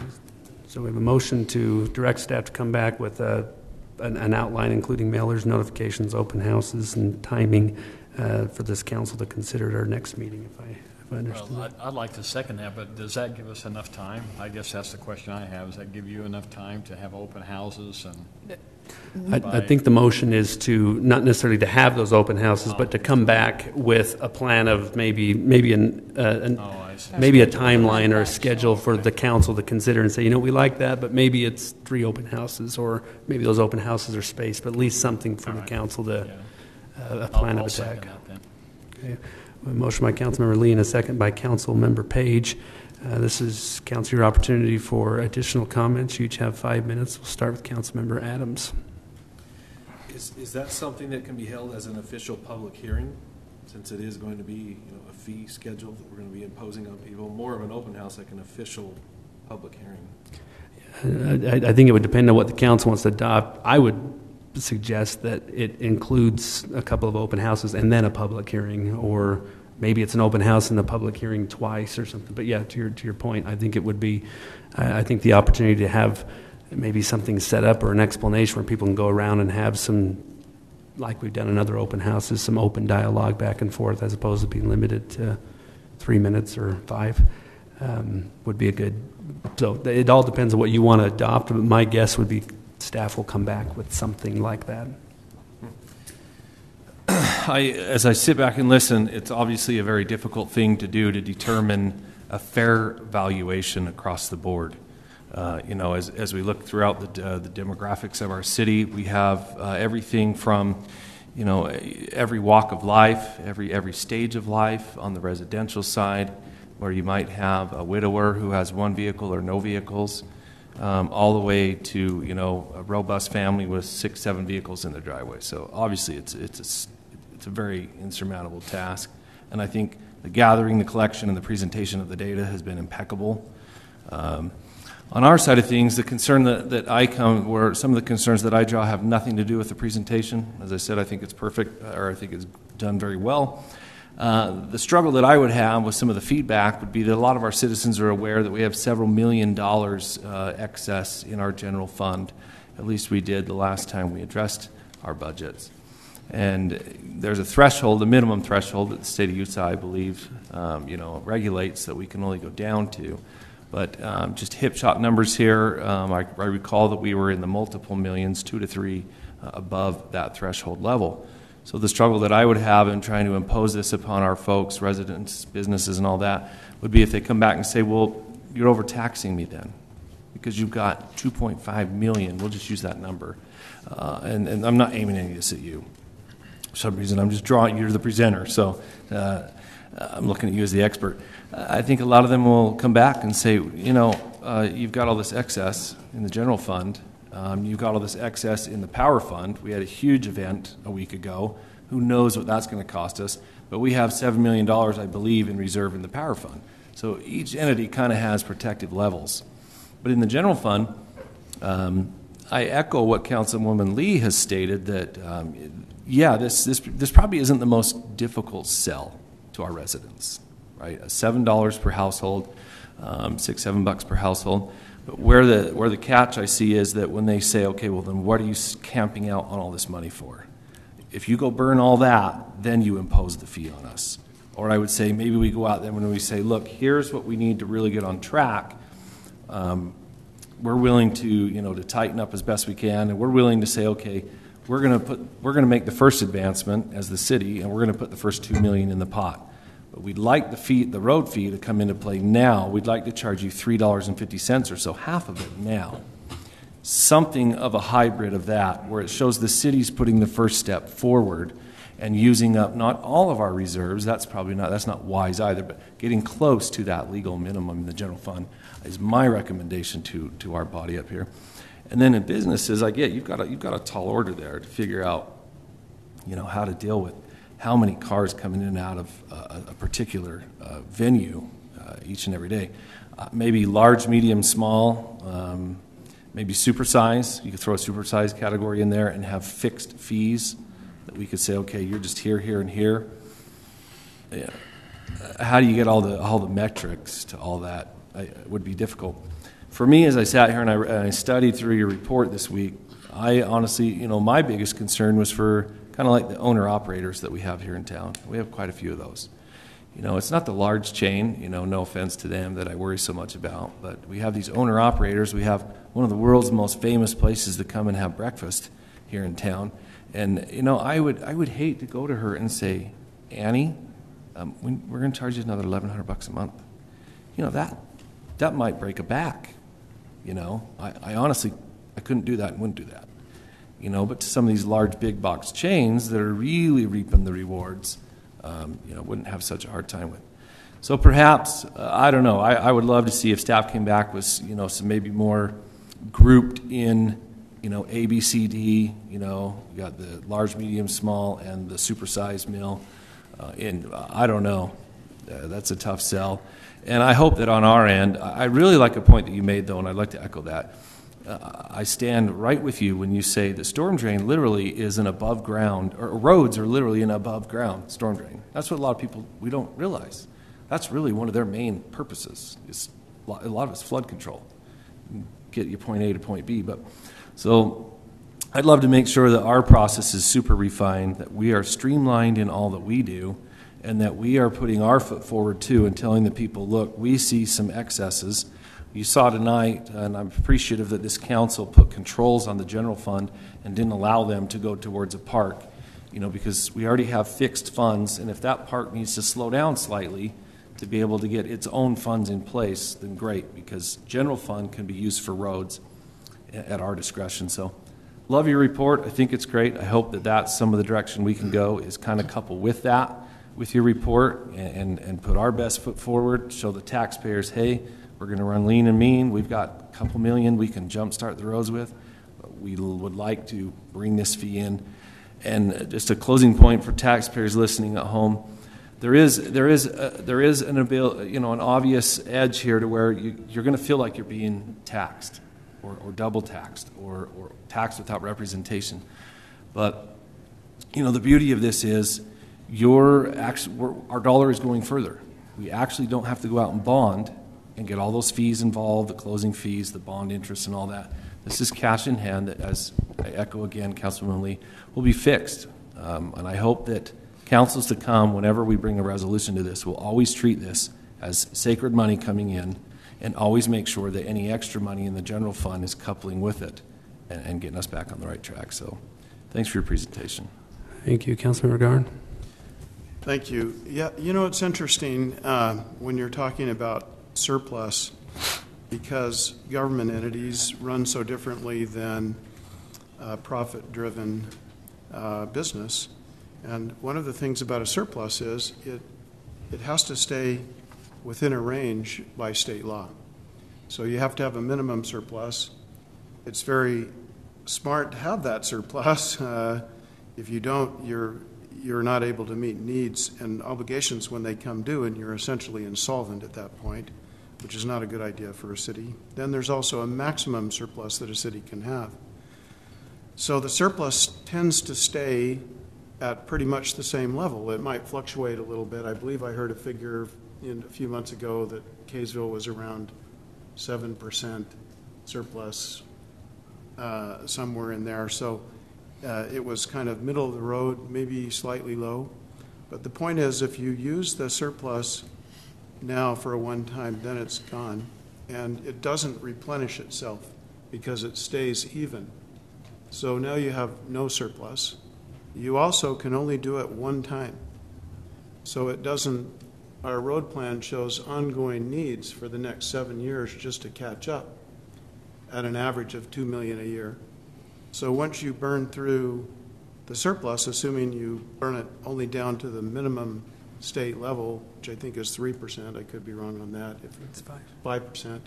S1: so we have a motion to direct staff to come back with an outline, including mailers, notifications, open houses, and timing for this council to consider at our next meeting, if I understand.
S6: Well, I'd like to second that, but does that give us enough time? I guess that's the question I have. Does that give you enough time to have open houses? And
S1: I think the motion is to not necessarily to have those open houses, but to come back with a plan of maybe a timeline or a schedule for the council to consider and say, you know, we like that, but maybe it's 3 open houses, or maybe those open houses are spaced, but at least something for the council to a plan of attack. Okay. A motion by Councilmember Lee and a second by Councilmember Page. This is council your opportunity for additional comments. You each have 5 minutes. We'll start with Councilmember Adams.
S21: Is that something that can be held as an official public hearing, since it is going to be a fee schedule that we're going to be imposing on people? More of an open house, like an official public hearing.
S1: I think it would depend on what the council wants to adopt. I would suggest that it includes a couple of open houses and then a public hearing, or maybe it's an open house and a public hearing twice or something. But yeah, to your point, I think it would be, I think the opportunity to have maybe something set up or an explanation where people can go around and have some, like we've done in other open houses, some open dialogue back and forth, as opposed to being limited to 3 minutes or 5, would be a good. So it all depends on what you want to adopt. But my guess would be staff will come back with something like that.
S21: As I sit back and listen, it's obviously a very difficult thing to do, to determine a fair valuation across the board. As we look throughout the demographics of our city, we have everything from, every walk of life, every stage of life on the residential side, where you might have a widower who has 1 vehicle or no vehicles, all the way to a robust family with 6, 7 vehicles in their driveway. So obviously it's a very insurmountable task, and I think the gathering, the collection, and the presentation of the data has been impeccable. On our side of things, the concern where some of the concerns that I draw have nothing to do with the presentation. As I said, I think it's perfect, or I think it's done very well. The struggle that I would have with some of the feedback would be that a lot of our citizens are aware that we have several $1 million excess in our general fund. At least we did the last time we addressed our budgets. And there's a threshold, a minimum threshold that the state of Utah, I believe, regulates that we can only go down to. But just hip-shot numbers here, I recall that we were in the multiple millions, 2 to 3 above that threshold level. So the struggle that I would have in trying to impose this upon our folks, residents, businesses, and all that, would be if they come back and say, well, you're overtaxing me then, because you've got 2.5 million. We'll just use that number. And I'm not aiming any of this at you. For some reason, I'm just drawing you to the presenter, so I'm looking at you as the expert. I think a lot of them will come back and say, you've got all this excess in the general fund. You've got all this excess in the power fund. We had a huge event a week ago. Who knows what that's going to cost us? But we have $7 million, I believe, in reserve in the power fund. So each entity kind of has protective levels. But in the general fund, I echo what Councilwoman Lee has stated, that, this probably isn't the most difficult sell to our residents, right? $7 per household, $6, $7 per household. But where the catch I see is that when they say, okay, well then what are you camping out on all this money for? If you go burn all that, then you impose the fee on us. Or I would say maybe we go out there when we say, look, here's what we need to really get on track. We're willing to, to tighten up as best we can, and we're willing to say, okay, we're going to make the first advancement as the city, and we're going to put the first $2 million in the pot. But we'd like the road fee to come into play now. We'd like to charge you $3.50 or so, half of it now. Something of a hybrid of that, where it shows the city's putting the first step forward and using up not all of our reserves. That's not wise either, but getting close to that legal minimum in the general fund is my recommendation to our body up here. And then in businesses, I get you've got a tall order there to figure out, how to deal with how many cars coming in and out of a particular venue each and every day. Maybe large, medium, small. Maybe supersize. You could throw a supersize category in there and have fixed fees that we could say, okay, you're just here, here, and here. Yeah. How do you get all the metrics to all that? It would be difficult. For me, as I sat here and I studied through your report this week, I honestly, my biggest concern was for kind of like the owner-operators that we have here in town. We have quite a few of those. It's not the large chain, no offense to them, that I worry so much about, but we have these owner-operators. We have one of the world's most famous places to come and have breakfast here in town. And, I would hate to go to her and say, Annie, we're going to charge you another $1,100 a month. That might break a back. I honestly, I couldn't do that and wouldn't do that. But to some of these large big box chains that are really reaping the rewards, wouldn't have such a hard time with. So perhaps, I don't know, I would love to see if staff came back with, some maybe more grouped in, A, B, C, D, you got the large, medium, small, and the supersized mill. I don't know. That's a tough sell. And I hope that on our end, I really like a point that you made, though, and I'd like to echo that. I stand right with you when you say the storm drain literally is an above ground, or roads are literally an above ground storm drain. That's what a lot of people, we don't realize. That's really one of their main purposes. A lot of it's flood control. Get you point A to point B. So I'd love to make sure that our process is super refined, that we are streamlined in all that we do, and that we are putting our foot forward too and telling the people, look, we see some excesses. You saw tonight, and I'm appreciative that this council put controls on the general fund and didn't allow them to go towards a park, because we already have fixed funds, and if that park needs to slow down slightly to be able to get its own funds in place, then great, because general fund can be used for roads at our discretion. So love your report. I think it's great. I hope that that's some of the direction we can go, is kind of couple with that, with your report, and put our best foot forward, show the taxpayers, hey, we're going to run lean and mean. We've got a couple million we can jumpstart the roads with. But we would like to bring this fee in. And just a closing point for taxpayers listening at home, there is an ability, an obvious edge here to where you're going to feel like you're being taxed, or double taxed, or taxed without representation. But the beauty of this is our dollar is going further. We actually don't have to go out and bond and get all those fees involved, the closing fees, the bond interest, and all that. This is cash in hand that, as I echo again, Councilman Lee, will be fixed. And I hope that councils to come, whenever we bring a resolution to this, will always treat this as sacred money coming in, and always make sure that any extra money in the general fund is coupling with it and getting us back on the right track. So thanks for your presentation.
S1: Thank you, Councilman Regarn.
S3: Thank you. Yeah, it's interesting when you're talking about surplus, because government entities run so differently than profit-driven business. And one of the things about a surplus is it has to stay within a range by state law. So you have to have a minimum surplus. It's very smart to have that surplus. If you don't, you're not able to meet needs and obligations when they come due, and you're essentially insolvent at that point, which is not a good idea for a city. Then there's also a maximum surplus that a city can have. So the surplus tends to stay at pretty much the same level. It might fluctuate a little bit. I believe I heard a figure a few months ago that Kaysville was around 7% surplus, somewhere in there. So It was kind of middle of the road, maybe slightly low. But the point is, if you use the surplus now for a one-time, then it's gone. And it doesn't replenish itself because it stays even. So now you have no surplus. You also can only do it one time. So it doesn't, our road plan shows ongoing needs for the next 7 years just to catch up at an average of $2 million a year. So once you burn through the surplus, assuming you burn it only down to the minimum state level, which I think is 3%, I could be wrong on that. If it's 5%.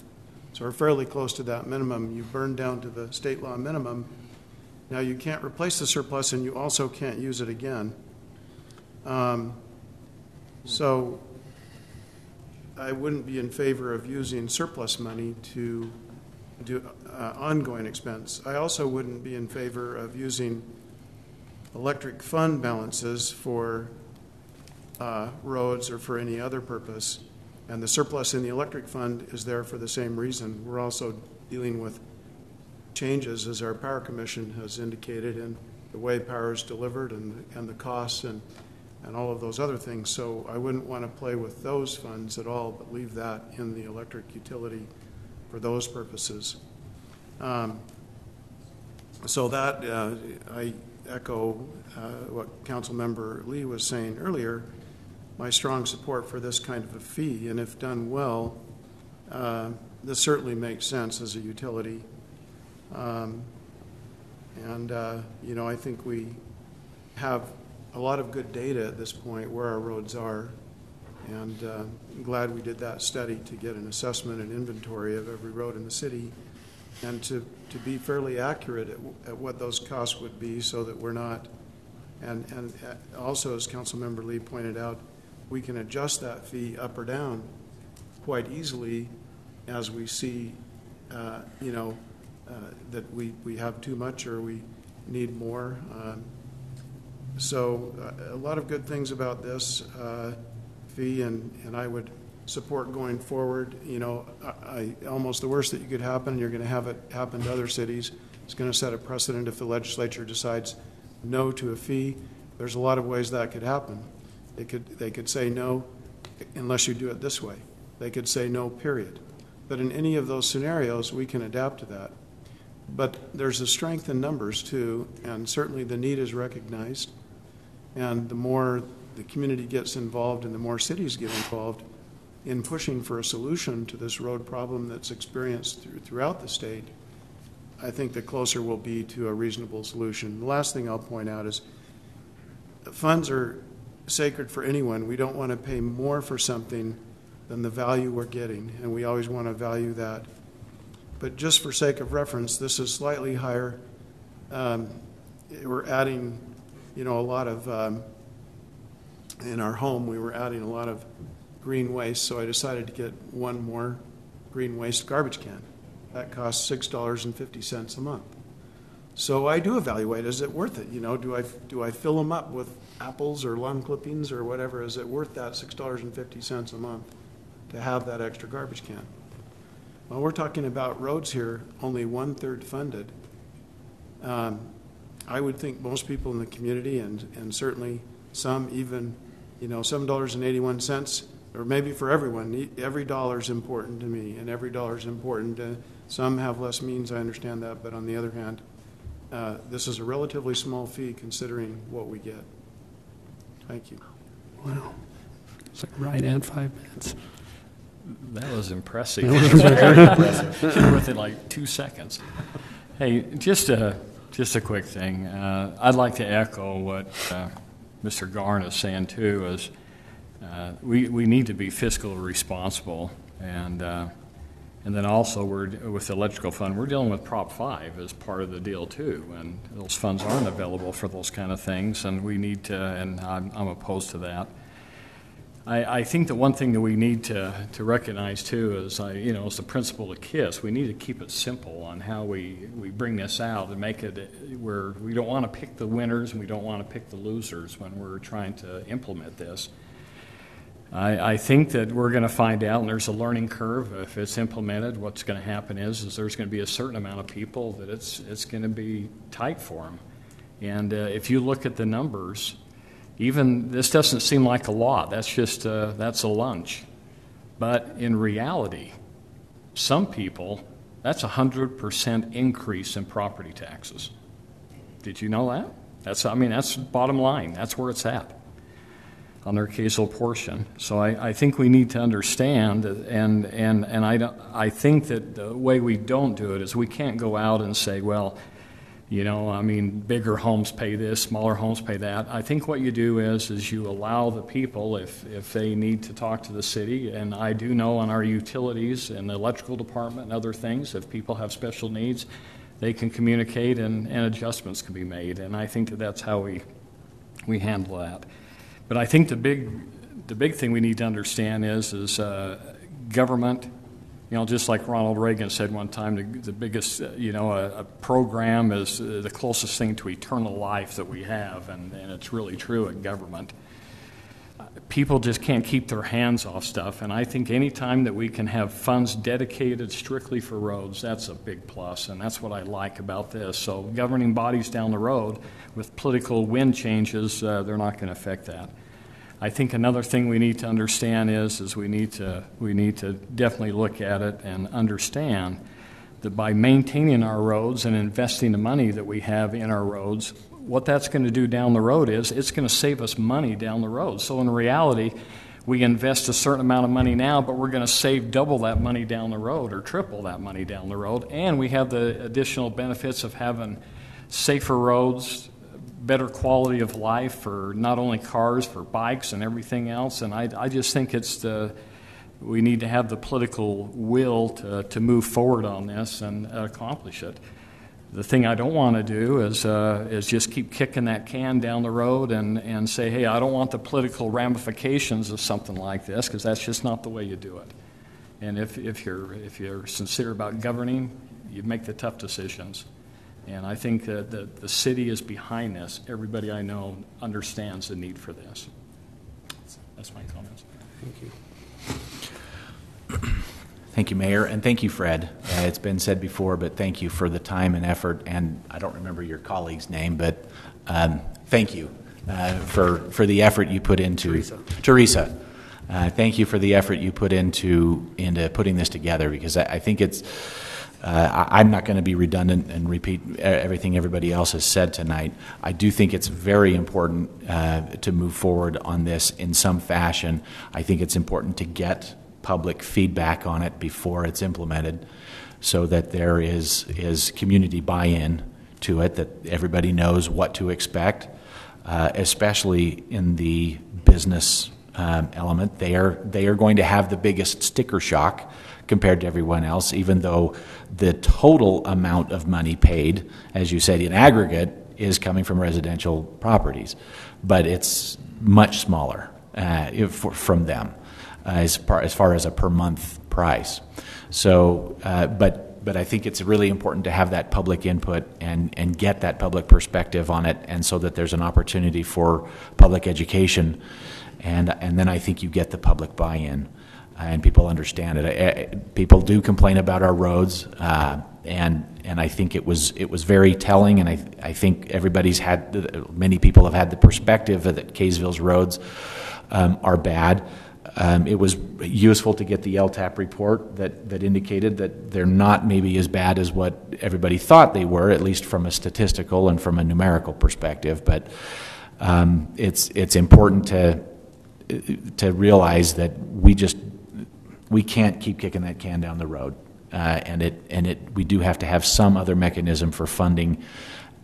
S3: So we're fairly close to that minimum. You burn down to the state law minimum. Now you can't replace the surplus, and you also can't use it again. So I wouldn't be in favor of using surplus money to do ongoing expense. I also wouldn't be in favor of using electric fund balances for roads or for any other purpose. And the surplus in the electric fund is there for the same reason. We're also dealing with changes, as our Power Commission has indicated, in the way power is delivered and the costs and all of those other things. So I wouldn't want to play with those funds at all, but leave that in the electric utility for those purposes. So that I echo what Councilmember Lee was saying earlier, my strong support for this kind of a fee, and if done well, this certainly makes sense as a utility. You know, I think we have a lot of good data at this point where our roads are, and I'm glad we did that study to get an assessment and inventory of every road in the city, and to be fairly accurate at what those costs would be, so that we're not, and also, as Councilmember Lee pointed out, we can adjust that fee up or down quite easily as we see, you know, that we have too much or we need more. So a lot of good things about this fee, and I would support going forward. You know, almost the worst that you could happen, you're going to have it happen to other cities. It's going to set a precedent if the legislature decides no to a fee. There's a lot of ways that could happen. They could say no unless you do it this way. They could say no, period. But in any of those scenarios, we can adapt to that. But there's a strength in numbers too, and certainly the need is recognized. And the more the community gets involved and the more cities get involved in pushing for a solution to this road problem that's experienced throughout the state, I think the closer we'll be to a reasonable solution. The last thing I'll point out is funds are sacred for anyone. We don't want to pay more for something than the value we're getting, and we always want to value that. But just for sake of reference, this is slightly higher. We're adding, you know, a lot of, in our home, we were adding a lot of green waste, so I decided to get one more green waste garbage can. That costs $6.50 a month. So I do evaluate, is it worth it? You know, do I fill them up with apples or lawn clippings or whatever? Is it worth that $6.50 a month to have that extra garbage can? Well, we're talking about roads here, only 1/3 funded. I would think most people in the community, and certainly some even, you know, $7.81, or maybe for everyone, every dollar is important to me, and every dollar is important to some. Have less means, I understand that, but on the other hand, this is a relatively small fee considering what we get. Thank you.
S1: Wow. It's like right at 5 minutes.
S6: That was impressive. Very impressive. Within like 2 seconds. Hey, just a quick thing. I'd like to echo what Mr. Garn is saying too. Is we need to be fiscally responsible, and then also with the electrical fund, we're dealing with Prop 5 as part of the deal too, and those funds aren't available for those kind of things, and we need to. And I'm opposed to that. I think the one thing that we need to recognize too is, you know, it's the principle of KISS. We need to keep it simple on how we bring this out and make it where we don't want to pick the winners and we don't want to pick the losers when we're trying to implement this. I think that we're going to find out, and there's a learning curve. If it's implemented, what's going to happen is there's going to be a certain amount of people that it's going to be tight for them. And if you look at the numbers, even this doesn't seem like a lot. That's just that's a lunch. But in reality, some people, that's 100% increase in property taxes. Did you know that? That's bottom line. That's where it's at on their Kaysville portion. So I think we need to understand, and I think that the way we don't do it is we can't go out and say, well, bigger homes pay this, smaller homes pay that. I think what you do is you allow the people, if they need to talk to the city, and I do know on our utilities and the electrical department and other things, if people have special needs, they can communicate and adjustments can be made. And I think that's how we handle that. But I think the big thing we need to understand is government. Just like Ronald Reagan said one time, the biggest, a program is the closest thing to eternal life that we have, and it's really true in government. People just can't keep their hands off stuff, and I think any time that we can have funds dedicated strictly for roads, that's a big plus, and that's what I like about this. So governing bodies down the road with political wind changes, they're not going to affect that. I think another thing we need to understand is we need to definitely look at it and understand that by maintaining our roads and investing the money that we have in our roads, what that's going to do down the road is it's going to save us money down the road. So in reality, we invest a certain amount of money now, but we're going to save double that money down the road or triple that money down the road, and we have the additional benefits of having safer roads, better quality of life for not only cars, for bikes and everything else. And I just think we need to have the political will to move forward on this and accomplish it. The thing I don't want to do is just keep kicking that can down the road and say, hey, I don't want the political ramifications of something like this, because that's just not the way you do it. And if you're sincere about governing, you make the tough decisions. And I think that the city is behind this. Everybody I know understands the need for this. That's my comments.
S1: Thank you.
S10: Thank you, Mayor, and thank you, Fred. It's been said before, but thank you for the time and effort. And I don't remember your colleague's name, but thank you for the effort you put into Teresa. Thank you for the effort you put into putting this together, because I think it's. I'm not going to be redundant and repeat everything everybody else has said tonight. I do think it's very important to move forward on this in some fashion. I think it's important to get public feedback on it before it's implemented, so that there is community buy-in to it, that everybody knows what to expect, especially in the business element. They are going to have the biggest sticker shock compared to everyone else, even though the total amount of money paid, as you said, in aggregate, is coming from residential properties. But it's much smaller from them as far as a per month price. So, but I think it's really important to have that public input and get that public perspective on it, and so that there's an opportunity for public education, and then I think you get the public buy-in. And people understand it. People do complain about our roads, and I think it was very telling. And I think many people have had the perspective that Kaysville's roads are bad. It was useful to get the LTAP report that indicated that they're not maybe as bad as what everybody thought they were, at least from a statistical and from a numerical perspective. But it's important to realize that we can't keep kicking that can down the road, we do have to have some other mechanism for funding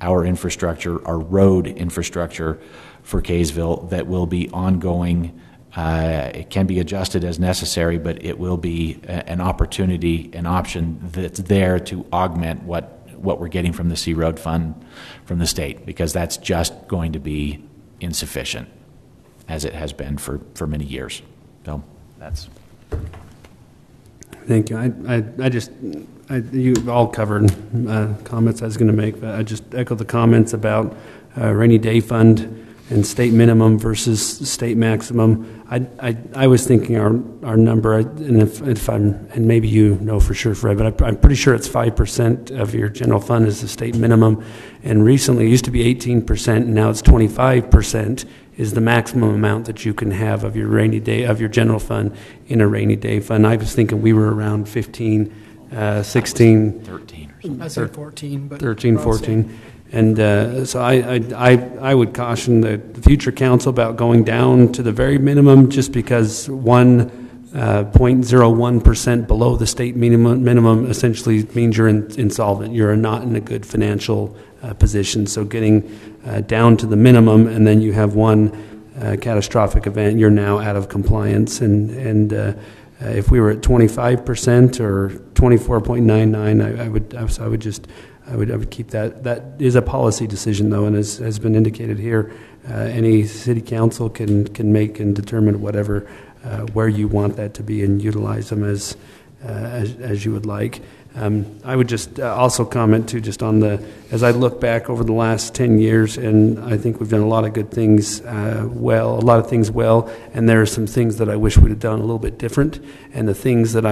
S10: our infrastructure, our road infrastructure for Kaysville, that will be ongoing. It can be adjusted as necessary, but it will be an opportunity, an option that's there to augment what we're getting from the C Road Fund from the state, because that's just going to be insufficient, as it has been for many years. So that's.
S1: Thank you. You've all covered comments I was going to make, but I just echo the comments about rainy day fund. and state minimum versus state maximum. I was thinking our number, and if I'm, and maybe you know for sure, Fred, but I'm pretty sure it's 5% of your general fund is the state minimum, and recently it used to be 18%, and now it's 25% is the maximum amount that you can have of your rainy day, of your general fund in a rainy day fund. I was thinking we were around 15, 16,
S9: 13 or something.
S7: I said 14, but
S1: 13, 14. And so I would caution the future council about going down to the very minimum, just because 0.01% below the state minimum essentially means you're insolvent. You're not in a good financial position. So getting down to the minimum, and then you have one catastrophic event, you're now out of compliance. And if we were at 25% or 24.99, I would keep that. That is a policy decision, though, and as has been indicated here, any city council can make and determine whatever where you want that to be and utilize them as you would like. I would just also comment too, just on as I look back over the last 10 years, and I think we've done a lot of good things well, and there are some things that I wish we'd have done a little bit different. And the things that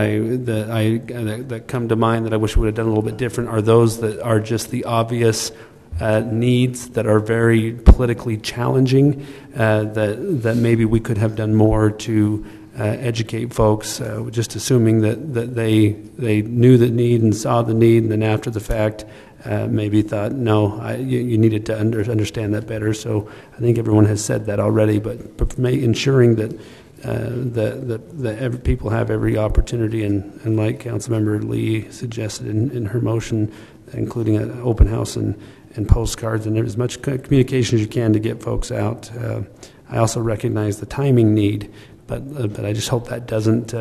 S1: come to mind that I wish we would have done a little bit different are those that are just the obvious needs that are very politically challenging, that maybe we could have done more to educate folks, just assuming that they knew the need and saw the need, and then after the fact maybe thought, no, you needed to understand that better. So I think everyone has said that already, but ensuring that people have every opportunity, and like Councilmember Lee suggested in her motion, including an open house and postcards and as much communication as you can to get folks out. I also recognize the timing need, but I just hope that doesn't,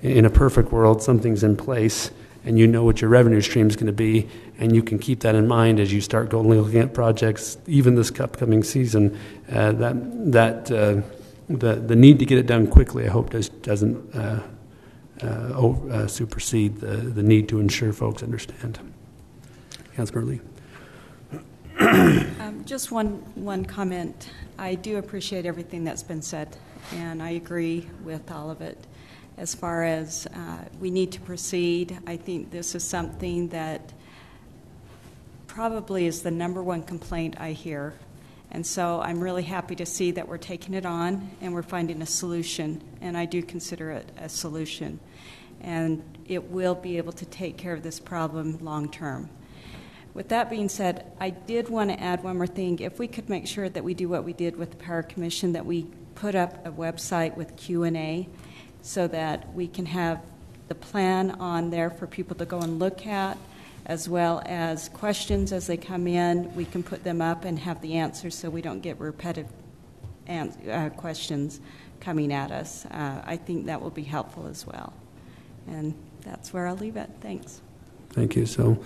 S1: in a perfect world, something's in place and you know what your revenue stream is going to be, and you can keep that in mind as you start looking at projects, even this upcoming season. The need to get it done quickly, I hope, doesn't supersede the need to ensure folks understand. Councilmember Lee.
S16: Just one comment. I do appreciate everything that's been said, and I agree with all of it. As far as we need to proceed, I think this is something that probably is the number one complaint I hear. And so I'm really happy to see that we're taking it on and we're finding a solution, and I do consider it a solution. And it will be able to take care of this problem long term. With that being said, I did want to add one more thing. If we could make sure that we do what we did with the Power Commission, that we put up a website with Q&A so that we can have the plan on there for people to go and look at, as well as questions as they come in. We can put them up and have the answers so we don't get repetitive questions coming at us. I think that will be helpful as well. And that's where I'll leave it. Thanks.
S1: Thank you. So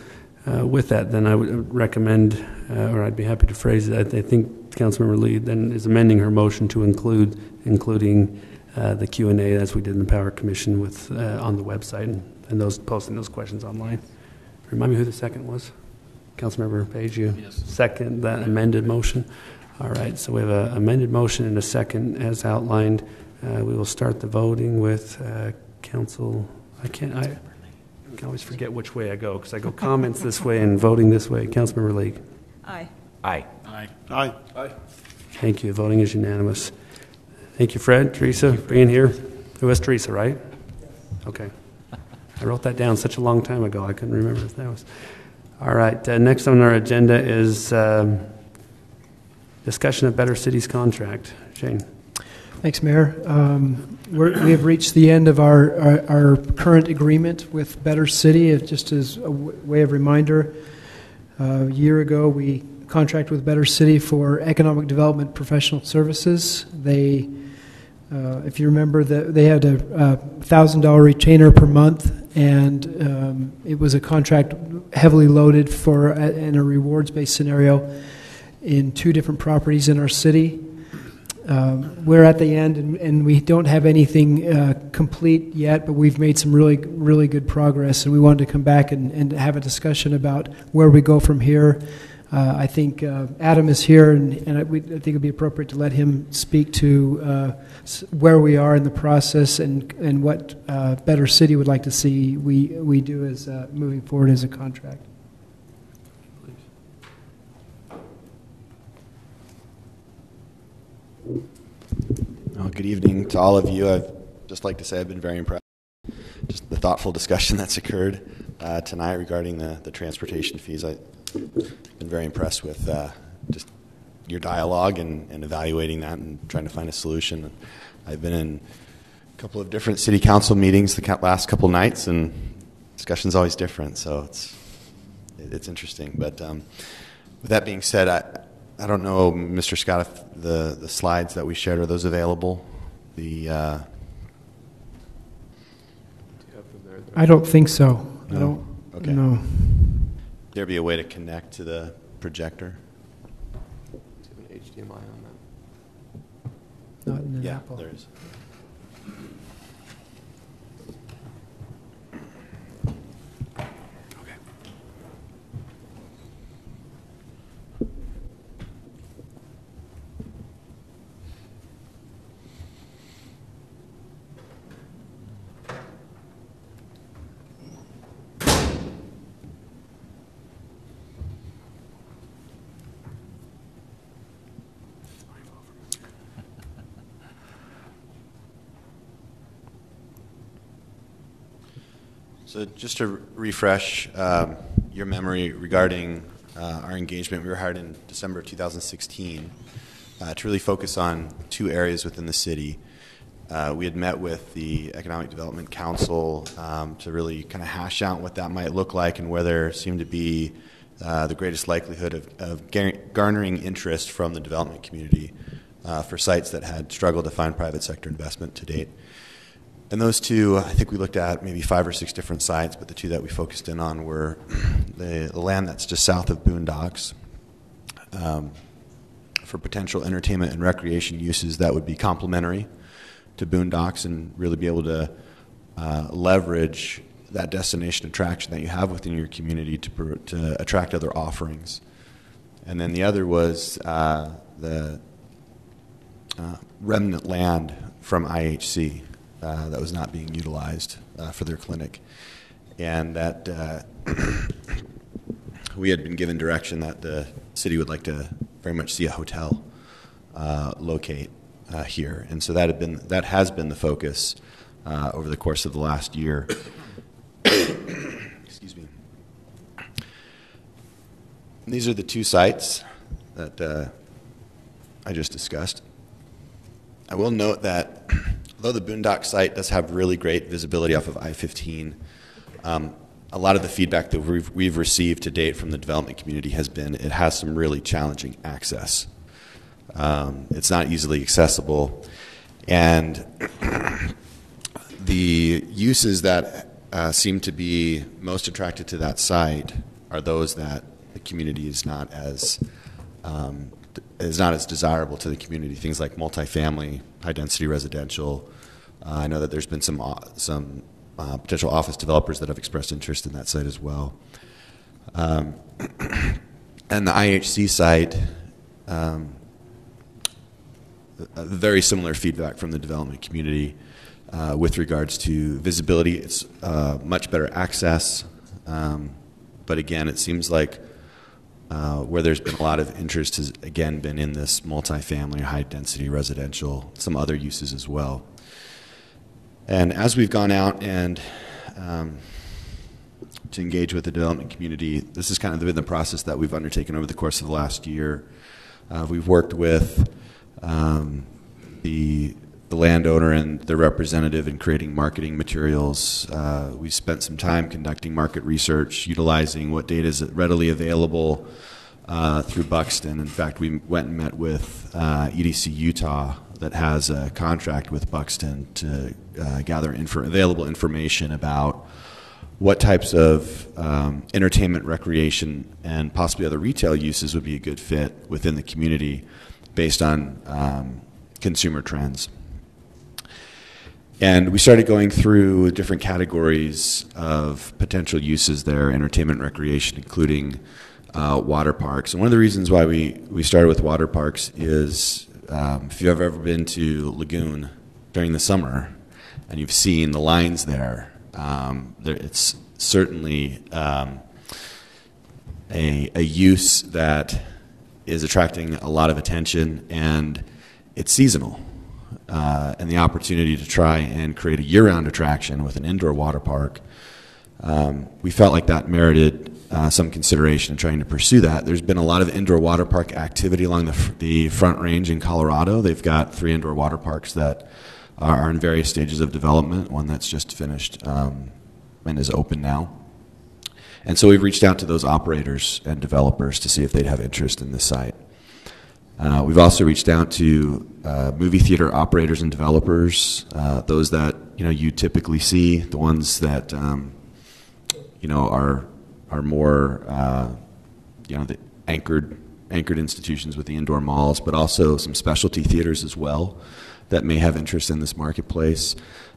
S1: with that, then I would recommend, or I'd be happy to phrase it, I think Councilmember Lee then is amending her motion to including the Q&A as we did in the Power Commission with on the website and those posting those questions online. Remind me who the second was. Councilmember Page, you second that amended motion. All right, so we have an amended motion and a second as outlined. We will start the voting with Council. I can always forget which way I go because I go comments this way and voting this way. Councilmember Lee.
S16: Aye.
S9: Aye.
S21: Aye.
S3: Aye.
S21: Aye.
S1: Thank you. Voting is unanimous. Thank you, Fred, Teresa, for being here. It was Teresa, right? Okay. I wrote that down such a long time ago. I couldn't remember if that was. All right. Next on our agenda is discussion of Better Cities contract. Shane.
S7: Thanks, Mayor. We have reached the end of our current agreement with Better City. Just as a way of reminder, a year ago we contracted with Better City for economic development professional services. They, if you remember, they had a $1,000 retainer per month, and it was a contract heavily loaded in a rewards-based scenario in 2 different properties in our city. We're at the end, and we don't have anything complete yet, but we've made some really, really good progress, and we wanted to come back and have a discussion about where we go from here. I think Adam is here, and I think it would be appropriate to let him speak to where we are in the process and what Better City would like to see we do as moving forward as a contract.
S4: Well, good evening to all of you. I'd just like to say I've been very impressed. Just the thoughtful discussion that's occurred tonight regarding the transportation fees. I've been very impressed with just your dialogue and evaluating that and trying to find a solution. I've been in a couple of different city council meetings the last couple nights, and discussion's always different, so it's interesting. But with that being said, I don't know, Mr. Scott, if the slides that we shared, are those available?
S7: I don't think so.
S4: No?
S7: I don't.
S4: Okay.
S7: No.
S4: Would there be a way to connect to the projector?
S22: Do you have an HDMI on
S7: Not in an
S4: Yeah,
S7: Apple.
S4: there is. So just to refresh your memory regarding our engagement, we were hired in December of 2016 to really focus on two areas within the city. We had met with the Economic Development Council to really kind of hash out what that might look like and where there seemed to be the greatest likelihood of garnering interest from the development community for sites that had struggled to find private sector investment to date. And those two, I think we looked at maybe 5 or 6 different sites, but the two that we focused in on were the land that's just south of Boondocks for potential entertainment and recreation uses that would be complementary to Boondocks and really be able to leverage that destination attraction that you have within your community to attract other offerings. And then the other was the remnant land from IHC. That was not being utilized for their clinic. And that we had been given direction that the city would like to very much see a hotel locate here. And so that has been the focus over the course of the last year. Excuse me. And these are the two sites that I just discussed. I will note that although the Boondock site does have really great visibility off of I-15, a lot of the feedback that we've received to date from the development community has been it has some really challenging access. It's not easily accessible, and the uses that seem to be most attracted to that site are those that the community is not as desirable to the community. Things like multifamily, high-density residential. I know that there's been some potential office developers that have expressed interest in that site as well. And the IHC site, very similar feedback from the development community with regards to visibility. It's much better access, but again, it seems like where there's been a lot of interest has, again, been in this multifamily, high-density residential, some other uses as well. And as we've gone out and to engage with the development community, this has kind of been the process that we've undertaken over the course of the last year. We've worked with the landowner and the representative in creating marketing materials. We spent some time conducting market research, utilizing what data is readily available through Buxton. In fact, we went and met with EDC Utah that has a contract with Buxton to gather available information about what types of entertainment, recreation, and possibly other retail uses would be a good fit within the community based on consumer trends. And we started going through different categories of potential uses there, entertainment, recreation, including water parks. And one of the reasons why we started with water parks is if you've ever been to Lagoon during the summer and you've seen the lines there, it's certainly a use that is attracting a lot of attention, and it's seasonal. And the opportunity to try and create a year-round attraction with an indoor water park, we felt like that merited some consideration in trying to pursue that. There's been a lot of indoor water park activity along the Front Range in Colorado. They've got 3 indoor water parks that are in various stages of development, one that's just finished and is open now. And so we've reached out to those operators and developers to see if they'd have interest in this site. We've also reached out to movie theater operators and developers, those that you typically see, the ones that are more the anchored institutions with the indoor malls, but also some specialty theaters as well that may have interest in this marketplace,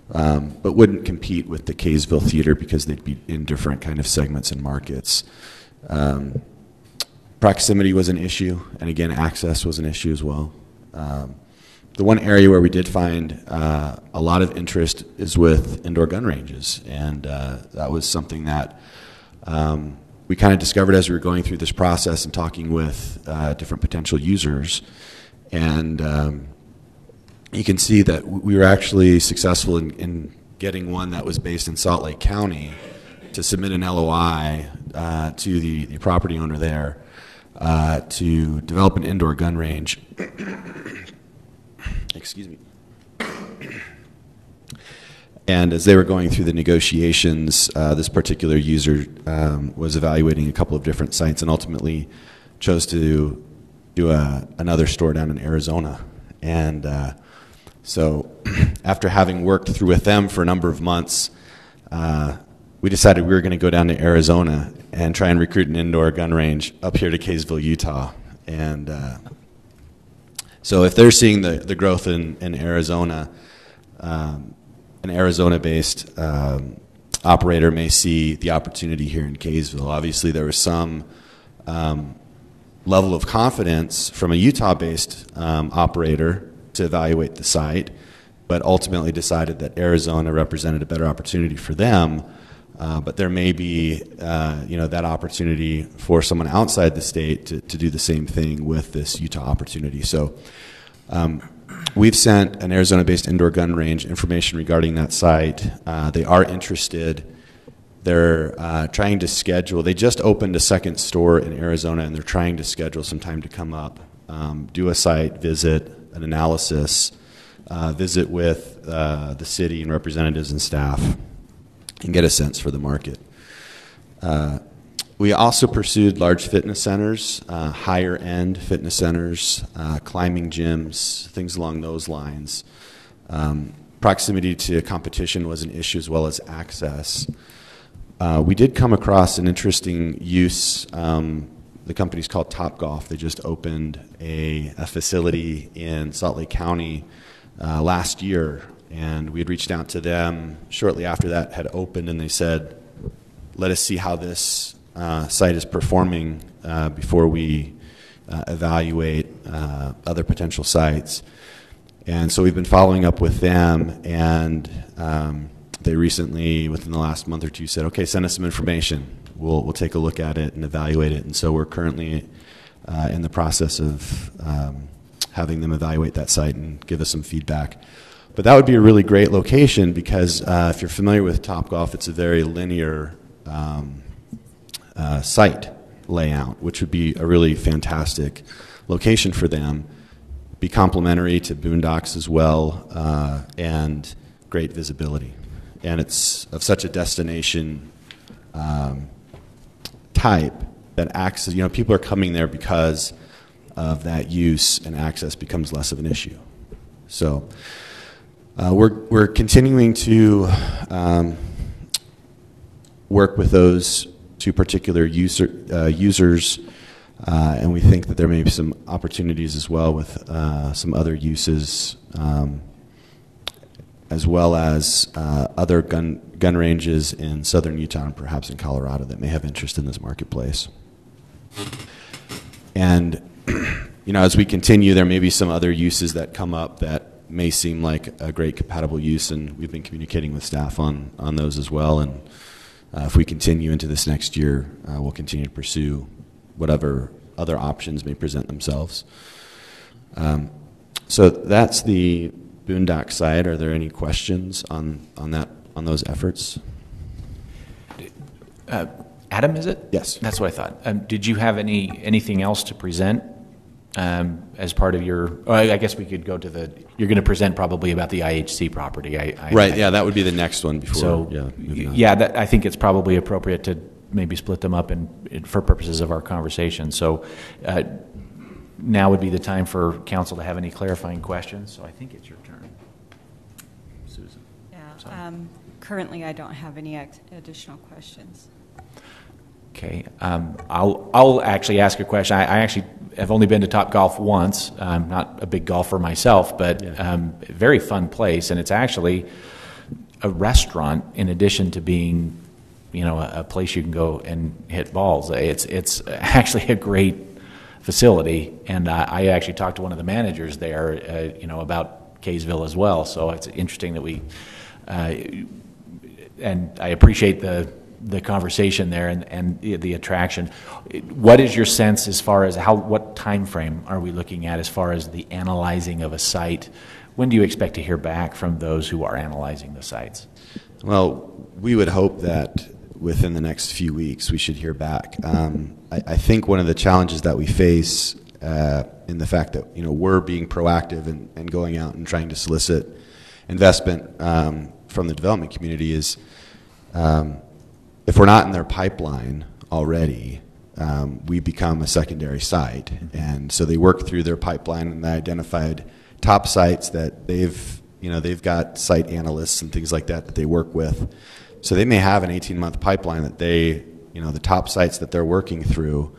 S4: but wouldn't compete with the Kaysville Theater because they'd be in different kind of segments and markets. Proximity was an issue, and again, access was an issue as well. The one area where we did find a lot of interest is with indoor gun ranges, and that was something that we kind of discovered as we were going through this process and talking with different potential users. And you can see that we were actually successful in getting one that was based in Salt Lake County to submit an LOI to the property owner there to develop an indoor gun range. Excuse me. And as they were going through the negotiations, this particular user was evaluating a couple of different sites and ultimately chose to do another store down in Arizona. And so after having worked through with them for a number of months, we decided we were going to go down to Arizona and try and recruit an indoor gun range up here to Kaysville, Utah. And so if they're seeing the growth in Arizona, an Arizona-based operator may see the opportunity here in Kaysville. Obviously, there was some level of confidence from a Utah-based operator to evaluate the site, but ultimately decided that Arizona represented a better opportunity for them. But there may be, that opportunity for someone outside the state to do the same thing with this Utah opportunity. So we've sent an Arizona-based indoor gun range information regarding that site. They are interested. They're trying to schedule. They just opened a second store in Arizona, and they're trying to schedule some time to come up, do a site visit, an analysis, visit with the city and representatives and staff, and get a sense for the market. We also pursued large fitness centers, higher-end fitness centers, climbing gyms, things along those lines. Proximity to competition was an issue as well as access. We did come across an interesting use. The company's called Topgolf. They just opened a facility in Salt Lake County last year, and we had reached out to them shortly after that had opened, and they said, let us see how this site is performing before we evaluate other potential sites. And so we've been following up with them, and they recently, within the last month or two, said, okay, send us some information. We'll take a look at it and evaluate it. And so we're currently in the process of having them evaluate that site and give us some feedback. But that would be a really great location because if you're familiar with Topgolf, it's a very linear site layout, which would be a really fantastic location for them, be complementary to boondocks as well, and great visibility. And it's of such a destination type that access, people are coming there because of that use, and access becomes less of an issue. So we're continuing to work with those two particular users, and we think that there may be some opportunities as well with some other uses, as well as other gun ranges in southern Utah and perhaps in Colorado that may have interest in this marketplace. And as we continue, there may be some other uses that come up that may seem like a great compatible use, and we've been communicating with staff on those as well. And if we continue into this next year, we'll continue to pursue whatever other options may present themselves. So that's the Boondock side. Are there any questions on those efforts?
S9: Adam, is it?
S4: Yes.
S9: That's what I thought. Did you have anything else to present as part of your? I guess we could go to you're going to present probably about the IHC property.
S4: Right. Yeah, that would be the next one before.
S9: So I think it's probably appropriate to maybe split them up for purposes of our conversation. So now would be the time for council to have any clarifying questions. So I think it's your turn, Susan.
S16: Yeah. Currently, I don't have any additional questions.
S9: Okay. I'll actually ask a question. I actually have only been to Topgolf once. I'm not a big golfer myself, but very fun place, and it's actually a restaurant in addition to being, a place you can go and hit balls. It's actually a great facility, and I actually talked to one of the managers there, about Kaysville as well. So it's interesting that we, and I appreciate the conversation there and the attraction. What is your sense as far as what time frame are we looking at as far as the analyzing of a site? When do you expect to hear back from those who are analyzing the sites?
S4: Well, we would hope that within the next few weeks we should hear back. I think one of the challenges that we face in the fact that we're being proactive and going out and trying to solicit investment from the development community is if we're not in their pipeline already, we become a secondary site. And so they work through their pipeline and they identified top sites that they've got site analysts and things like that they work with. So they may have an 18-month pipeline that the top sites that they're working through.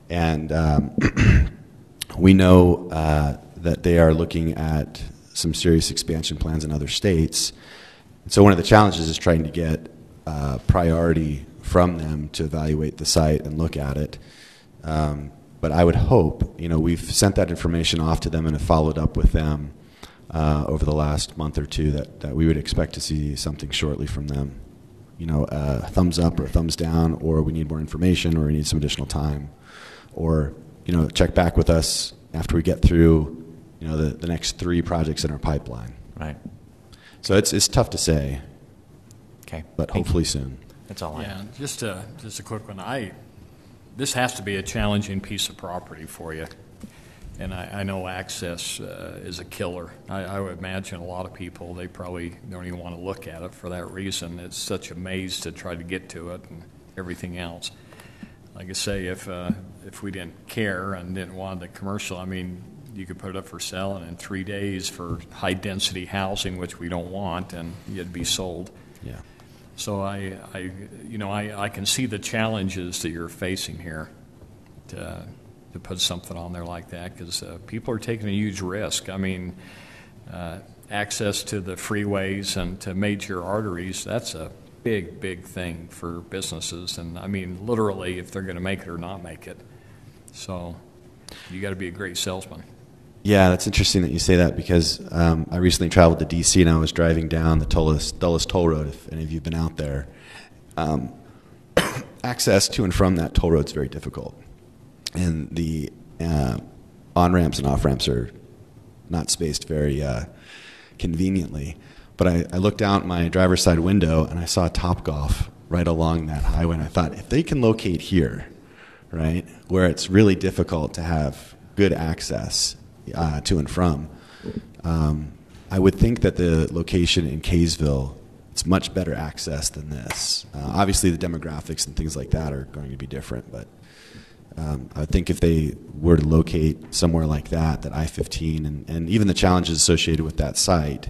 S4: And we know that they are looking at some serious expansion plans in other states. So one of the challenges is trying to get priority from them to evaluate the site and look at it. But I would hope, we've sent that information off to them and have followed up with them over the last month or two that we would expect to see something shortly from them. A thumbs up or a thumbs down, or we need more information, or we need some additional time, or check back with us after we get through the next 3 projects in our pipeline.
S9: Right.
S4: So it's tough to say.
S9: Okay.
S4: But hopefully soon.
S9: That's all I have.
S6: Yeah, just a quick one. This has to be a challenging piece of property for you. And I know access is a killer. I would imagine a lot of people, they probably don't even want to look at it for that reason. It's such a maze to try to get to it and everything else. Like I say, if we didn't care and didn't want the commercial, you could put it up for sale, and in 3 days for high-density housing, which we don't want, and you'd be sold.
S4: Yeah.
S6: So I can see the challenges that you're facing here to put something on there like that, because people are taking a huge risk. Access to the freeways and to major arteries, that's a big, big thing for businesses. And literally, if they're going to make it or not make it. So you got to be a great salesman.
S4: Yeah, that's interesting that you say that, because I recently traveled to D.C. and I was driving down the Dulles Toll Road, if any of you have been out there. Access to and from that toll road is very difficult. And the on-ramps and off-ramps are not spaced very conveniently. But I looked out my driver's side window and I saw Topgolf right along that highway, and I thought, if they can locate here, right, where it's really difficult to have good access to and from, I would think that the location in Kaysville, it's much better access than this. Obviously, the demographics and things like that are going to be different, but I think if they were to locate somewhere like that I-15, and even the challenges associated with that site,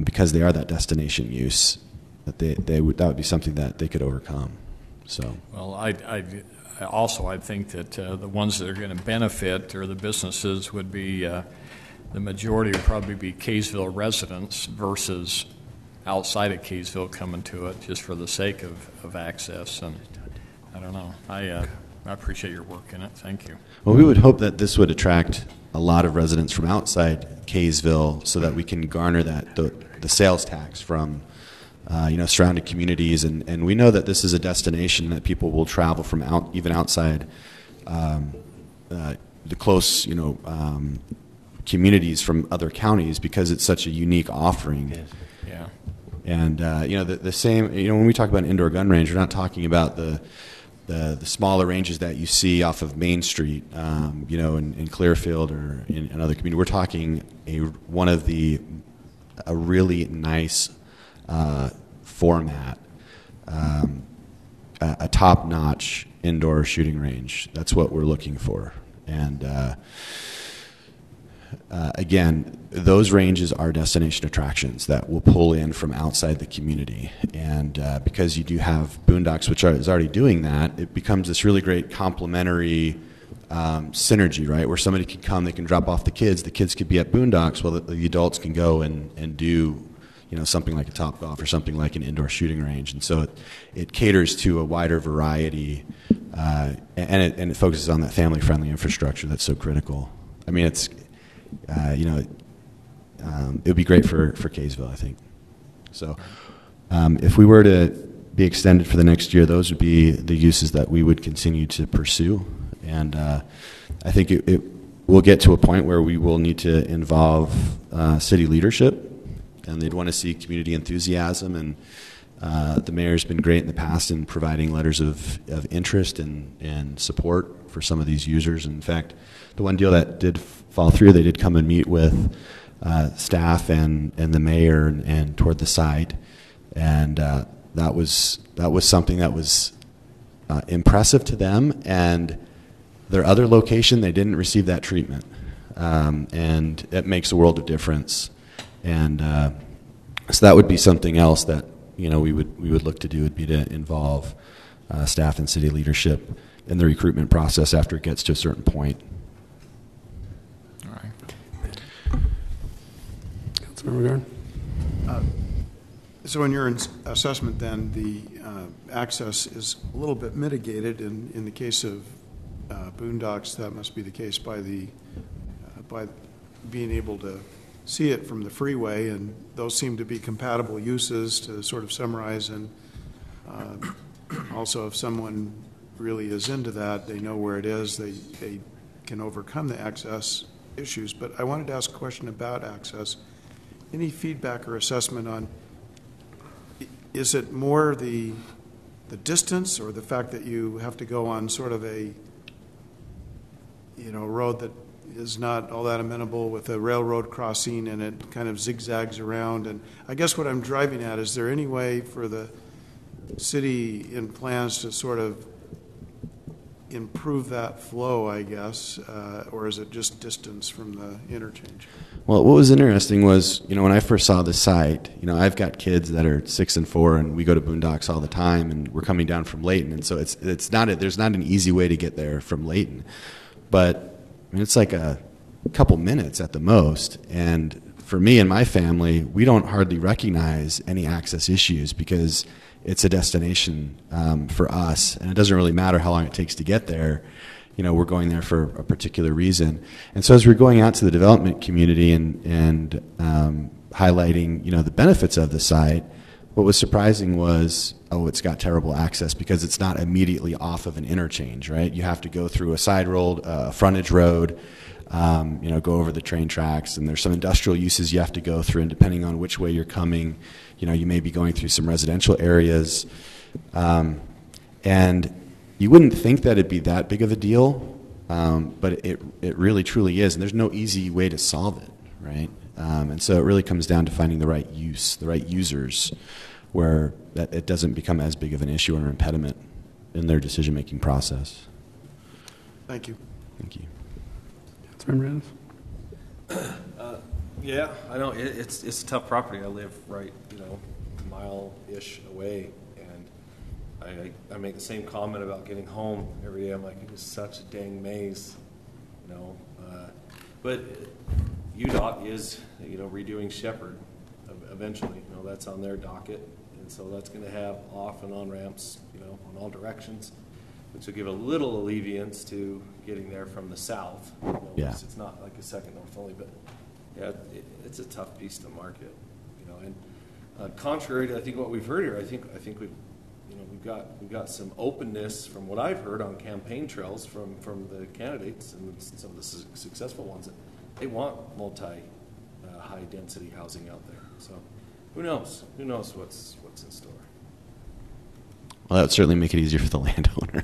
S4: because they are that destination use, that that would be something that they could overcome. So.
S6: Well, I think that the ones that are going to benefit, or the businesses, would be the majority would probably be Kaysville residents versus outside of Kaysville coming to it just for the sake of access. And I don't know. I appreciate your work in it. Thank you.
S4: Well, we would hope that this would attract a lot of residents from outside Kaysville so that we can garner the sales tax from surrounding communities, and we know that this is a destination that people will travel from even outside the close communities from other counties because it's such a unique offering.
S6: Yes. Yeah.
S4: And the same, when we talk about an indoor gun range, we're not talking about the smaller ranges that you see off of Main Street, in Clearfield or in another community. We're talking a really nice format, a top-notch indoor shooting range. That's what we're looking for. And again, those ranges are destination attractions that will pull in from outside the community. And because you do have Boondocks, which is already doing that, it becomes this really great complementary synergy, right? Where somebody can come, they can drop off the kids could be at Boondocks, while the adults can go and do something like a Topgolf or something like an indoor shooting range. And so it caters to a wider variety, and it focuses on that family-friendly infrastructure that's so critical. I mean, it's it would be great for Kaysville, I think. So if we were to be extended for the next year, those would be the uses that we would continue to pursue. And I think it will get to a point where we will need to involve city leadership, and they'd want to see community enthusiasm. And the mayor's been great in the past in providing letters of interest and support for some of these users. In fact, the one deal that did fall through, they did come and meet with staff and the mayor and toured the site, and that was something that was impressive to them. And their other location, they didn't receive that treatment, and it makes a world of difference. And so that would be something else that we would look to do, would be to involve staff and city leadership in the recruitment process after it gets to a certain point.
S6: All right.
S1: Councilmember Garn.
S3: So in your assessment, then, the access is a little bit mitigated. In the case of Boondocks, that must be the case by being able to see it from the freeway, and those seem to be compatible uses, to sort of summarize. And also, if someone really is into that, they know where it is, they can overcome the access issues. But I wanted to ask a question about access. Any feedback or assessment on, is it more the distance, or the fact that you have to go on sort of a road that is not all that amenable with a railroad crossing, and it kind of zigzags around? And I guess what I'm driving at, is there any way for the city in plans to sort of improve that flow, I guess, or is it just distance from the interchange?
S4: Well, what was interesting was, when I first saw the site, I've got kids that are 6 and 4, and we go to Boondocks all the time, and we're coming down from Layton, and so there's not an easy way to get there from Layton, but it's like a couple minutes at the most. And for me and my family, we don't hardly recognize any access issues because it's a destination for us, and it doesn't really matter how long it takes to get there. We're going there for a particular reason. And so as we're going out to the development community and highlighting, the benefits of the site, what was surprising was, it's got terrible access because it's not immediately off of an interchange, right? You have to go through a side road, frontage road, go over the train tracks, and there's some industrial uses you have to go through, and depending on which way you're coming, you may be going through some residential areas. And you wouldn't think that it'd be that big of a deal, but it really truly is, and there's no easy way to solve it, right? And so it really comes down to finding the right use, the right users, where that it doesn't become as big of an issue or an impediment in their decision-making process.
S3: Thank you.
S4: Thank you.
S1: Councilmember Adams.
S21: Yeah, I know it's a tough property. I live right, a mile-ish away, and I make the same comment about getting home every day. I'm like, it is such a dang maze, But UDOT is, redoing Shepherd eventually. That's on their docket, and so that's going to have off and on ramps, on all directions. which will give a little alleviance to getting there from the south. You know,
S4: Yeah.
S21: It's not like a second north only, but yeah, it's a tough piece to market. You know, and contrary to I think what we've heard here, I think we've got some openness from what I've heard on campaign trails from the candidates and some of the successful ones that they want high density housing out there. So who knows what's in store.
S4: Well, that would certainly make it easier for the landowner.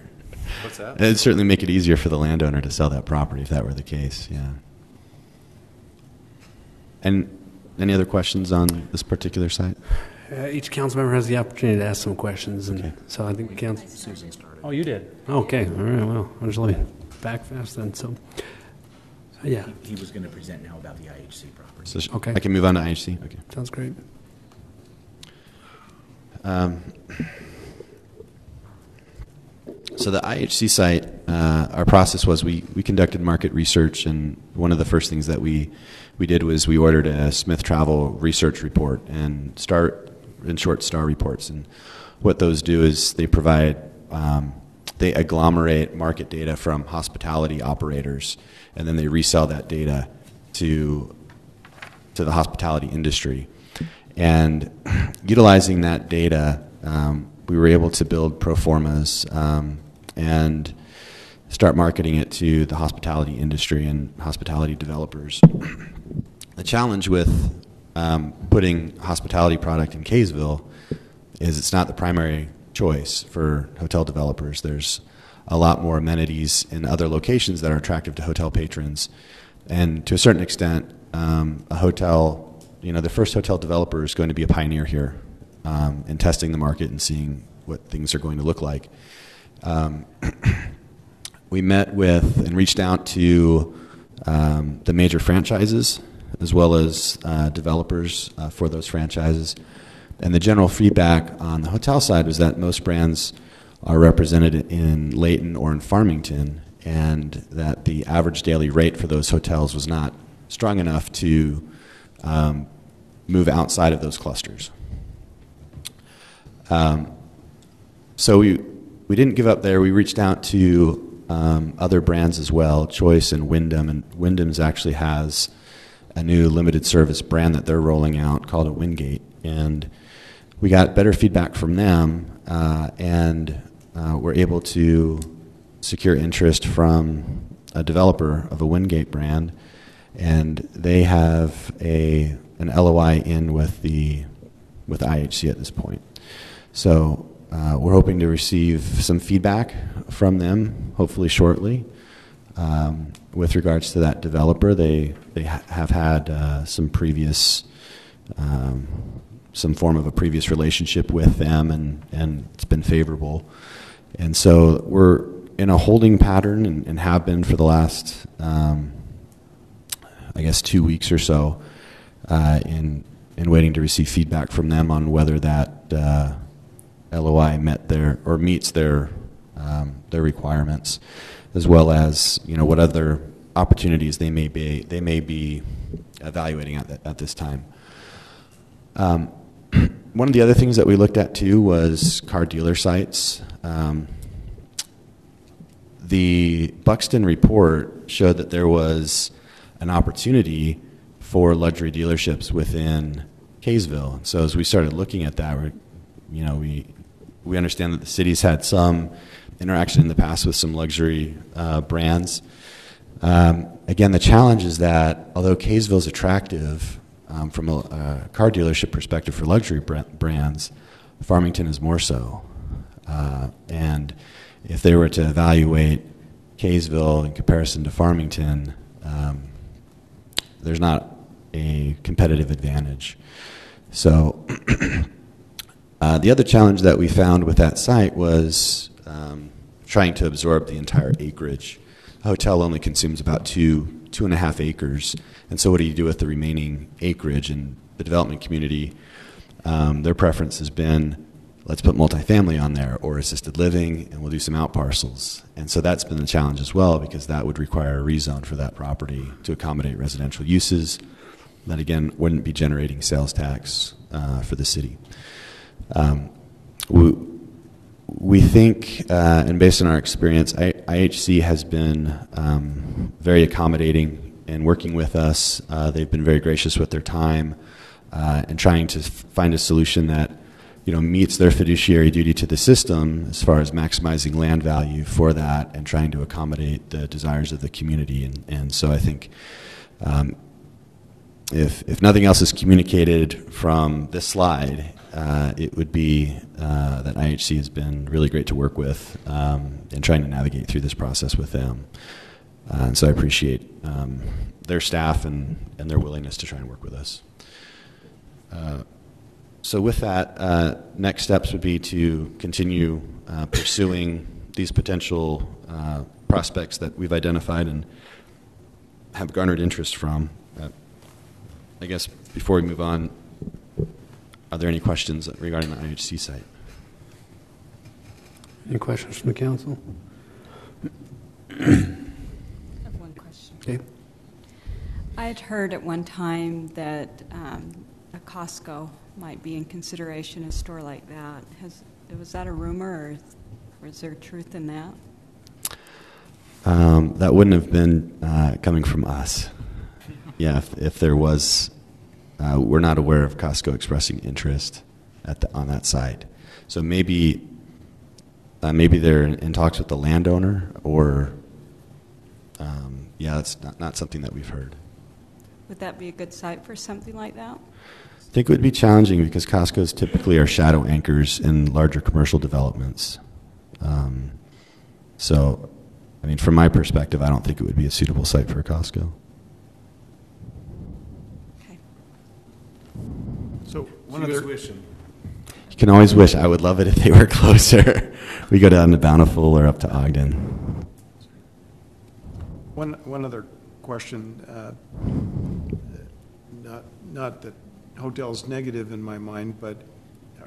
S21: What's that?
S4: It would certainly make it easier for the landowner to sell that property if that were the case. Yeah. And any other questions on this particular site?
S1: Each council member has the opportunity to ask some questions, and
S4: okay.
S1: So I think the council.
S9: Susan started.
S1: Oh, you did. Okay. All right. Well, I'll just let me back fast then. So, yeah.
S9: He was going to present now about the IHC property.
S4: So
S1: okay.
S4: I can move on to IHC. Okay.
S1: Sounds great.
S4: So the IHC site, our process was we conducted market research, and one of the first things that we did was we ordered a Smith Travel research report and short star reports. And what those do is they provide, they agglomerate market data from hospitality operators, and then they resell that data to the hospitality industry. And utilizing that data, we were able to build pro formas and start marketing it to the hospitality industry and hospitality developers. The challenge with putting hospitality product in Kaysville is it's not the primary choice for hotel developers. There's a lot more amenities in other locations that are attractive to hotel patrons. And to a certain extent, a hotel, the first hotel developer is going to be a pioneer here in testing the market and seeing what things are going to look like. We met with and reached out to the major franchises as well as developers for those franchises. And the general feedback on the hotel side was that most brands are represented in Layton or in Farmington, and that the average daily rate for those hotels was not strong enough to move outside of those clusters. So we didn't give up there. We reached out to other brands as well, Choice and Wyndham, and Wyndham's actually has a new limited service brand that they're rolling out called a Wingate, and we got better feedback from them, and we're able to secure interest from a developer of a Wingate brand, and they have an LOI in with IHC at this point. So we're hoping to receive some feedback from them, hopefully shortly. With regards to that developer, they have had some form of a previous relationship with them, and it's been favorable. And so we're in a holding pattern and have been for the last, 2 weeks or so, in waiting to receive feedback from them on whether that LOI meets their requirements, as well as what other opportunities they may be evaluating at this time. One of the other things that we looked at too was car dealer sites. The Buxton report showed that there was an opportunity for luxury dealerships within Kaysville. So as we started looking at that, we understand that the city's had some interaction in the past with some luxury brands. Again, the challenge is that although Kaysville is attractive from a car dealership perspective for luxury brands, Farmington is more so. And if they were to evaluate Kaysville in comparison to Farmington, there's not a competitive advantage. So the other challenge that we found with that site was trying to absorb the entire acreage. A hotel only consumes about 2.5 acres, and so what do you do with the remaining acreage? And the development community, their preference has been, let's put multifamily on there or assisted living, and we'll do some out parcels. And so that's been the challenge as well, because that would require a rezone for that property to accommodate residential uses that, again, wouldn't be generating sales tax for the city. we think, and based on our experience, IHC has been very accommodating in working with us. They've been very gracious with their time and trying to find a solution that meets their fiduciary duty to the system as far as maximizing land value for that and trying to accommodate the desires of the community. And so I think if nothing else is communicated from this slide, it would be that IHC has been really great to work with in trying to navigate through this process with them. And so I appreciate their staff and their willingness to try and work with us. So with that, next steps would be to continue pursuing these potential prospects that we've identified and have garnered interest from. I guess before we move on, are there any questions regarding the IHC site?
S1: Any questions from the council?
S16: I have one question.
S1: Okay.
S16: I had heard at one time that a Costco might be in consideration, a store like that. Was that a rumor, or is there truth in that?
S4: That wouldn't have been coming from us. Yeah, if there was, we're not aware of Costco expressing interest on that site. So maybe they're in talks with the landowner, or that's not something that we've heard.
S16: Would that be a good site for something like that?
S4: I think it would be challenging because Costco's typically are shadow anchors in larger commercial developments. So, I mean, from my perspective, I don't think it would be a suitable site for a Costco.
S16: Okay.
S3: So one
S21: She was
S3: other
S21: wishing.
S4: You can always wish. I would love it if they were closer. We go down to Bountiful or up to Ogden.
S3: One other question. Not that hotel's negative in my mind, but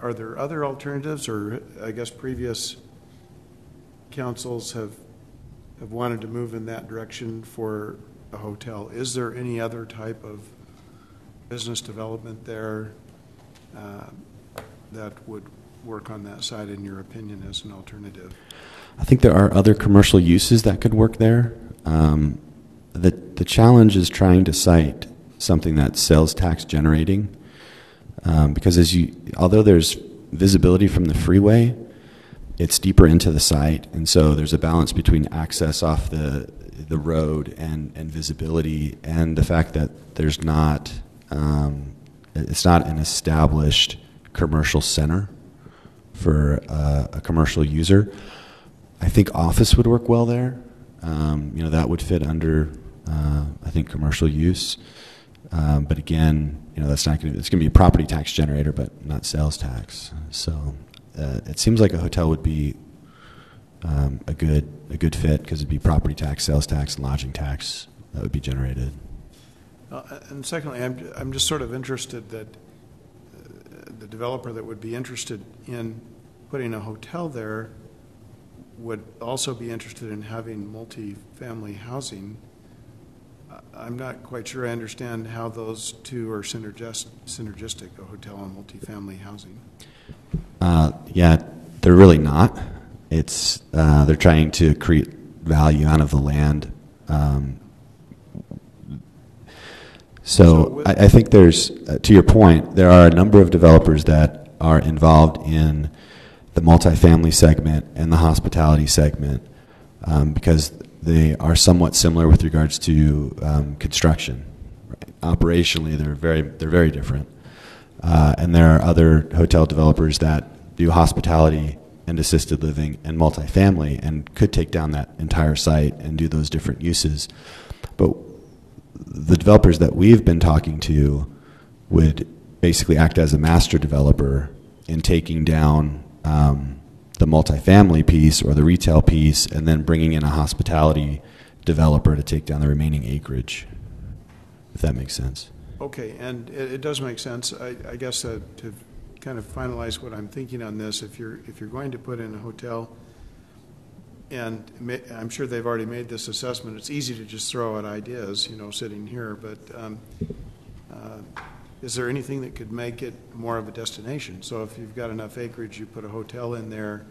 S3: are there other alternatives, or I guess previous councils have wanted to move in that direction for a hotel? Is there any other type of business development there that would work on that side, in your opinion, as an alternative?
S4: I think there are other commercial uses that could work there. The challenge is trying to cite something that's sales tax generating, because although there's visibility from the freeway, it's deeper into the site, and so there's a balance between access off the road and visibility, and the fact that there's not it's not an established commercial center for a commercial user. I think office would work well there. That would fit under I think commercial use. But again, that's not going to. It's going to be a property tax generator, but not sales tax. So it seems like a hotel would be a good fit, because it'd be property tax, sales tax, and lodging tax that would be generated.
S3: And secondly, I'm just sort of interested that the developer that would be interested in putting a hotel there would also be interested in having multi-family housing. I'm not quite sure I understand how those two are synergistic, a hotel and multifamily housing.
S4: Yeah, they're really not. It's they're trying to create value out of the land. So I think there's, to your point, there are a number of developers that are involved in the multifamily segment and the hospitality segment, because they are somewhat similar with regards to construction. Right? Operationally, they're very different. And there are other hotel developers that do hospitality and assisted living and multifamily, and could take down that entire site and do those different uses. But the developers that we've been talking to would basically act as a master developer in taking down the multifamily piece or the retail piece, and then bringing in a hospitality developer to take down the remaining acreage, if that makes sense.
S3: Okay, and it does make sense. I guess to kind of finalize what I'm thinking on this, if you're going to put in a hotel, and I'm sure they've already made this assessment, it's easy to just throw out ideas, sitting here, but is there anything that could make it more of a destination? So if you've got enough acreage, you put a hotel in there,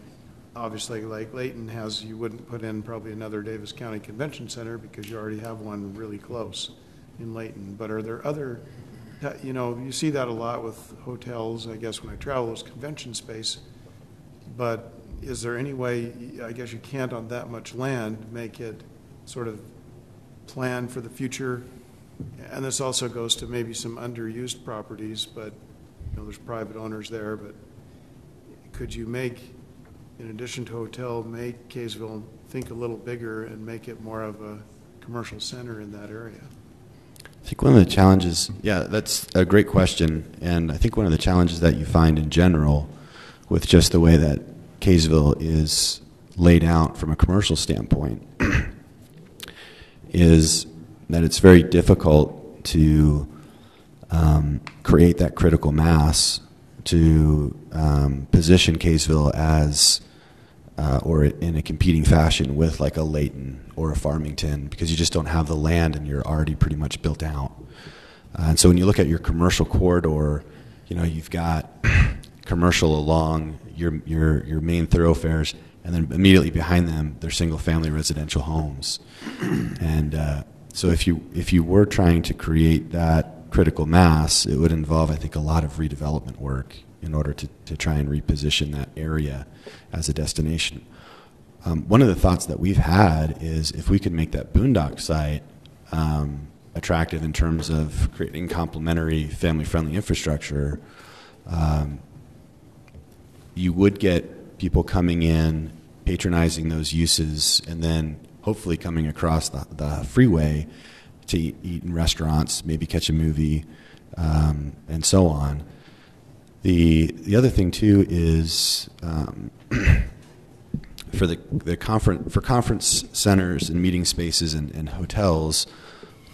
S3: obviously, like Layton has, you wouldn't put in probably another Davis County Convention Center because you already have one really close in Layton. But are there other, you know, you see that a lot with hotels, I guess, when I travel, is convention space. But is there any way, I guess you can't on that much land, make it sort of plan for the future? And this also goes to maybe some underused properties, but you know, there's private owners there. But could you make, in addition to hotel, make Kaysville think a little bigger and make it more of a commercial center in that area?
S4: I think one of the challenges, yeah, that's a great question. And I think one of the challenges that you find in general with just the way that Kaysville is laid out from a commercial standpoint is that it's very difficult to create that critical mass to position Kaysville as or in a competing fashion with like a Layton or a Farmington, because you just don't have the land and you're already pretty much built out. And so when you look at your commercial corridor, you know, you've got commercial along your main thoroughfares, and then immediately behind them, they're single-family residential homes. And so if you were trying to create that critical mass, it would involve, I think, a lot of redevelopment work in order to try and reposition that area as a destination. One of the thoughts that we've had is if we could make that Boondock site attractive in terms of creating complementary family-friendly infrastructure, you would get people coming in, patronizing those uses, and then hopefully coming across the freeway to eat in restaurants, maybe catch a movie, and so on. The other thing too is for conference centers and meeting spaces and hotels,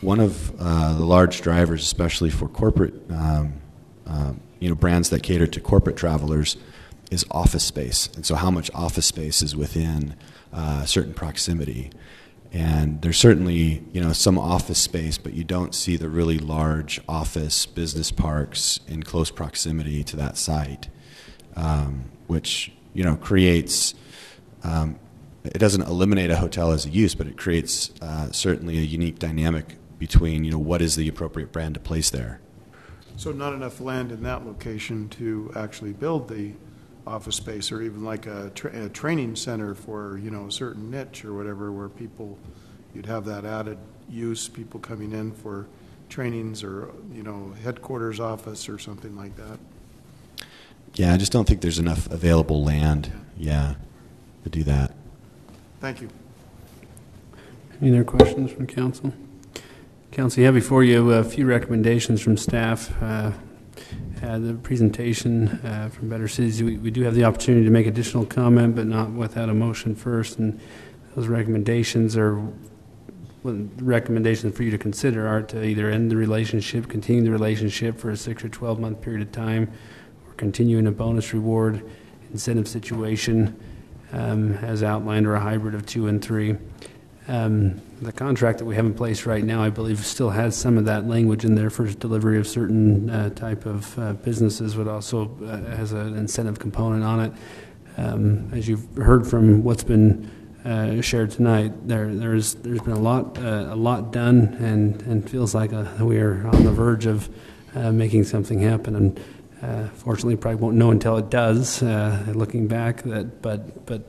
S4: one of the large drivers, especially for corporate brands that cater to corporate travelers, is office space. And so how much office space is within a certain proximity. And there's certainly, some office space, but you don't see the really large office business parks in close proximity to that site, which, creates, it doesn't eliminate a hotel as a use, but it creates certainly a unique dynamic between, what is the appropriate brand to place there.
S3: So not enough land in that location to actually build the office space, or even like a training center for a certain niche or whatever, where you'd have that added use, people coming in for trainings, or headquarters office or something like that.
S4: Yeah, I just don't think there's enough available land, to do that.
S3: Thank you.
S1: Any other questions from council? Council, you have before you a few recommendations from staff. The presentation from Better Cities, we do have the opportunity to make additional comment, but not without a motion first. And those recommendations for you to consider are to either end the relationship, continue the relationship for a 6 or 12-month period of time, or continue in a bonus reward incentive situation as outlined, or a hybrid of 2 and 3. The contract that we have in place right now, I believe, still has some of that language in there for delivery of certain type of businesses, but also has an incentive component on it. As you've heard from what's been shared tonight, there's been a lot done, and feels like we are on the verge of making something happen. And fortunately, probably won't know until it does. Looking back, but.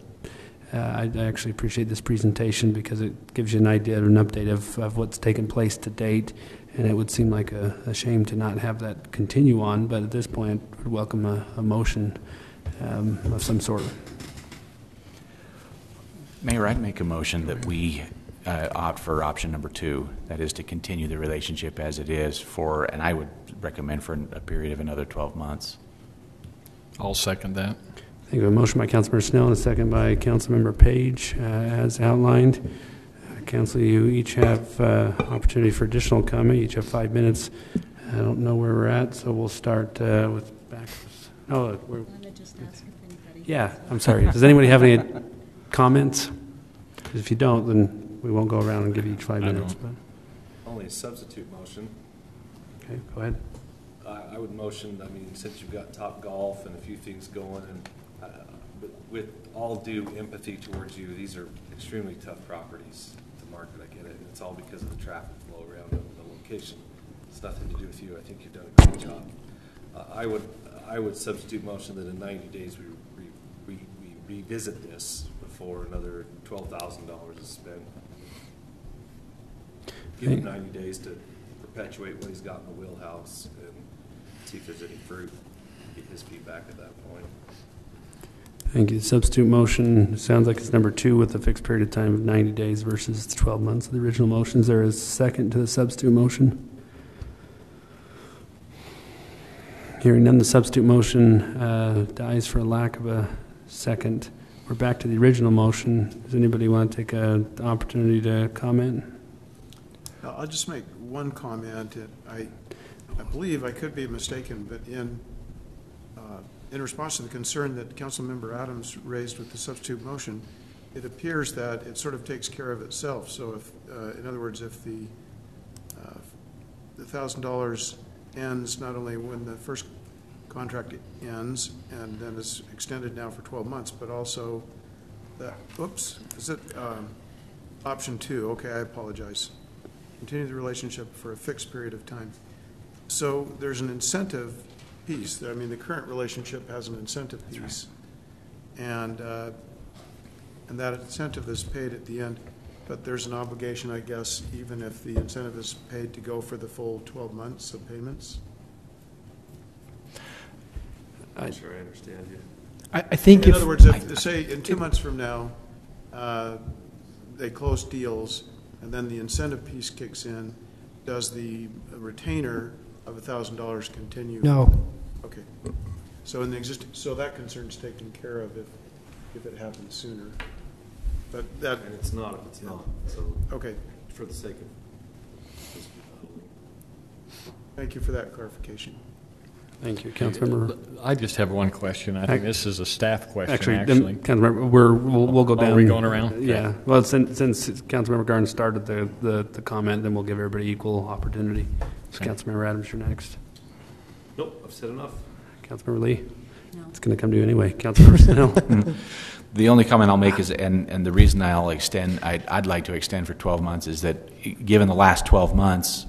S1: I actually appreciate this presentation because it gives you an idea and an update of what's taken place to date, and it would seem like a shame to not have that continue on, but at this point I would welcome a motion of some sort.
S9: Mayor, I'd make a motion that we opt for option number 2, that is to continue the relationship as it is and I would recommend for a period of another 12 months.
S6: I'll second that.
S1: I think a motion by Councilmember Snell and a second by Councilmember Page as outlined. Council, you each have opportunity for additional comment. You each have 5 minutes. I don't know where we're at, so we'll start with backwards. Oh, we're just ask if anybody I'm sorry. Does anybody have any comments? Because if you don't, then we won't go around and give you each 5 minutes. But.
S21: Only a substitute motion.
S1: Okay, go ahead.
S21: I would motion, since you've got Top Golf and a few things going, and with all due empathy towards you, these are extremely tough properties to market. I get it. And it's all because of the traffic flow around the location. It's nothing to do with you. I think you've done a great job. I would substitute motion that in 90 days we revisit this before another $12,000 is spent. Give him 90 days to perpetuate what he's got in the wheelhouse and see if there's any fruit. Get his feedback at that point.
S1: Thank you. Substitute motion sounds like it's number 2 with a fixed period of time of 90 days versus 12 months of the original motion. Is there a second to the substitute motion? Hearing none, the substitute motion dies for a lack of a second. We're back to the original motion. Does anybody want to take an opportunity to comment?
S3: I'll just make one comment. I believe, I could be mistaken, but in response to the concern that Councilmember Adams raised with the substitute motion, it appears that it sort of takes care of itself. So if, in other words, if the $1,000 ends not only when the first contract ends and then is extended now for 12 months, but also that, oops, is it option 2? Okay, I apologize. Continue the relationship for a fixed period of time. So there's an incentive piece. I mean, the current relationship has an incentive piece. Right. And that incentive is paid at the end, but there's an obligation, I guess, even if the incentive is paid to go for the full 12 months of payments.
S21: I'm sure I understand you.
S7: I think
S3: in other words, if say in 2 months from now they close deals and then the incentive piece kicks in, does the retainer of $1,000 continue?
S7: No.
S3: Okay. So in the existing, so that concern's taken care of if it happens sooner. But that,
S21: and it's not if it's not. So
S3: okay.
S21: For the sake of
S3: thank you for that clarification.
S1: Thank you, Councilmember.
S6: I just have one question. I think this is a staff question.
S1: Actually, Councilmember, we'll go down.
S6: Are we going around?
S1: Yeah. Okay. Well, since Councilmember Garden started the comment, then we'll give everybody equal opportunity. So Councilmember Adams, you're next.
S21: Nope, I've said enough.
S1: Councilmember Lee. No. It's going to come to you anyway. Councilmember Snell.
S9: The only comment I'll make is, and the reason I'd like to extend for 12 months is that given the last 12 months,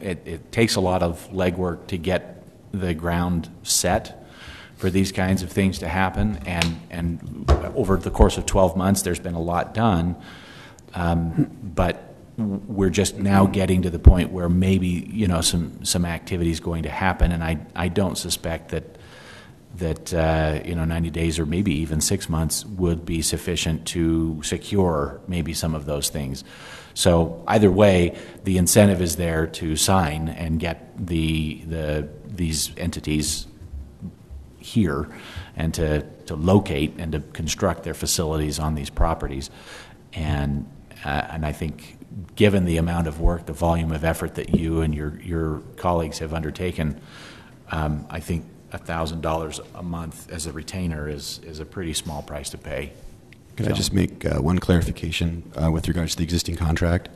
S9: it takes a lot of legwork to get the ground set for these kinds of things to happen, and over the course of 12 months there's been a lot done, but we're just now getting to the point where maybe some activity is going to happen, and I don't suspect that 90 days or maybe even 6 months would be sufficient to secure maybe some of those things. So either way, the incentive is there to sign and get these entities here and to locate and to construct their facilities on these properties. And I think given the amount of work, the volume of effort that you and your colleagues have undertaken, I think $1,000 a month as a retainer is a pretty small price to pay.
S4: Could I just make one clarification with regards to the existing contract?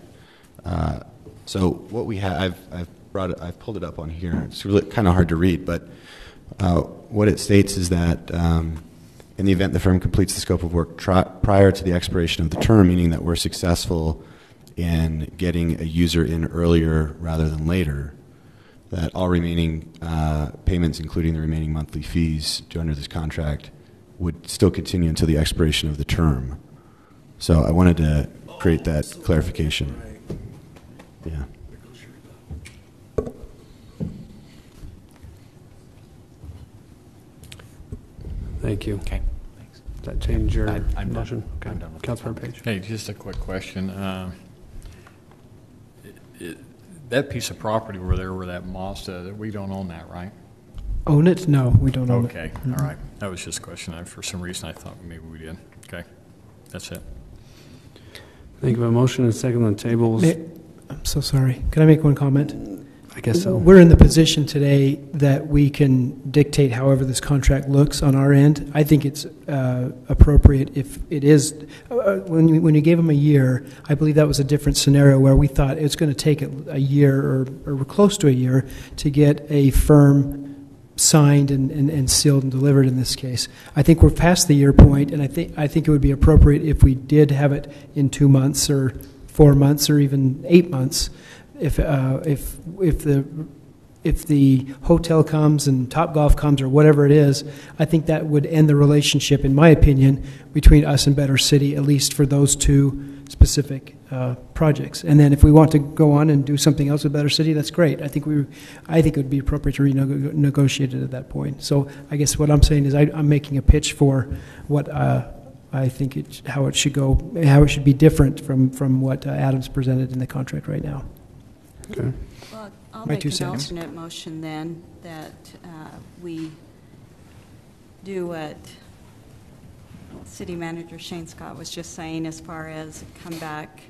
S4: So what we have, I've pulled it up on here. It's really kind of hard to read, but what it states is that in the event the firm completes the scope of work prior to the expiration of the term, meaning that we're successful in getting a user in earlier rather than later, that all remaining payments, including the remaining monthly fees due under this contract, would still continue until the expiration of the term. So I wanted to create that clarification. Yeah.
S1: Thank you.
S9: Okay. Thanks.
S1: Does that change your
S9: I'm
S1: motion?
S9: Done.
S1: Okay.
S9: I'm done with
S1: Councilmember Page.
S6: Hey, just a quick question. That piece of property over there where that Mazda, we don't own that, right?
S7: Own it? No, we don't own it.
S6: Okay, all right. That was just a question. For some reason, I thought maybe we did. Okay, that's it.
S1: Thank you. A motion and a second on the table.
S7: I'm so sorry. Can I make one comment?
S1: I guess so.
S7: We're in the position today that we can dictate however this contract looks on our end. I think it's appropriate if it is. When you gave them a year, I believe that was a different scenario where we thought it's going to take a year or close to a year to get a firm signed and sealed and delivered in this case. I think we're past the year point, and I think it would be appropriate if we did have it in 2 months or 4 months or even 8 months. If the hotel comes and Topgolf comes or whatever it is, I think that would end the relationship, in my opinion, between us and Better City, at least for those two specific projects. And then if we want to go on and do something else with Better City, that's great. I think it would be appropriate to renegotiate it at that point. So I guess what I'm saying is I'm making a pitch for what I think how it should go, how it should be different from what Adam's presented in the contract right now.
S1: Okay.
S16: Well, I'll make an alternate motion then that we do what City Manager Shane Scott was just saying, as far as come back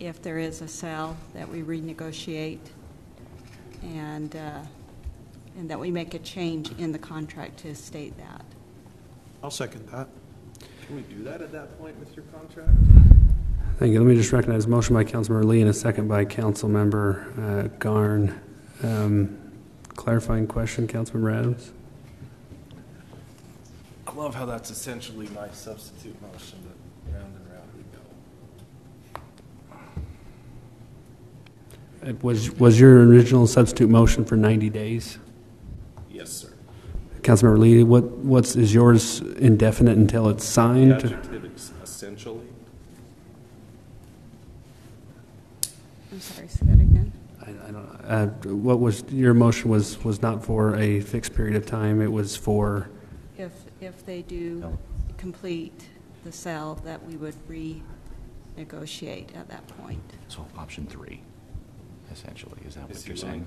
S16: if there is a sale, that we renegotiate and that we make a change in the contract to state that.
S3: I'll second that.
S21: Can we do that at that point with your contract?
S1: Thank you. Let me just recognize a motion by Councilmember Lee and a second by Councilmember Garn. Clarifying question, Councilmember Adams?
S21: I love how that's essentially my substitute motion, that round and round we go.
S1: Was your original substitute motion for 90 days?
S21: Yes, sir.
S1: Councilmember Lee, is yours indefinite until it's signed?
S21: The adjective is essentially.
S16: I'm sorry, say that again.
S1: I don't know. What was your motion was not for a fixed period of time. It was for
S16: if they do complete the sale, that we would renegotiate at that point.
S9: So option 3, essentially, is that what you're saying?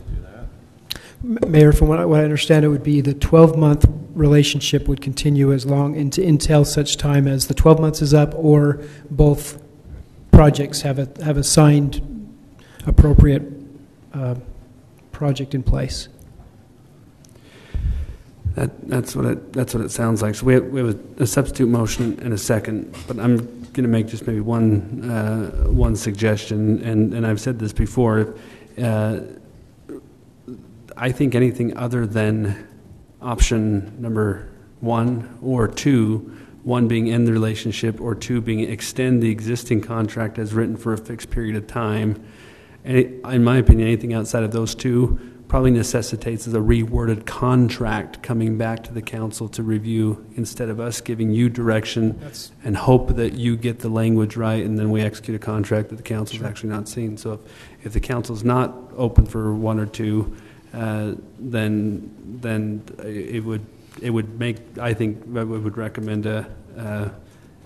S7: Mayor, from what I understand, it would be the 12-month relationship would continue as long until such time as the 12 months is up, or both projects have a signed appropriate project in place.
S1: That's what it sounds like. So we have a substitute motion and a second, but I'm going to make just maybe one suggestion, and I've said this before. I think anything other than option number 1 or 2, 1 being end the relationship or 2 being extend the existing contract as written for a fixed period of time, and in my opinion, anything outside of those 2 probably necessitates a reworded contract coming back to the council to review, instead of us giving you direction and hope that you get the language right, and then we execute a contract that the council's actually not seen. So if the council's not open for 1 or 2, then it would make, I think I would recommend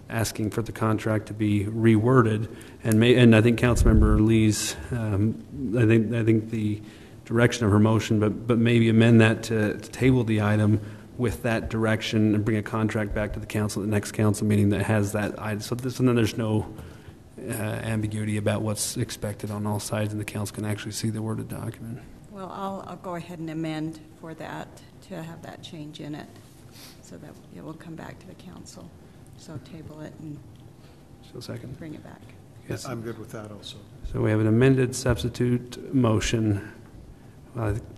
S1: asking for the contract to be reworded, and I think Councilmember Lee's I think the direction of her motion, but maybe amend that to table the item with that direction and bring a contract back to the council at the next council meeting that has that item. So then there's no ambiguity about what's expected on all sides, and the council can actually see the worded document.
S16: Well, I'll go ahead and amend for that to have that change in it, so that it will come back to the council. So table it and
S1: second.
S16: Bring it back.
S3: Yes, I'm good with that also.
S1: So we have an amended substitute motion.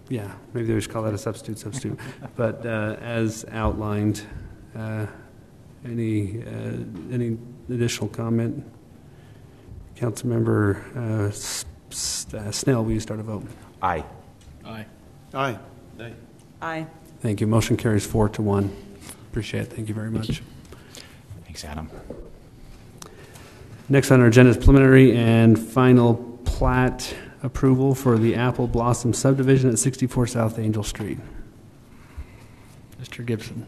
S1: Yeah, maybe they should call that a substitute. But as outlined, any additional comment? Councilmember Snell, will you start a vote?
S9: Aye.
S21: Aye.
S3: Aye.
S21: Aye.
S16: Aye.
S1: Thank you. Motion carries 4-1. Appreciate it. Thank you very much.
S9: Thanks, Adam.
S1: Next on our agenda is preliminary and final plat approval for the Apple Blossom subdivision at 64 South Angel Street. Mr. Gibson.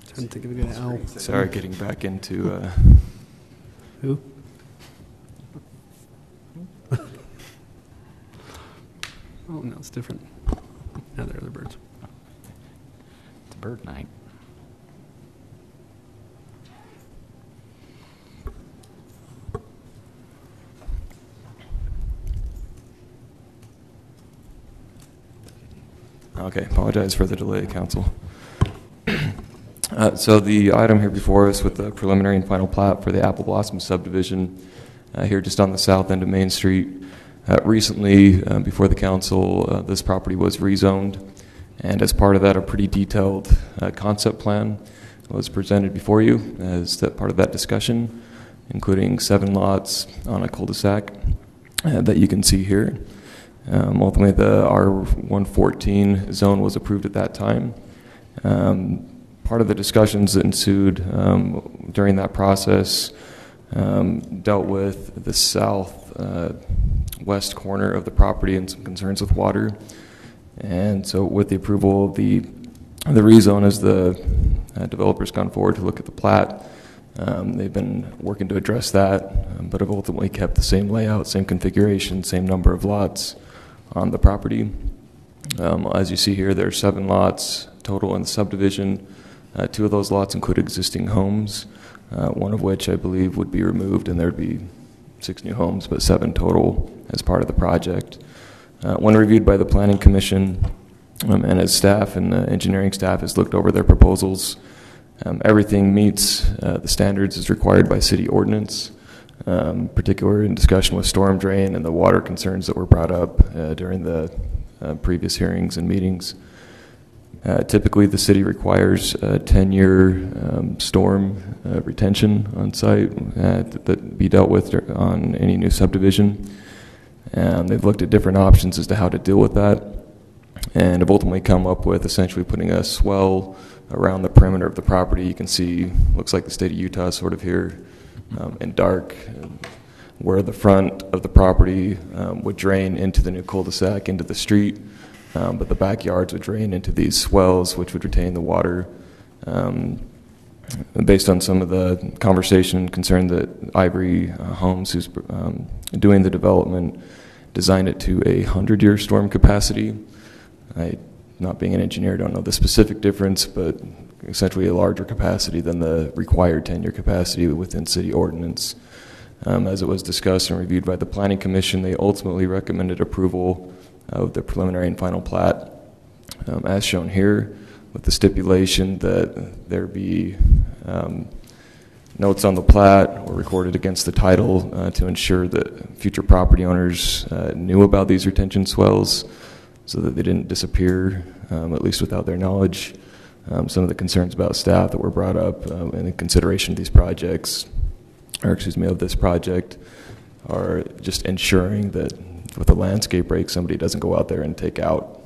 S1: Trying to think of a good owl.
S5: Sorry, getting back into
S1: who? Oh, no, it's different. Now they're other birds.
S9: It's bird night.
S5: Okay, apologize for the delay, Council. So the item here before us with the preliminary and final plat for the Apple Blossom subdivision here just on the south end of Main Street. Recently, before the council, this property was rezoned, and as part of that, a pretty detailed concept plan was presented before you as that part of that discussion, including 7 lots on a cul-de-sac that you can see here. Ultimately, the R114 zone was approved at that time. Part of the discussions that ensued during that process dealt with the southwest corner of the property and some concerns with water. And so with the approval of the rezone, as the developer's gone forward to look at the plat, they've been working to address that, but have ultimately kept the same layout, same configuration, same number of lots on the property. As you see here, there are 7 lots total in the subdivision. 2 of those lots include existing homes, one of which I believe would be removed, and there would be 6 new homes, but 7 total as part of the project. When reviewed by the Planning Commission, and as staff and the engineering staff has looked over their proposals, everything meets the standards as required by city ordinance, particularly in discussion with storm drain and the water concerns that were brought up during the previous hearings and meetings. Typically, the city requires a 10-year storm retention on site that be dealt with on any new subdivision. They've looked at different options as to how to deal with that, and have ultimately come up with essentially putting a swell around the perimeter of the property. You can see, looks like the state of Utah sort of here in dark, where the front of the property would drain into the new cul-de-sac, into the street. But the backyards would drain into these swells, which would retain the water. Based on some of the conversation and concern that Ivory Homes, who's doing the development, designed it to a 100-year storm capacity. I, not being an engineer, don't know the specific difference, but essentially a larger capacity than the required 10-year capacity within city ordinance. As it was discussed and reviewed by the Planning Commission, they ultimately recommended approval of the preliminary and final plat, as shown here, with the stipulation that there be notes on the plat or recorded against the title to ensure that future property owners knew about these retention swells so that they didn't disappear, at least without their knowledge. Some of the concerns about staff that were brought up in the consideration of these projects, or excuse me, of this project, are just ensuring that with a landscape break, somebody doesn't go out there and take out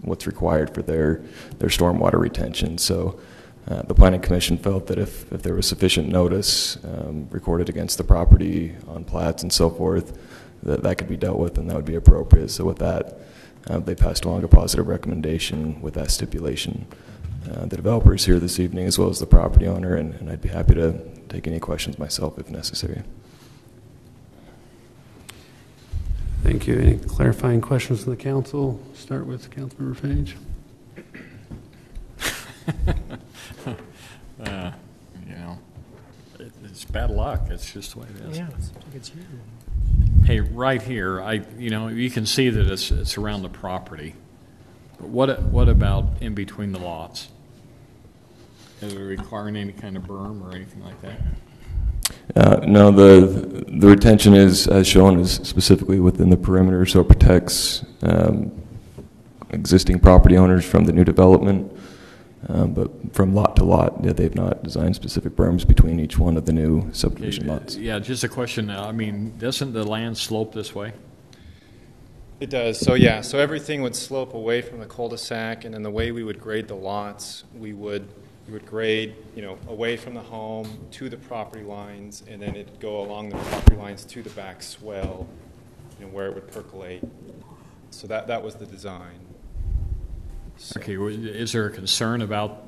S5: what's required for their stormwater retention. So the Planning Commission felt that if there was sufficient notice recorded against the property on plats and so forth, that could be dealt with and that would be appropriate. So with that, they passed along a positive recommendation with that stipulation. The developer is here this evening as well as the property owner, and I'd be happy to take any questions myself if necessary.
S1: Thank you. Any clarifying questions from the council? Start with Councilmember Page.
S6: You know, it's bad luck. It's just the way it is.
S7: Yeah, it's you.
S6: Hey, right here, you can see that it's around the property. But what about in between the lots? Is it requiring any kind of berm or anything like that?
S5: No, the retention is, as shown, is specifically within the perimeter, so it protects existing property owners from the new development. But from lot to lot, they've not designed specific berms between each one of the new subdivision lots.
S6: Yeah, just a question. I mean, doesn't the land slope this way?
S8: It does. So yeah, so everything would slope away from the cul-de-sac, and then the way we would grade the lots, we would grade, away from the home to the property lines, and then it'd go along the property lines to the back swell, where it would percolate. So that was the design. So. Okay,
S6: is there a concern about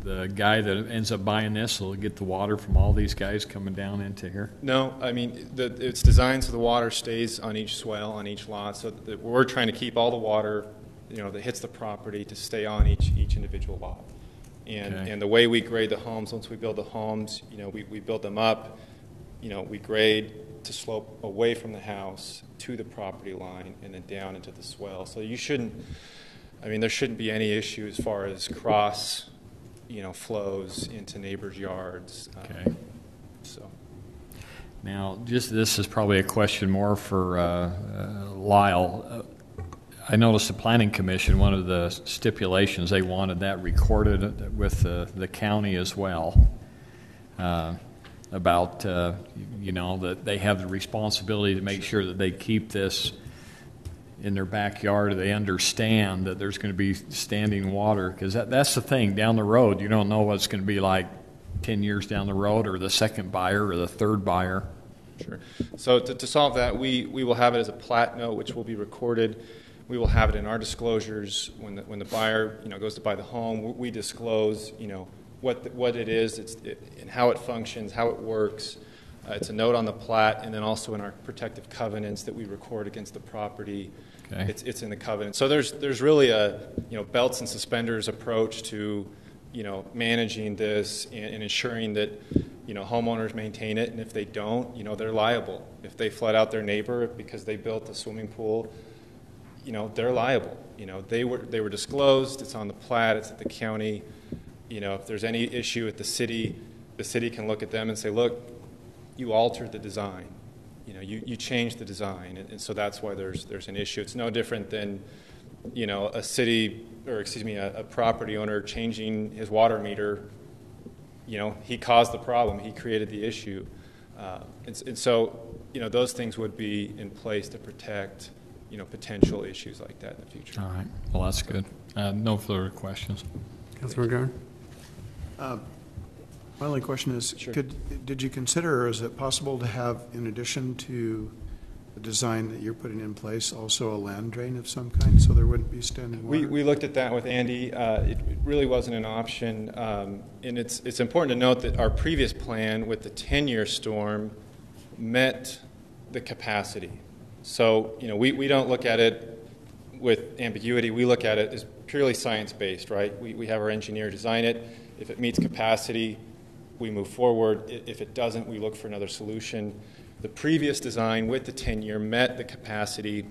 S6: the guy that ends up buying this will get the water from all these guys coming down into here?
S8: No, I mean, it's designed so the water stays on each swell, on each lot, so that we're trying to keep all the water, that hits the property to stay on each individual lot. And the way we grade the homes, once we build the homes, we build them up, we grade to slope away from the house to the property line and then down into the swell. So there shouldn't be any issue as far as cross flows into neighbors' yards.
S6: Okay.
S8: So.
S6: Now, this is probably a question more for Lyle. I noticed the Planning Commission, one of the stipulations, they wanted that recorded with the county as well, about, that they have the responsibility to make sure that they keep this in their backyard. They understand that there's going to be standing water, because that's the thing. Down the road, you don't know what it's going to be like 10 years down the road, or the second buyer or the third buyer.
S8: Sure. So to solve that, we will have it as a plat note, which will be recorded. We will have it in our disclosures when the buyer goes to buy the home. We disclose what it is, and how it functions, how it works. It's a note on the plat, and then also in our protective covenants that we record against the property.
S6: Okay.
S8: It's in the covenant. So there's really a belts and suspenders approach to managing this and ensuring that homeowners maintain it, and if they don't, they're liable. If they flood out their neighbor because they built a swimming pool, they're liable. They were disclosed. It's on the plat. It's at the county. If there's any issue at the city can look at them and say, look, you altered the design. You changed the design, and so that's why there's an issue. It's no different than a property owner changing his water meter. He caused the problem. He created the issue, and so those things would be in place to protect potential issues like that in the future.
S6: All right. Well, that's good. No further questions.
S1: Councilor Garn?
S3: My only question is,
S8: sure.
S3: Did you consider, or is it possible to have, in addition to the design that you're putting in place, also a land drain of some kind, so there wouldn't be standing water?
S8: We looked at that with Andy. It really wasn't an option, and it's important to note that our previous plan with the 10-year storm met the capacity. So we don't look at it with ambiguity. We look at it as purely science-based, right? We have our engineer design it. If it meets capacity, we move forward. If it doesn't, we look for another solution. The previous design with the 10-year met the capacity.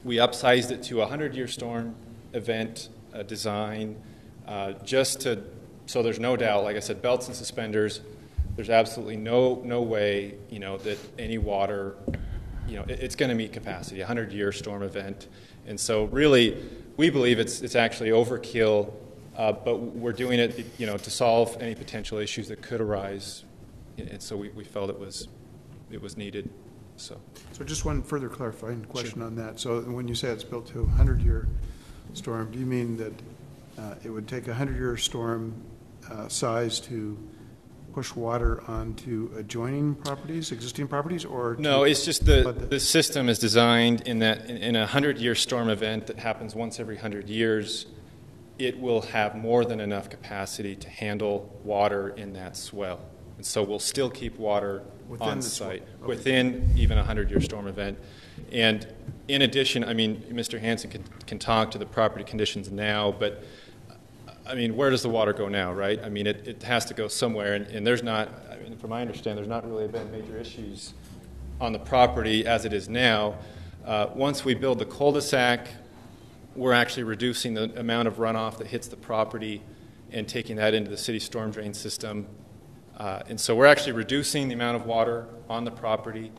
S8: We upsized it to a 100-year storm event design, so there's no doubt, like I said, belts and suspenders. There's absolutely no way, that any water, it's going to meet capacity, a 100-year storm event. And so really, we believe it's actually overkill, but we're doing it, to solve any potential issues that could arise. And so we felt it was needed. So
S3: just one further clarifying question
S8: Sure.
S3: on that. So when you say it's built to a 100-year storm, do you mean that it would take a 100-year storm size to push water onto adjoining properties, existing properties, or
S8: no? It's just the system is designed in that in a 100-year storm event that happens once every 100 years, it will have more than enough capacity to handle water in that swell. And so we'll still keep water
S3: within
S8: on site within even a 100-year storm event. And in addition, Mr. Hansen can talk to the property conditions now, but where does the water go now, right? It has to go somewhere, and there's not, from my understanding, there's not really been major issues on the property as it is now. Once we build the cul-de-sac, we're actually reducing the amount of runoff that hits the property and taking that into the city storm drain system. And so we're actually reducing the amount of water on the property,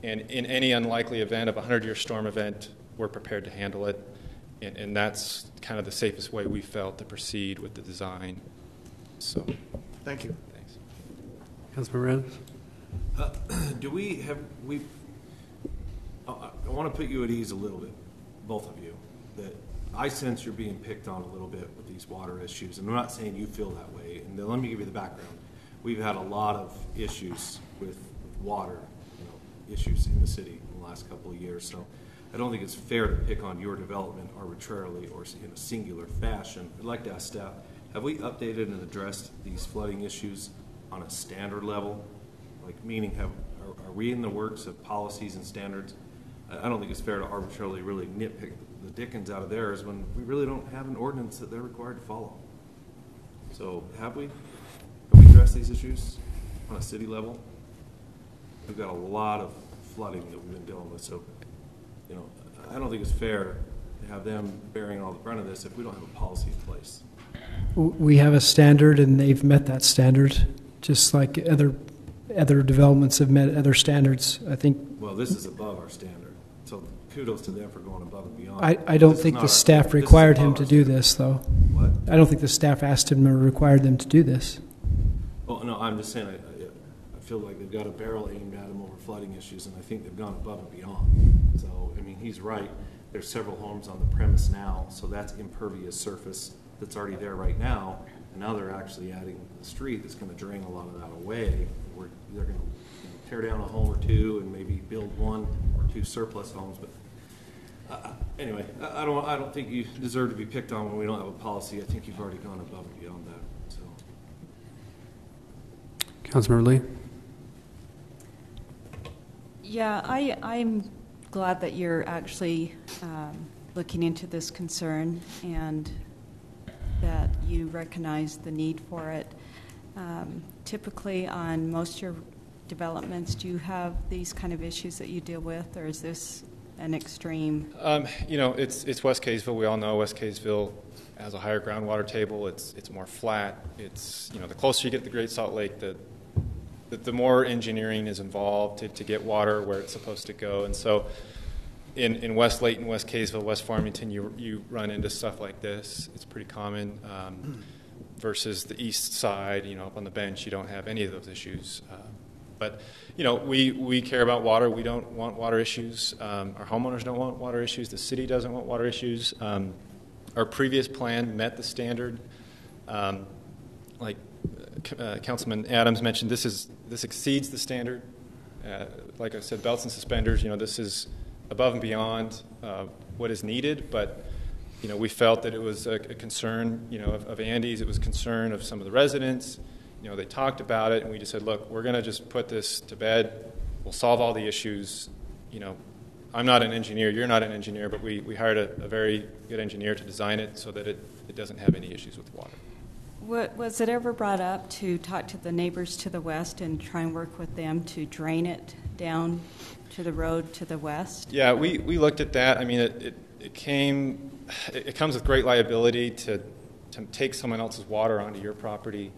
S8: and in any unlikely event of a 100-year storm event, we're prepared to handle it. And that's kind of the safest way we felt to proceed with the design. So,
S3: thank you.
S8: Thanks.
S1: Councilman
S21: Rand? I want to put you at ease a little bit, both of you, that I sense you're being picked on a little bit with these water issues, and I'm not saying you feel that way. And then let me give you the background. We've had a lot of issues with water, issues in the city in the last couple of years. So I don't think it's fair to pick on your development arbitrarily or in a singular fashion. I'd like to ask staff, have we updated and addressed these flooding issues on a standard level? Like, meaning, are we in the works of policies and standards? I don't think it's fair to arbitrarily really nitpick the dickens out of theirs when we really don't have an ordinance that they're required to follow. So have we addressed these issues on a city level? We've got a lot of flooding that we've been dealing with, so I don't think it's fair to have them bearing all the brunt of this if we don't have a policy in place.
S7: We have a standard, and they've met that standard, just like other developments have met other standards. I think.
S21: Well, this is above our standard, so kudos to them for going above and beyond.
S7: I don't think the staff required him to do this, though.
S21: What?
S7: I don't think the staff asked him or required them to do this.
S21: Well, no, I'm just saying I feel like they've got a barrel aimed at them over flooding issues, and I think they've gone above and beyond. So, I mean, he's right. There's several homes on the premise now, so that's impervious surface that's already there right now, and now they're actually adding a street that's going to drain a lot of that away. They're going to tear down a home or two and maybe build one or two surplus homes. But anyway, I don't think you deserve to be picked on when we don't have a policy. I think you've already gone above and beyond that. So,
S1: Councilmember Lee.
S16: Yeah, I'm glad that you're actually looking into this concern and that you recognize the need for it. Typically on most of your developments, do you have these kind of issues that you deal with, or is this an extreme?
S8: You know, it's West Kaysville. We all know West Kaysville has a higher groundwater table. It's more flat. It's, you know, the closer you get to the Great Salt Lake, the more engineering is involved to get water where it's supposed to go. And so in West Layton, West Kaysville, West Farmington, you run into stuff like this. It's pretty common. Versus the east side, you know, up on the bench, you don't have any of those issues. But, you know, we care about water. We don't want water issues. Our homeowners don't want water issues. The city doesn't want water issues. Our previous plan met the standard. Like Councilman Adams mentioned, this exceeds the standard. Like I said, belts and suspenders, you know, this is above and beyond what is needed, but you know, we felt that it was a concern, you know, of Andy's. It was a concern of some of the residents. You know, they talked about it, and we just said, look, we're going to just put this to bed. We'll solve all the issues. You know, I'm not an engineer. You're not an engineer, but we hired a very good engineer to design it so that it doesn't have any issues with water.
S16: Was it ever brought up to talk to the neighbors to the west and try and work with them to drain it down to the road to the west?
S8: Yeah, we looked at that. I mean, it comes with great liability to take someone else's water onto your property,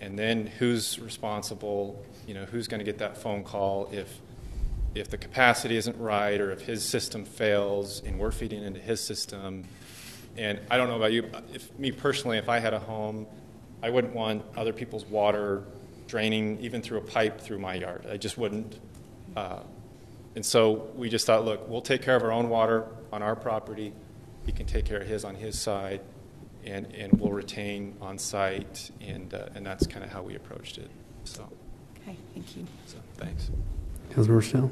S8: and then who's responsible? You know, who's going to get that phone call if the capacity isn't right, or if his system fails and we're feeding into his system? And I don't know about you, me personally, if I had a home, I wouldn't want other people's water draining even through a pipe through my yard. I just wouldn't. And so we just thought, look, we'll take care of our own water on our property. He can take care of his on his side, and we'll retain on site, and that's kind of how we approached it. So.
S16: Okay, thank you.
S8: So, thanks.
S1: Councilmember Still.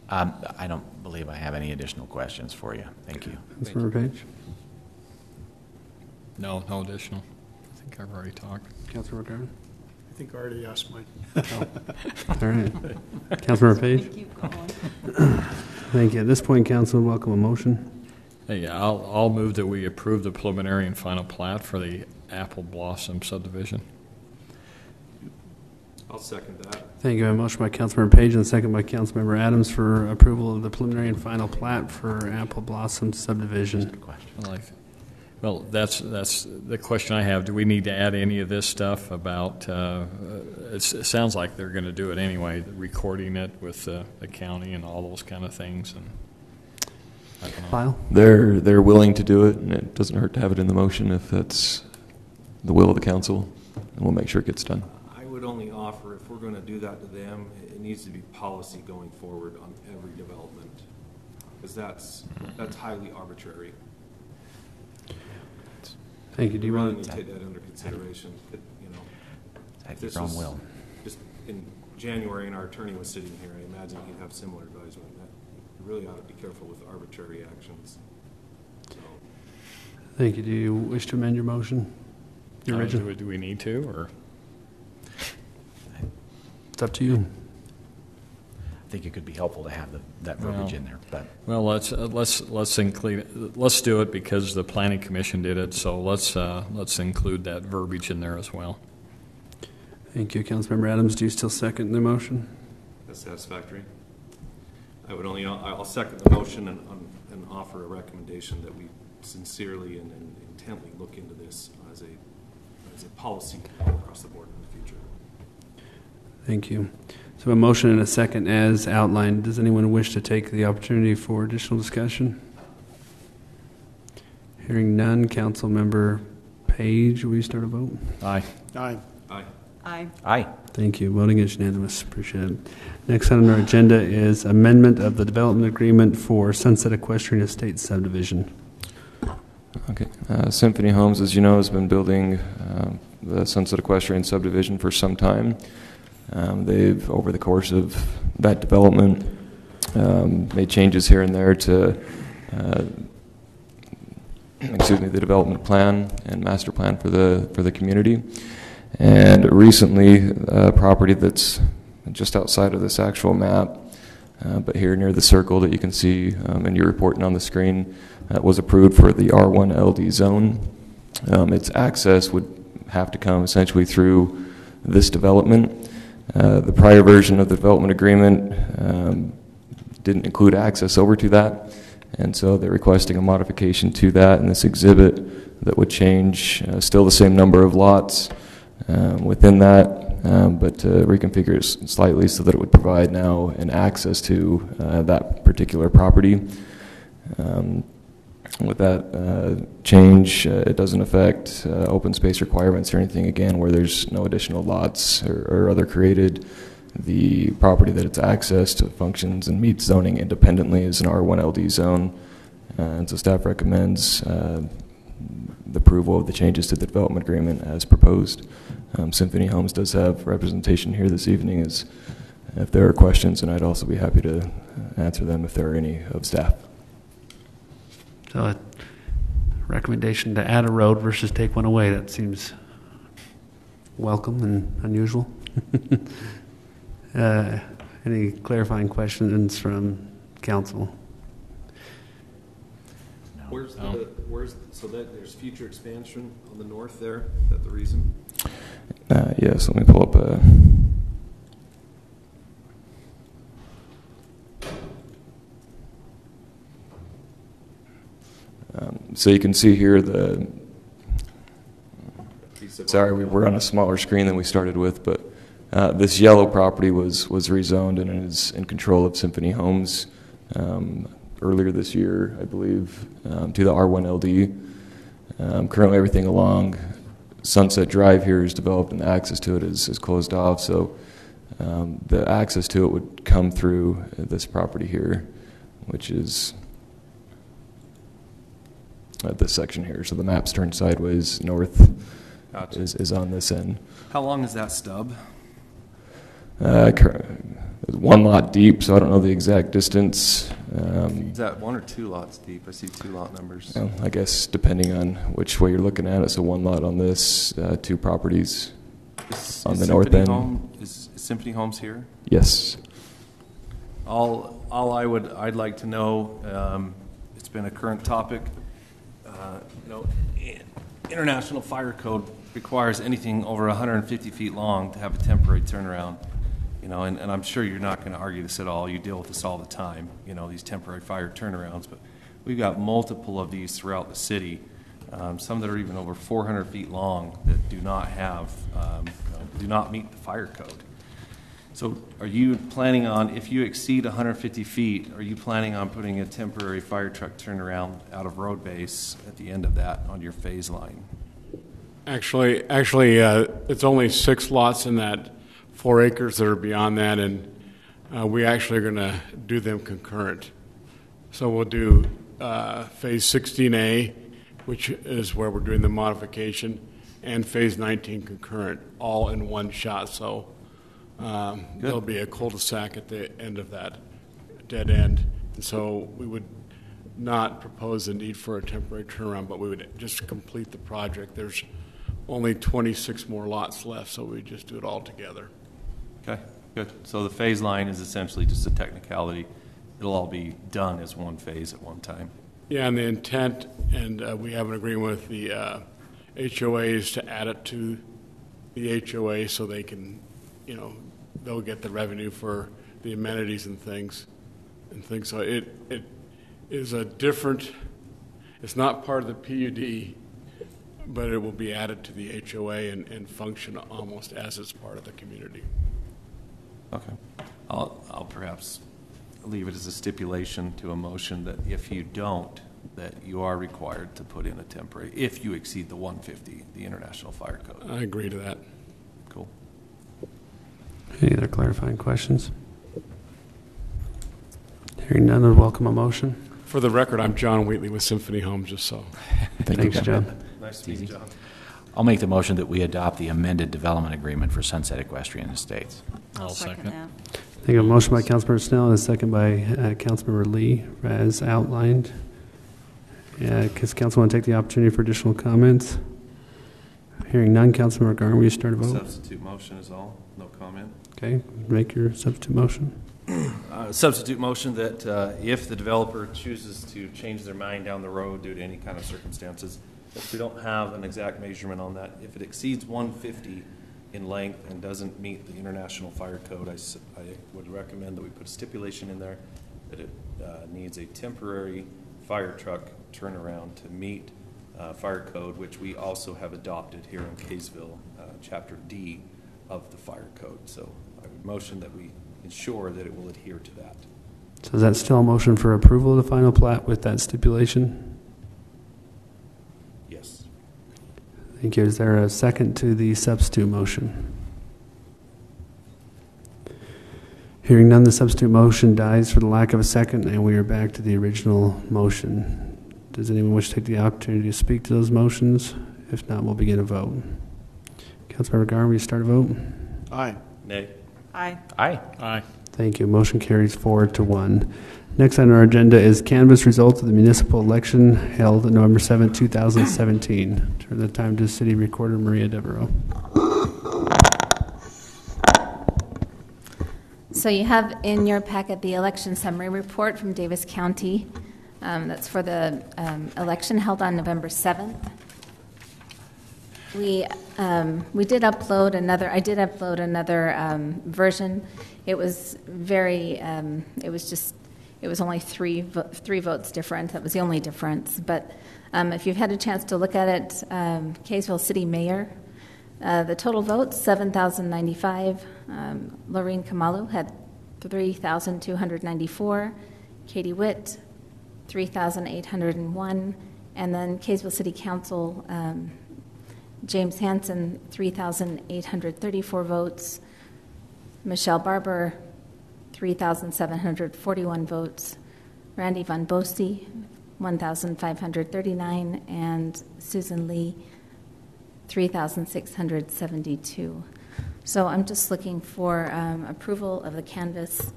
S9: I don't believe I have any additional questions for you. Thank you.
S1: Councilmember Page.
S6: No additional. I think I've already talked.
S1: Councilmember Garden.
S3: I think I already asked mine.
S1: All right. Councilmember Page.
S16: Keep going.
S1: Thank you. At this point, council, welcome a motion.
S6: Hey, I'll move that we approve the preliminary and final plat for the Apple Blossom subdivision.
S21: I'll second that.
S1: Thank you. A motion by Councilmember Page and a second by Councilmember Adams for approval of the preliminary and final plat for Apple Blossom subdivision.
S6: Well, that's the question I have. Do we need to add any of this stuff about? It sounds like they're going to do it anyway, recording it with the county and all those kind of things. And I don't know.
S1: Lyle?
S5: They're willing to do it, and it doesn't hurt to have it in the motion if that's the will of the council, and we'll make sure it gets done.
S21: I would only offer, if we're going to do that to them, it needs to be policy going forward on every development, because that's highly arbitrary.
S1: Thank you. Do you
S21: really
S1: want
S21: to take that under consideration? But, you know,
S9: take your own will.
S21: Just in January, and our attorney was sitting here, I imagine he'd have similar advisement. That you really ought to be careful with arbitrary actions. So.
S1: Thank you. Do you wish to amend your motion? Your original?
S6: Do we need to, or?
S1: It's up to you.
S9: I think it could be helpful to have that verbiage in there. But
S6: well, let's include. Let's do it because the planning commission did it. So let's include that verbiage in there as well.
S1: Thank you, Councilmember Adams. Do you still second the motion?
S21: That's satisfactory. I'll second the motion and offer a recommendation that we sincerely and intently look into this as a policy across the board in the future.
S1: Thank you. So a motion and a second as outlined. Does anyone wish to take the opportunity for additional discussion? Hearing none, Councilmember Page, will you start a vote?
S21: Aye.
S3: Aye.
S21: Aye.
S16: Aye.
S9: Aye.
S1: Thank you. Voting is unanimous. Appreciate it. Next on our agenda is amendment of the development agreement for Sunset Equestrian Estates subdivision.
S5: Okay. Symphony Homes, as you know, has been building the Sunset Equestrian subdivision for some time. They've, over the course of that development, made changes here and there to the development plan and master plan for the community. And recently, a property that's just outside of this actual map, but here near the circle that you can see and you're reporting on the screen, was approved for the R1 LD zone. Its access would have to come essentially through this development. The prior version of the development agreement didn't include access over to that, and so they're requesting a modification to that in this exhibit that would change still the same number of lots within that, but to reconfigure it slightly so that it would provide now an access to that particular property. With that change, it doesn't affect open space requirements or anything, again, where there's no additional lots or other created. The property that it's accessed functions and meets zoning independently as an R1 LD zone. And so staff recommends the approval of the changes to the development agreement as proposed. Symphony Homes does have representation here this evening as if there are questions, and I'd also be happy to answer them if there are any of staff.
S1: So a recommendation to add a road versus take one away, that seems welcome and unusual. Any clarifying questions from council?
S21: So that there's future expansion on the north there? Is that the reason?
S5: Yes, let me pull up a... so you can see here sorry, we're on a smaller screen than we started with, but this yellow property was rezoned and is in control of Symphony Homes earlier this year, I believe, to the R1 LD. Currently everything along Sunset Drive here is developed and the access to it is closed off, so the access to it would come through this property here, which is this section here. So the map's turned sideways north. Gotcha. is on this end.
S21: How long is that stub?
S5: One lot deep, so I don't know the exact distance.
S21: Is that 1 or 2 lots deep? I see 2 lot numbers.
S5: I guess depending on which way you're looking at it. So 1 lot on this, 2 properties on the north end.
S21: Is Symphony Homes here?
S5: Yes.
S21: I'd like to know, it's been a current topic. International Fire Code requires anything over 150 feet long to have a temporary turnaround. And I'm sure you're not going to argue this at all. You deal with this all the time, these temporary fire turnarounds. But we've got multiple of these throughout the city, some that are even over 400 feet long that do not meet the fire code. So are you planning on, if you exceed 150 feet, are you planning on putting a temporary fire truck turnaround out of road base at the end of that on your phase line?
S11: Actually, it's only 6 lots in that 4 acres that are beyond that, and we actually are going to do them concurrent. So we'll do phase 16A, which is where we're doing the modification, and phase 19 concurrent, all in one shot. So there'll be a cul-de-sac at the end of that dead end. And so we would not propose the need for a temporary turnaround, but we would just complete the project. There's only 26 more lots left, so we just do it all together.
S21: Okay, good. So the phase line is essentially just a technicality. It'll all be done as one phase at one time.
S11: Yeah, and the intent, and we have an agreement with the HOAs to add it to the HOA so they can, they'll get the revenue for the amenities and things. So it is a different It's not part of the PUD, but it will be added to the HOA and function almost as it's part of the community.
S21: Okay. I'll perhaps leave it as a stipulation to a motion that if you don't, that you are required to put in a temporary, if you exceed the 150, the International Fire Code.
S11: I agree to that.
S21: Cool.
S1: Any other clarifying questions? Hearing none, I'd welcome a motion.
S11: For the record, I'm John Wheatley with Symphony Homes, just so.
S1: Thanks, John.
S21: Nice to meet you, John.
S9: I'll make the motion that we adopt the amended development agreement for Sunset Equestrian Estates.
S16: I'll second that.
S1: Thank you. A motion by Councilmember Snell and a second by Councilmember Lee, as outlined. Does council want to take the opportunity for additional comments? Hearing none, Councilmember Garn, will you start a vote?
S21: Substitute motion is all. No comment.
S1: Okay, make your substitute motion.
S21: Substitute motion that if the developer chooses to change their mind down the road due to any kind of circumstances, if we don't have an exact measurement on that, if it exceeds 150 in length and doesn't meet the International Fire Code, I would recommend that we put a stipulation in there that it needs a temporary fire truck turnaround to meet fire code, which we also have adopted here in Kaysville, Chapter D of the fire code. So I would motion that we ensure that it will adhere to that.
S1: So is that still a motion for approval of the final plat with that stipulation?
S21: Yes.
S1: Thank you. Is there a second to the substitute motion? Hearing none, the substitute motion dies for the lack of a second, and we are back to the original motion. Does anyone wish to take the opportunity to speak to those motions? If not, we'll begin a vote. Councilmember Garn, will you start a vote?
S3: Aye.
S21: Nay.
S16: Aye.
S9: Aye.
S6: Aye.
S1: Thank you. Motion carries 4-1. Next on our agenda is canvass results of the municipal election held on November 7, 2017. Turn the time to City Recorder Maria Devereaux.
S13: So you have in your packet the election summary report from Davis County. That's for the election held on November 7th. We did upload another. I did upload another version. It was very. It was only three votes different. That was the only difference. But if you've had a chance to look at it, Kaysville City Mayor, the total votes 7,095. Lorene Kamalu had 3,294. Katie Witt, 3,801, and then Kaysville City Council. James Hansen, 3,834 votes. Michelle Barber, 3,741 votes. Randy Von Bosti, 1,539. And Susan Lee, 3,672. So I'm just looking for approval of the canvass,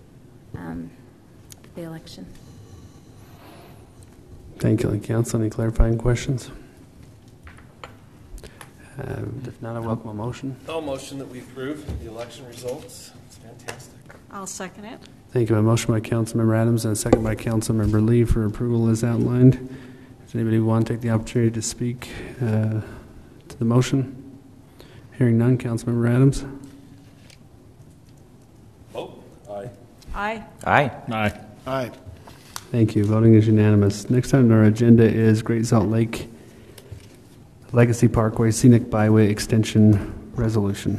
S13: the election.
S1: Thank you, Council. Any clarifying questions? If not, I welcome a motion.
S21: I'll motion that we approve the election results. It's fantastic.
S16: I'll second it.
S1: Thank you. A motion by Councilmember Adams and a second by Councilmember Lee for approval as outlined. Does anybody want to take the opportunity to speak to the motion? Hearing none, Councilmember Adams.
S21: Vote. Aye.
S16: Aye.
S9: Aye.
S6: Aye.
S3: Aye.
S1: Thank you. Voting is unanimous. Next on our agenda is Great Salt Lake Legacy Parkway Scenic Byway Extension Resolution.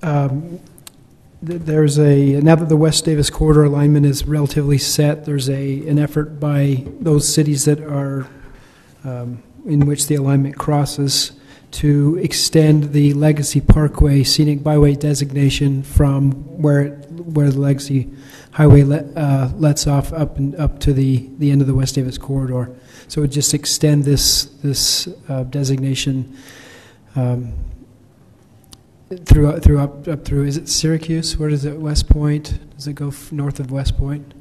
S7: There's now that the West Davis corridor alignment is relatively set, there's an effort by those cities that are in which the alignment crosses to extend the Legacy Parkway Scenic Byway designation from where the Legacy Highway lets off up to the end of the West Davis corridor. So it would just extend this designation through. Is it Syracuse? Where does it? West Point? Does it go north of West Point?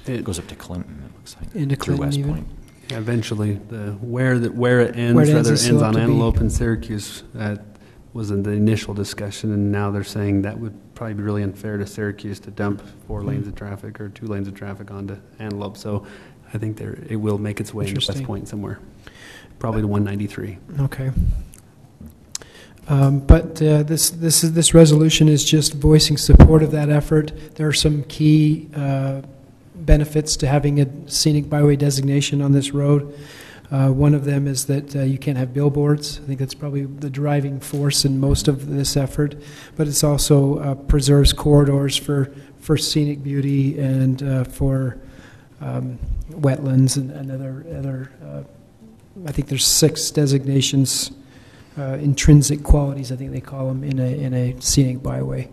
S9: It goes up to Clinton. It looks like
S7: into
S9: through
S7: Clinton
S9: West
S7: even?
S9: Point.
S1: Yeah, eventually, where it ends on Antelope and Syracuse. That was in the initial discussion, and now they're saying that would probably be really unfair to Syracuse to dump 4 lanes of traffic or 2 lanes of traffic onto Antelope. So I think it will make its way into West Point somewhere, probably to 193.
S7: Okay. But this resolution is just voicing support of that effort. There are some key benefits to having a scenic byway designation on this road. One of them is that you can't have billboards. I think that's probably the driving force in most of this effort. But it's also preserves corridors for scenic beauty and for wetlands and other I think there's 6 designations, intrinsic qualities, I think they call them, in a scenic byway.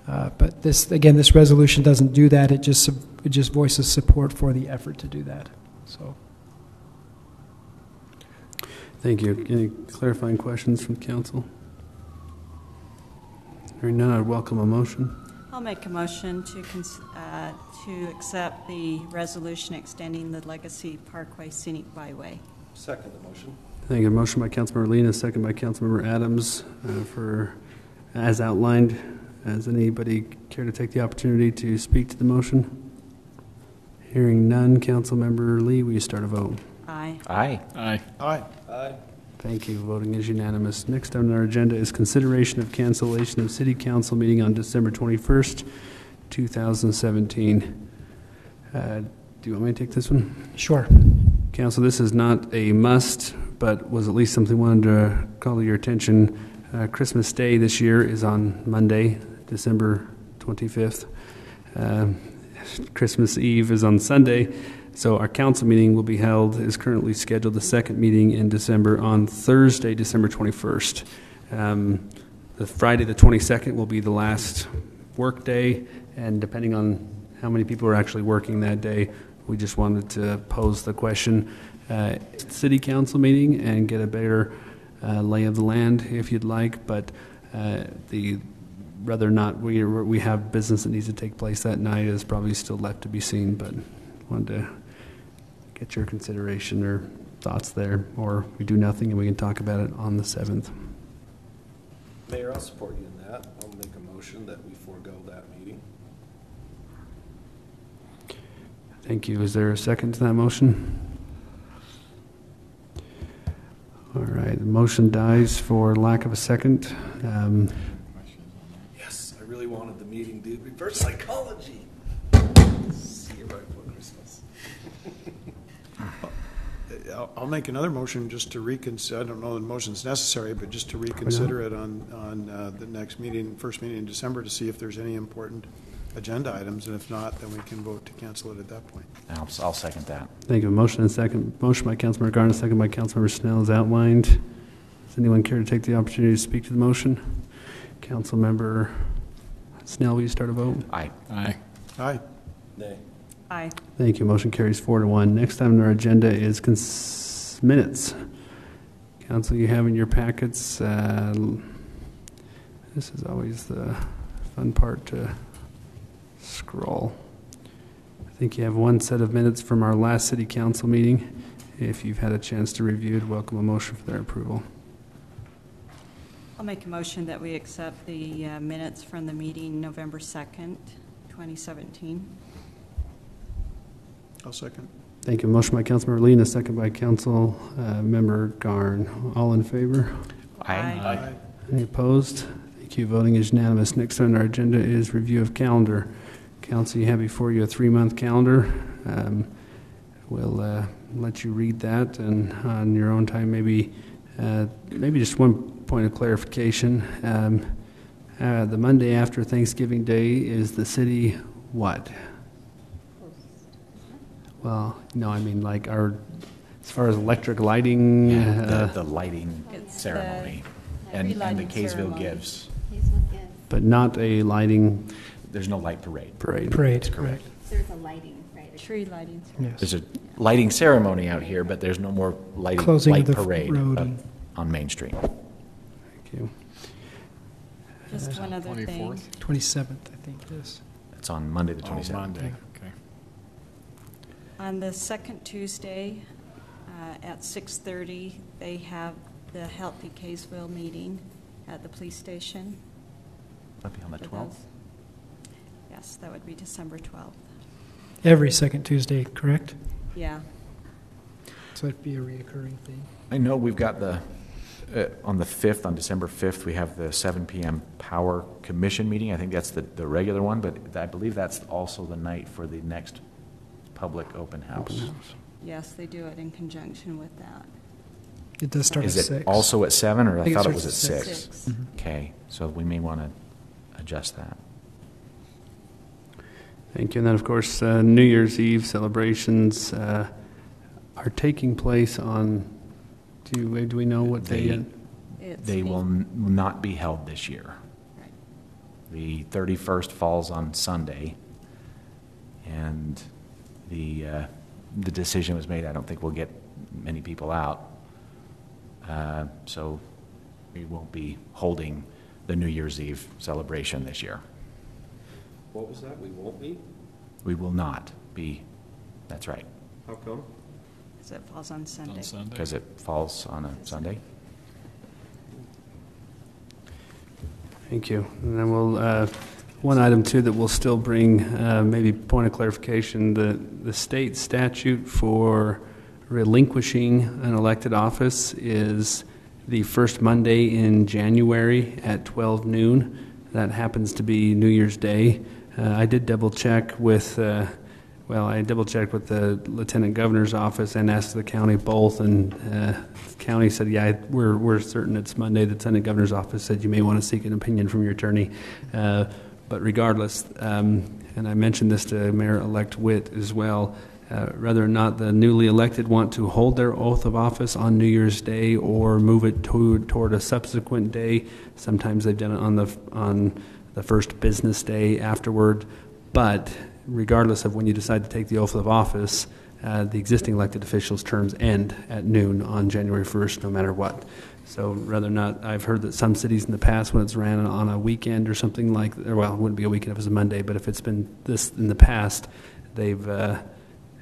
S7: But this resolution doesn't do that. It just voices support for the effort to do that. So.
S1: Thank you. Any clarifying questions from council? Hearing none, I'd welcome a motion.
S16: I'll make a motion to accept the resolution extending the Legacy Parkway Scenic Byway.
S21: Second the motion.
S1: Thank you. A motion by Councilmember Lena, second by Councilmember Adams for as outlined. Does anybody care to take the opportunity to speak to the motion? Hearing none, Councilmember Lee, will you start a vote?
S16: Aye.
S9: Aye.
S2: Aye.
S3: Aye.
S21: Aye.
S1: Thank you. Voting is unanimous. Next on our agenda is consideration of cancellation of City Council meeting on December 21st, 2017. Do you want me to take this one?
S7: Sure.
S1: Council, this is not a must, but was at least something I wanted to call your attention. Christmas Day this year is on Monday, December 25th. Christmas Eve is on Sunday. So our council meeting will be held, is currently scheduled, the second meeting in December on Thursday, December 21st. The Friday the 22nd will be the last work day, and depending on how many people are actually working that day, we just wanted to pose the question city council meeting and get a better lay of the land if you'd like, but whether or not we have business that needs to take place that night is probably still left to be seen, but wanted to get your consideration or thoughts there, or we do nothing and we can talk about it on the 7th.
S21: Mayor, I'll support you in that. I'll make a motion that we forego that meeting.
S1: Thank you. Is there a second to that motion? All right, the motion dies for lack of a second.
S21: Yes, I really wanted the meeting to reverse psychology. See you right before Christmas.
S3: I'll make another motion just to reconsider. I don't know that the motion's necessary, but just to reconsider it on the next meeting, first meeting in December, to see if there's any important agenda items, and if not, then we can vote to cancel it at that point.
S9: I'll second that.
S1: Thank you. Motion and second. Motion by Councilmember Garner, second by Councilmember Snell is outlined. Does anyone care to take the opportunity to speak to the motion? Councilmember Snell, will you start a vote?
S9: Aye.
S2: Aye.
S3: Aye.
S21: Nay.
S16: Aye.
S1: Thank you. Motion carries 4-1. Next item on our agenda is minutes. Council, you have in your packets, this is always the fun part to scroll. I think you have one set of minutes from our last city council meeting. If you've had a chance to review it, welcome a motion for their approval.
S16: I'll make a motion that we accept the minutes from the meeting November 2nd, 2017.
S3: I'll second.
S1: Thank you. Motion by Councilmember Lee and a second by Council Member Garn. All in favor?
S9: Aye.
S3: Aye.
S1: Any opposed? Thank you. Voting is unanimous. Next on our agenda is review of calendar. Council, you have before you a 3-month calendar. We'll let you read that, and on your own time, maybe just one point of clarification. The Monday after Thanksgiving Day is the city what? Well, no, I mean like as far as electric lighting.
S9: The lighting ceremony and the Kaysville gives.
S1: But not a lighting.
S9: There's no light parade.
S7: Parade, correct.
S13: There's a lighting, right?
S16: Tree lighting.
S7: Yes.
S9: There's a lighting ceremony out here, but there's no more light parade on Main Street.
S1: Thank you.
S16: Just one other thing.
S7: 27th, I think it is.
S9: It's on Monday the 27th.
S2: Monday. Okay.
S16: On the second Tuesday at 6:30, they have the Healthy Kaysville meeting at the police station.
S9: That'll be on the 12th.
S16: Yes, that would be December 12th.
S7: Every second Tuesday, correct?
S16: Yeah.
S7: So it'd be a reoccurring thing.
S9: I know we've got on the 5th, on December 5th, we have the 7 p.m. Power Commission meeting. I think that's the regular one, but I believe that's also the night for the next
S10: public open house.
S16: Yes, they do it in conjunction with that.
S7: It does start
S10: Is
S7: at
S10: it
S7: 6.
S10: also at 7, or I thought it was at
S7: starts
S10: 6?
S16: 6.
S10: Okay, so we may want to adjust that.
S1: Thank you. And then, of course, New Year's Eve celebrations are taking place on, do we know what day yet?
S10: They will not be held this year.
S16: Right.
S10: The 31st falls on Sunday, and the decision was made. I don't think we'll get many people out, so we won't be holding the New Year's Eve celebration this year.
S21: What was that? We won't be?
S10: We will not be. That's right.
S21: How come?
S16: Because it falls on Sunday.
S10: Because it falls on a Sunday.
S1: Thank you. And then we'll, one item too that we'll still bring, maybe point of clarification, the state statute for relinquishing an elected office is the first Monday in January at 12 noon. That happens to be New Year's Day. I did double check with, I double checked with the Lieutenant Governor's office and asked the county both, and the county said, yeah, we're certain it's Monday. The Lieutenant Governor's office said you may want to seek an opinion from your attorney. But regardless, and I mentioned this to Mayor-elect Witt as well, whether or not the newly elected want to hold their oath of office on New Year's Day or move it toward a subsequent day. Sometimes they've done it on the first business day afterward. But regardless of when you decide to take the oath of office, the existing elected officials' terms end at noon on January 1st, no matter what. So whether or not, I've heard that some cities in the past, when it's ran on a weekend or something like, well, it wouldn't be a weekend if it was a Monday, but if it's been this in the past, they've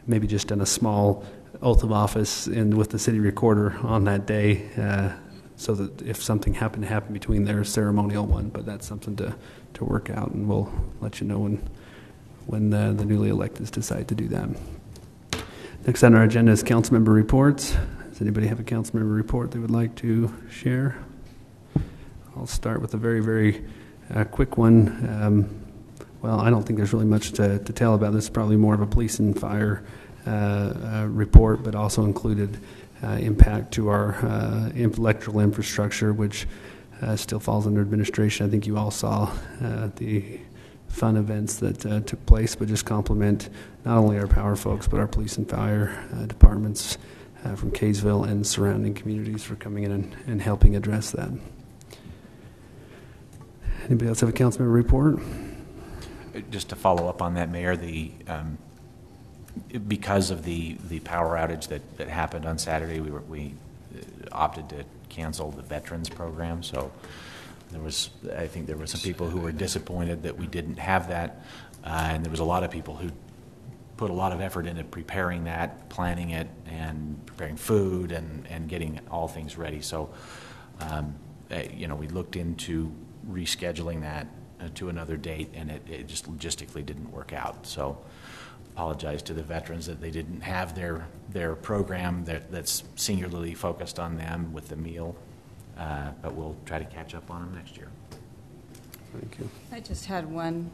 S1: maybe just done a small oath of office with the city recorder on that day, so that if something happened to happen between their ceremonial one, but that's something to work out, and we'll let you know when the newly electeds decide to do that. Next on our agenda is council member reports. Does anybody have a council member report they would like to share? I'll start with a very, very quick one. Well, I don't think there's really much to tell about this. Probably more of a police and fire report, but also included impact to our electrical infrastructure, which still falls under administration. I think you all saw the fun events that took place, but just compliment not only our power folks, but our police and fire departments from Kaysville and surrounding communities for coming in and helping address that. Anybody else have a council member report?
S10: Just to follow up on that, Mayor, because of the power outage that happened on Saturday, we opted to cancel the veterans program. So I think there were some people who were disappointed that we didn't have that, and there was a lot of people who put a lot of effort into preparing that, planning it, and preparing food and getting all things ready. So, we looked into rescheduling that to another date, and it just logistically didn't work out. So apologize to the veterans that they didn't have their program that's singularly focused on them with the meal, but we'll try to catch up on them next year.
S1: Thank you.
S16: I just had one,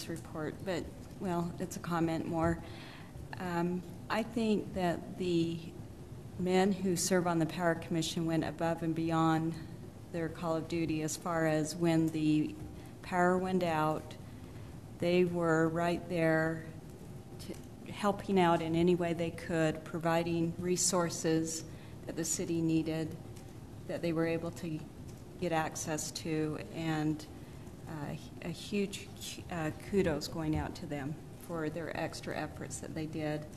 S16: report, but, well, it's a comment more. I think that the men who serve on the Power Commission went above and beyond their call of duty as far as when the power went out. They were right there helping out in any way they could, providing resources that the city needed, that they were able to get access to, and a huge kudos going out to them for their extra efforts that they did.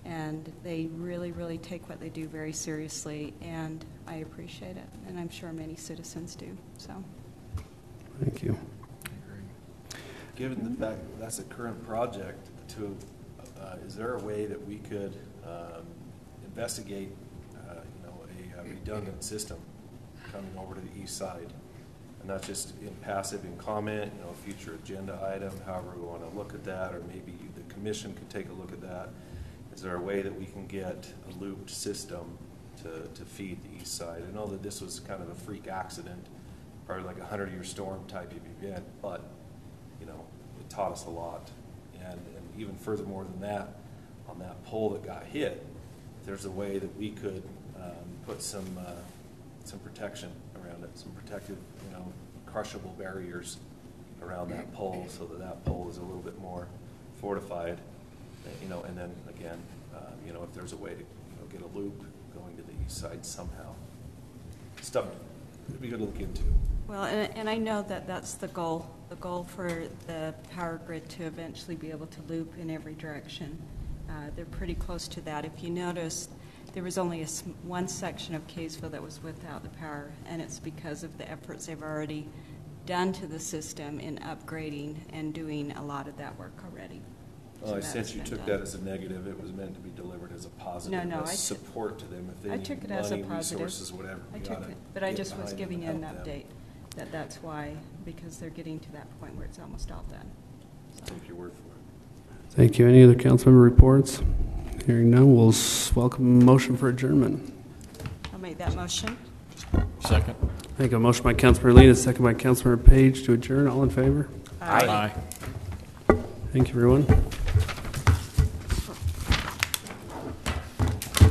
S16: And they really, really take what they do very seriously, and I appreciate it, and I'm sure many citizens do. So,
S1: thank you.
S21: Given the fact that that's a current project, is there a way that we could investigate, a redundant system coming over to the east side, and not just in passive in comment, future agenda item, however we want to look at that, or maybe the commission could take a look at that. Is there a way that we can get a looped system to feed the east side? I know that this was kind of a freak accident, probably like a 100-year storm type of event, but it taught us a lot. And even furthermore than that, on that pole that got hit, if there's a way that we could put some protection around it, some protective, crushable barriers around that pole, so that that pole is a little bit more fortified, and then again, if there's a way to get a loop going to the east side somehow. Stuff it'd be good to look into.
S16: Well, and I know that that's the goal for the power grid to eventually be able to loop in every direction. They're pretty close to that. If you notice, there was only one section of Kaysville that was without the power, and it's because of the efforts they've already done to the system in upgrading and doing a lot of that work already.
S21: Well, I sense you took that as a negative. It was meant to be delivered as a positive, as support to them if they need money, resources, whatever.
S16: I took it, but I just was giving you an update that's why, because they're getting to that point where it's almost all done.
S21: So. Take your word for it.
S1: Thank you. Any other council member reports? Hearing none, we'll welcome a motion for adjournment.
S16: I'll make that motion.
S6: Second.
S1: Thank you. A motion by Councilmember Lena, second by Councilmember Page to adjourn. All in favor?
S16: Aye.
S1: Thank you, everyone.